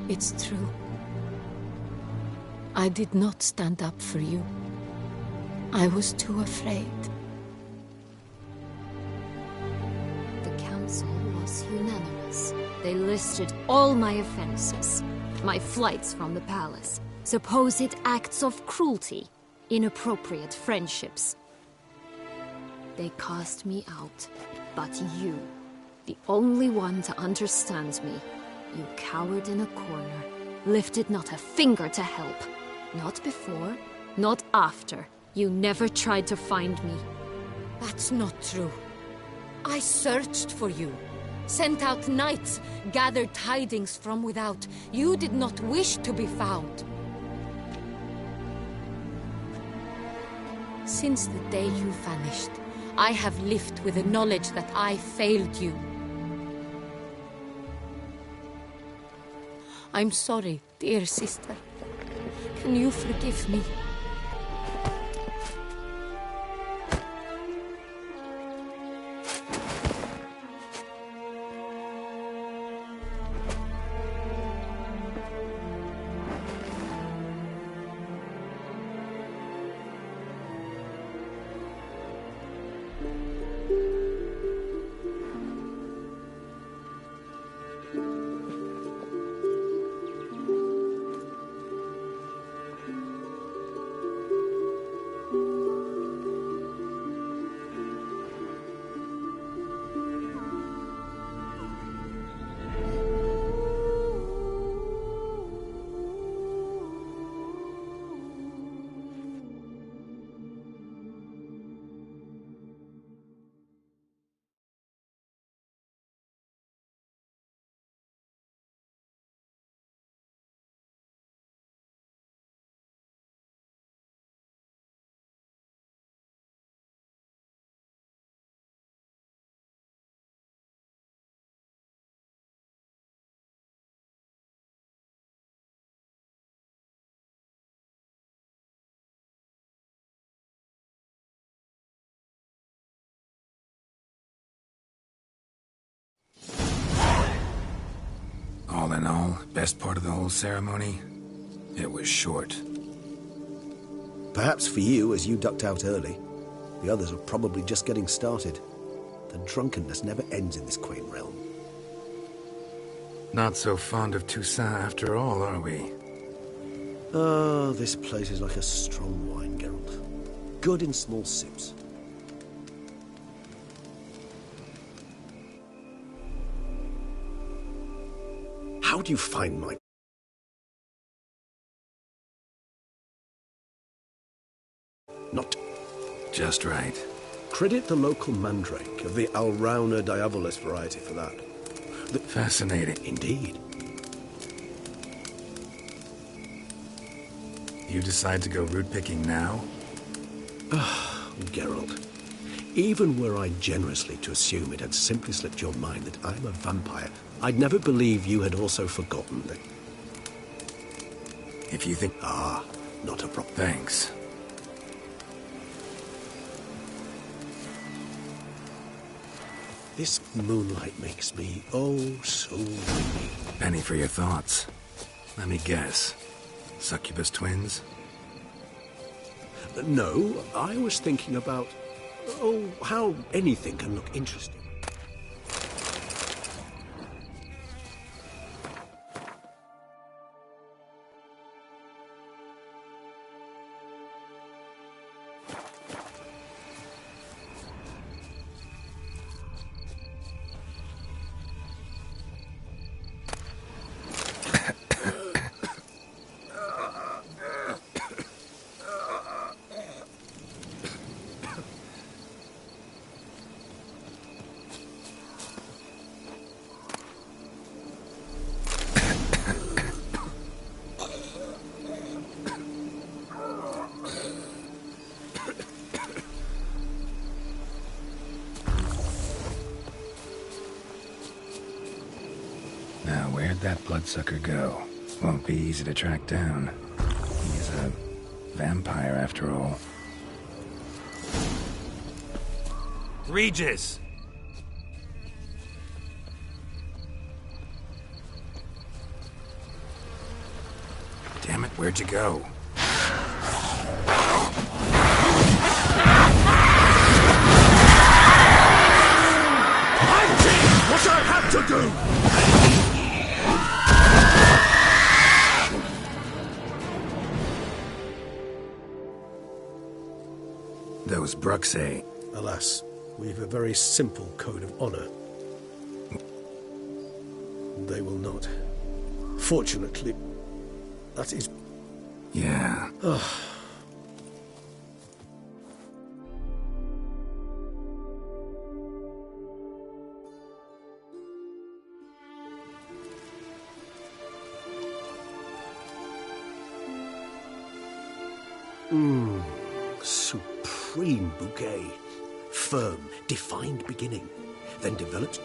It's true. I did not stand up for you. I was too afraid. The council was unanimous. They listed all my offenses. My flights from the palace, supposed acts of cruelty, inappropriate friendships. They cast me out, but you, the only one to understand me, you cowered in a corner, lifted not a finger to help. Not before, not after. You never tried to find me. That's not true. I searched for you. Sent out knights, gathered tidings from without. You did not wish to be found. Since the day you vanished, I have lived with the knowledge that I failed you. I'm sorry, dear sister. Can you forgive me? All in all, best part of the whole ceremony? It was short. Perhaps for you, as you ducked out early. The others are probably just getting started. The drunkenness never ends in this quaint realm. Not so fond of Toussaint after all, are we? Ah, this place is like a strong wine, Geralt. Good in small sips. How do you find my... Not... Just right. Credit the local mandrake of the Alrauna diabolus variety for that. Fascinating. Indeed. You decide to go root picking now? Ah, Geralt. Even were I generously to assume it had simply slipped your mind that I'm a vampire, I'd never believe you had also forgotten that... If you think... Ah, not a problem. Thanks. This moonlight makes me, oh, so dreamy. Penny for your thoughts. Let me guess. Succubus twins? No, I was thinking about... Oh, how anything can look interesting. Now, where'd that bloodsucker go? Won't be easy to track down. He's a vampire, after all. Regis! Damn it, where'd you go? I did what I had to do! Those Bruxay. Alas, we've a very simple code of honor. They will not. Fortunately, that is... Yeah. Supreme bouquet. Firm, defined beginning. Then developed...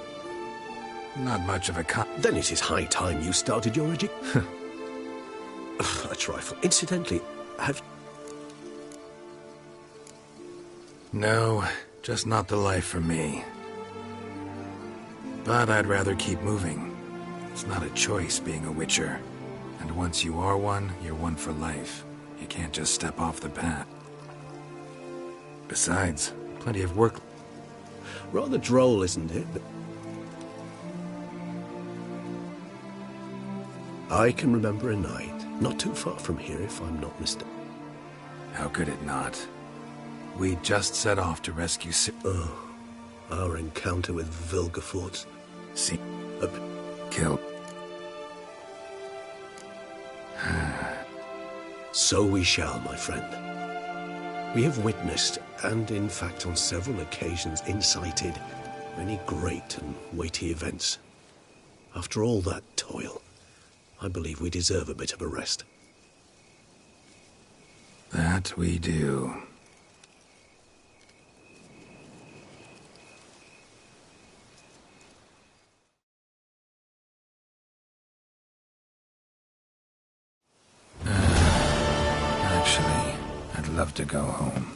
Not much of a Then it is high time you started your education. A trifle. Incidentally, have... No, just not the life for me. But I'd rather keep moving. It's not a choice being a Witcher. And once you are one, you're one for life. You can't just step off the path. Besides, plenty of work. Rather droll, isn't it? I can remember a night, not too far from here if I'm not mistaken. How could it not? We just set off to rescue Our encounter with Vilgefortz. See, killed. So we shall, my friend. We have witnessed, and in fact on several occasions incited, many great and weighty events. After all that toil, I believe we deserve a bit of a rest. That we do. Actually, I'd love to go home.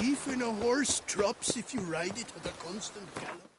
Even a horse drops if you ride it at a constant gallop.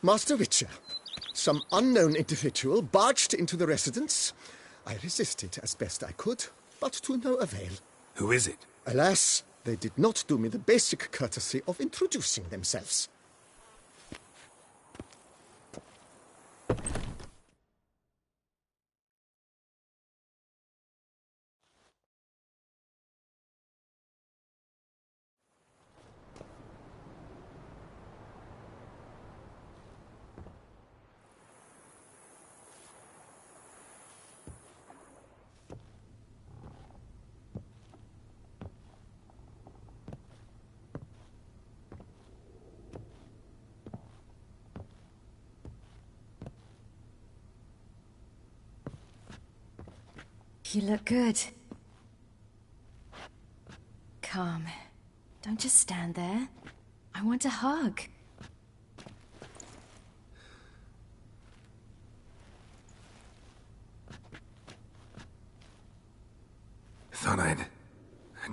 Master Witcher, some unknown individual barged into the residence. I resisted as best I could, but to no avail. Who is it? Alas, they did not do me the basic courtesy of introducing themselves. You look good. Come. Don't just stand there. I want a hug. Thought I'd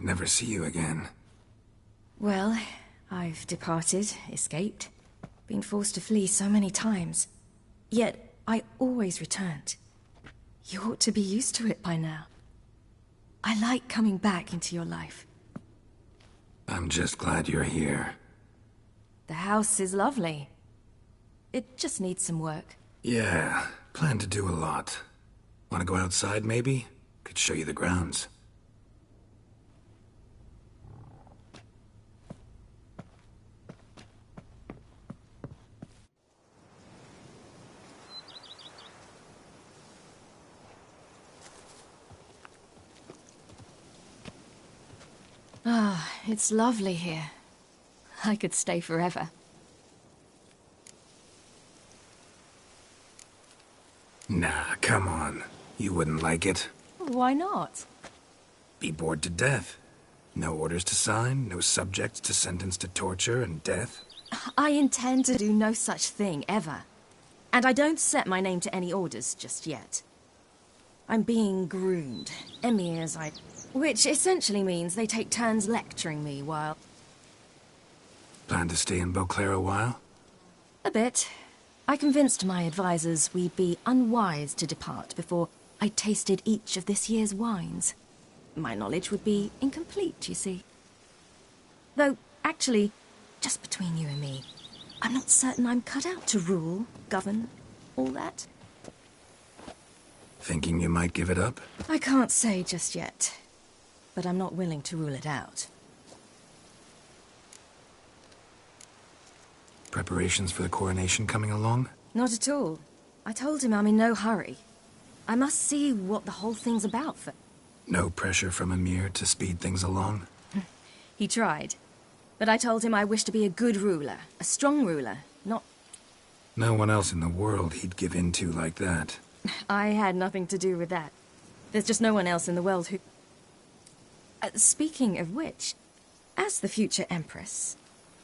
never see you again. Well, I've departed, escaped, been forced to flee so many times. Yet, I always returned. You ought to be used to it by now. I like coming back into your life. I'm just glad you're here. The house is lovely. It just needs some work. Yeah, plan to do a lot. Want to go outside, maybe? Could show you the grounds. Ah, it's lovely here. I could stay forever. Nah, come on. You wouldn't like it. Why not? Be bored to death. No orders to sign, no subjects to sentence to torture and death. I intend to do no such thing, ever. And I don't set my name to any orders just yet. I'm being groomed. Emirs, which essentially means they take turns lecturing me while... Plan to stay in Beauclair a while? A bit. I convinced my advisors we'd be unwise to depart before I tasted each of this year's wines. My knowledge would be incomplete, you see. Though, actually, just between you and me, I'm not certain I'm cut out to rule, govern, all that. Thinking you might give it up? I can't say just yet, but I'm not willing to rule it out. Preparations for the coronation coming along? Not at all. I told him I'm in no hurry. I must see what the whole thing's about first. No pressure from Emir to speed things along? He tried. But I told him I wish to be a good ruler, a strong ruler, not... No one else in the world he'd give in to like that. I had nothing to do with that. There's just no one else in the world who... speaking of which, as the future Empress,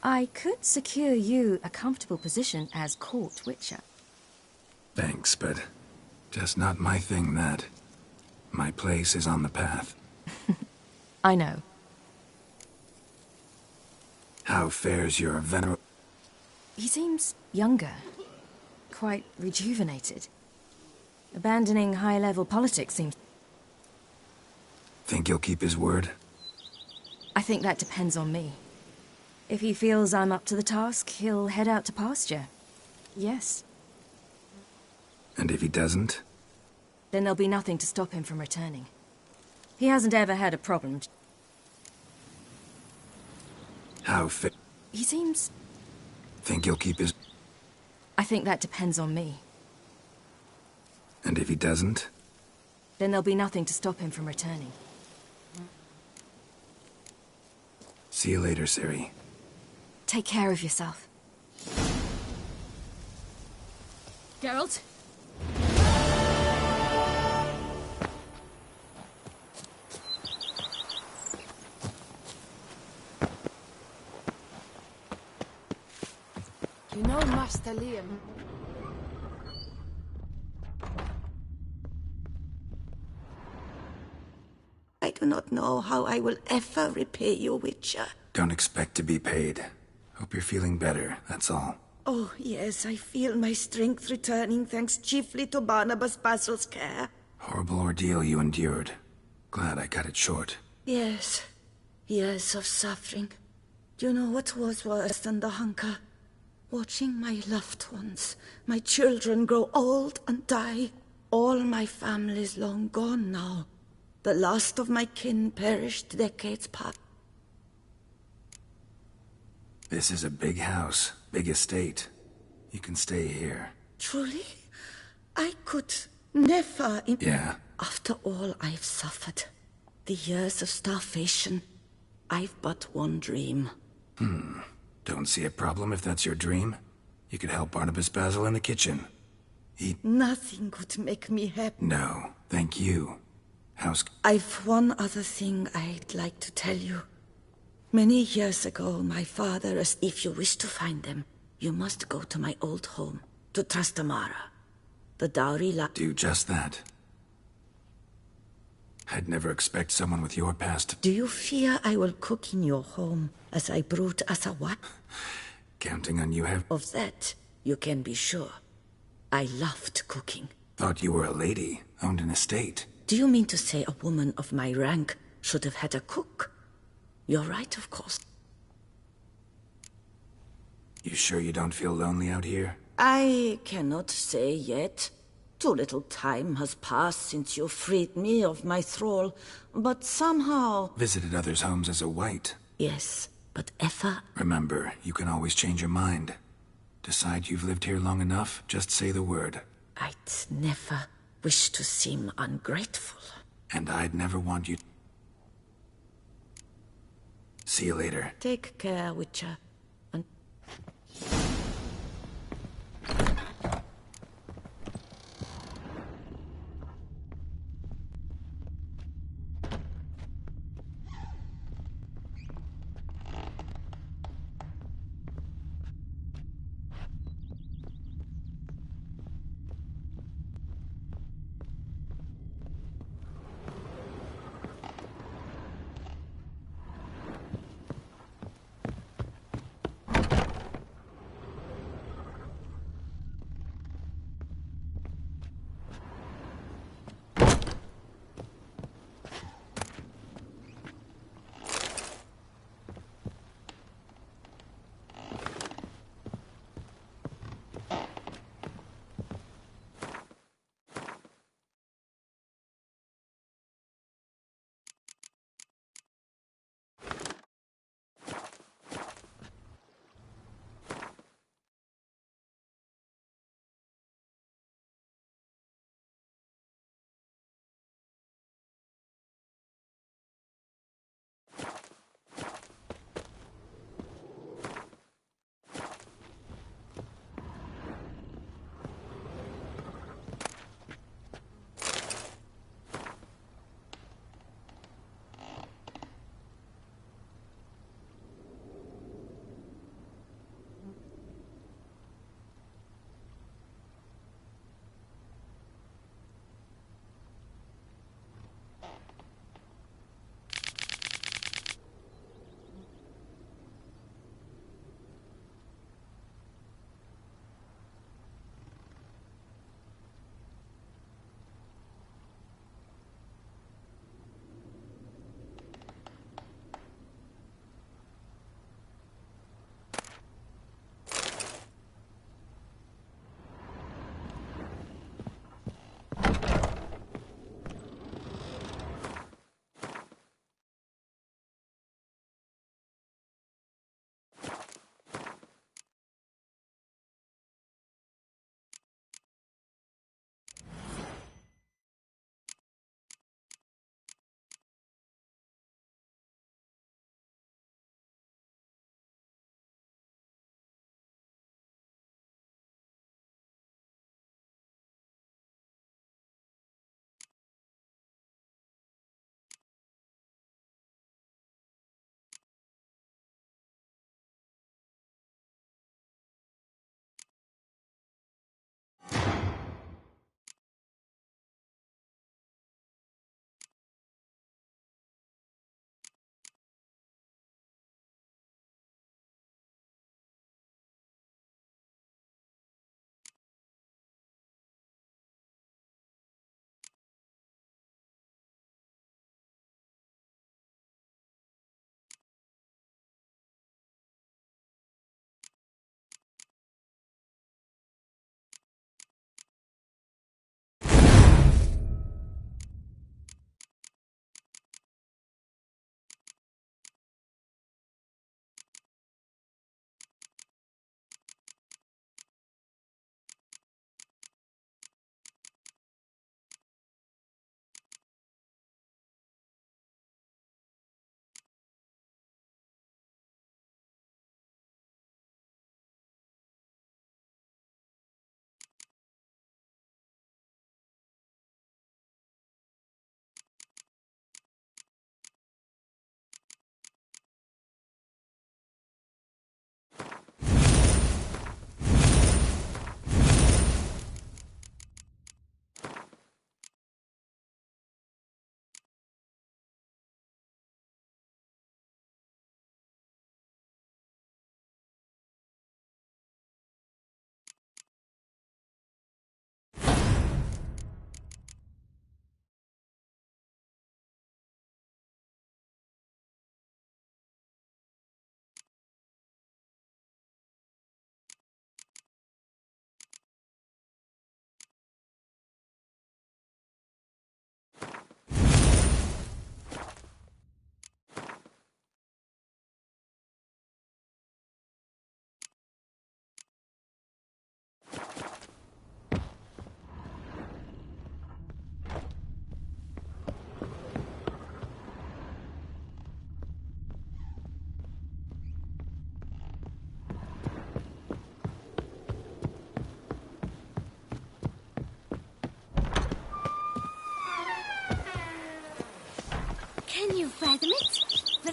I could secure you a comfortable position as court witcher. Thanks, but just not my thing, that. My place is on the path. I know. How fares your venerable... He seems younger. Quite rejuvenated. Abandoning high-level politics seems... Think he'll keep his word? I think that depends on me. If he feels I'm up to the task, he'll head out to pasture. Yes. And if he doesn't? Then there'll be nothing to stop him from returning. He hasn't ever had a problem. How fit? He seems... Think he'll keep his... I think that depends on me. And if he doesn't? Then there'll be nothing to stop him from returning. See you later, Ciri. Take care of yourself. Geralt? You know Master Liam. I do not know how I will ever repay you, Witcher. Don't expect to be paid. Hope you're feeling better, that's all. Oh, yes, I feel my strength returning thanks chiefly to Barnabas Basil's care. Horrible ordeal you endured. Glad I cut it short. Yes, years of suffering. Do you know what was worse than the hunger? Watching my loved ones, my children grow old and die. All my family's long gone now. The last of my kin perished decades past. This is a big house, big estate. You can stay here. Truly? I could never... Yeah. After all I've suffered, the years of starvation, I've but one dream. Don't see a problem if that's your dream. You could help Barnabas Basil in the kitchen. Nothing could make me happy. No, thank you. I've one other thing I'd like to tell you. Many years ago, my father, if you wish to find them, you must go to my old home, to Trastamara. The dowry Do just that. I'd never expect someone with your past. Do you fear I will cook in your home as I brewed as a wife? Counting on you have... Of that, you can be sure. I loved cooking. Thought you were a lady, owned an estate. Do you mean to say a woman of my rank should have had a cook? You're right, of course. You sure you don't feel lonely out here? I cannot say yet. Too little time has passed since you freed me of my thrall, but somehow... Visited others' homes as a white. Yes, but Effa... Remember, you can always change your mind. Decide you've lived here long enough, just say the word. I'd never wish to seem ungrateful. And I'd never want you... See you later. Take care, Witcher.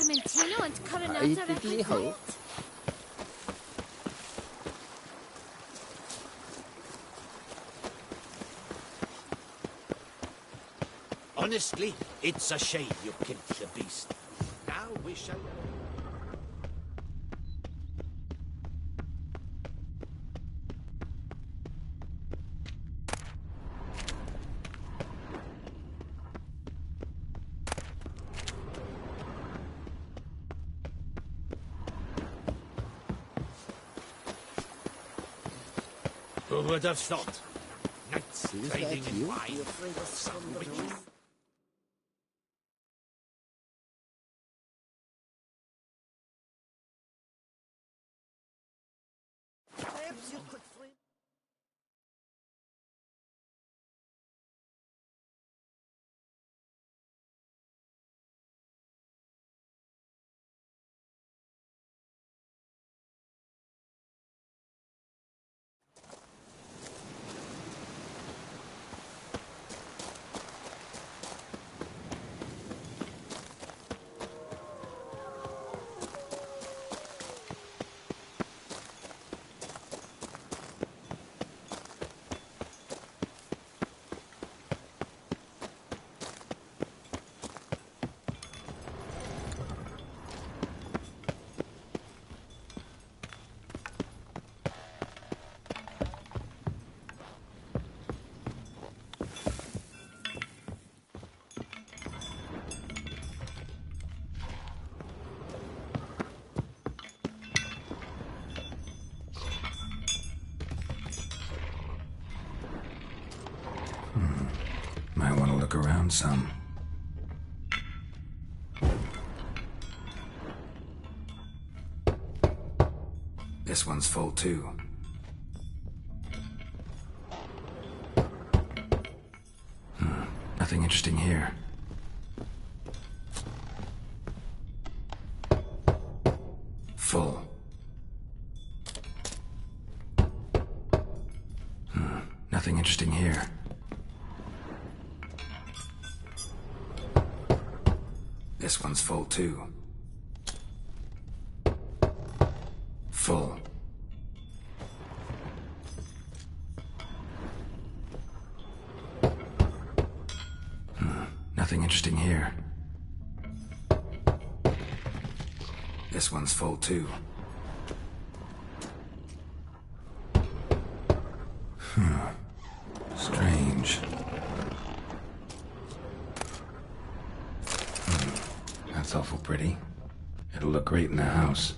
Vermentino and Coronata I diddly hope. Honestly, it's a shame you killed the beast. Now we shall... Who would have thought? Knights trading in wine. Some witches. Perhaps you could free... Might want to look around some. This one's full too. Nothing interesting here. Full. Nothing interesting here. This one's full too. Full. Nothing interesting here. This one's full too. Strange. That's awful pretty. It'll look great in the house.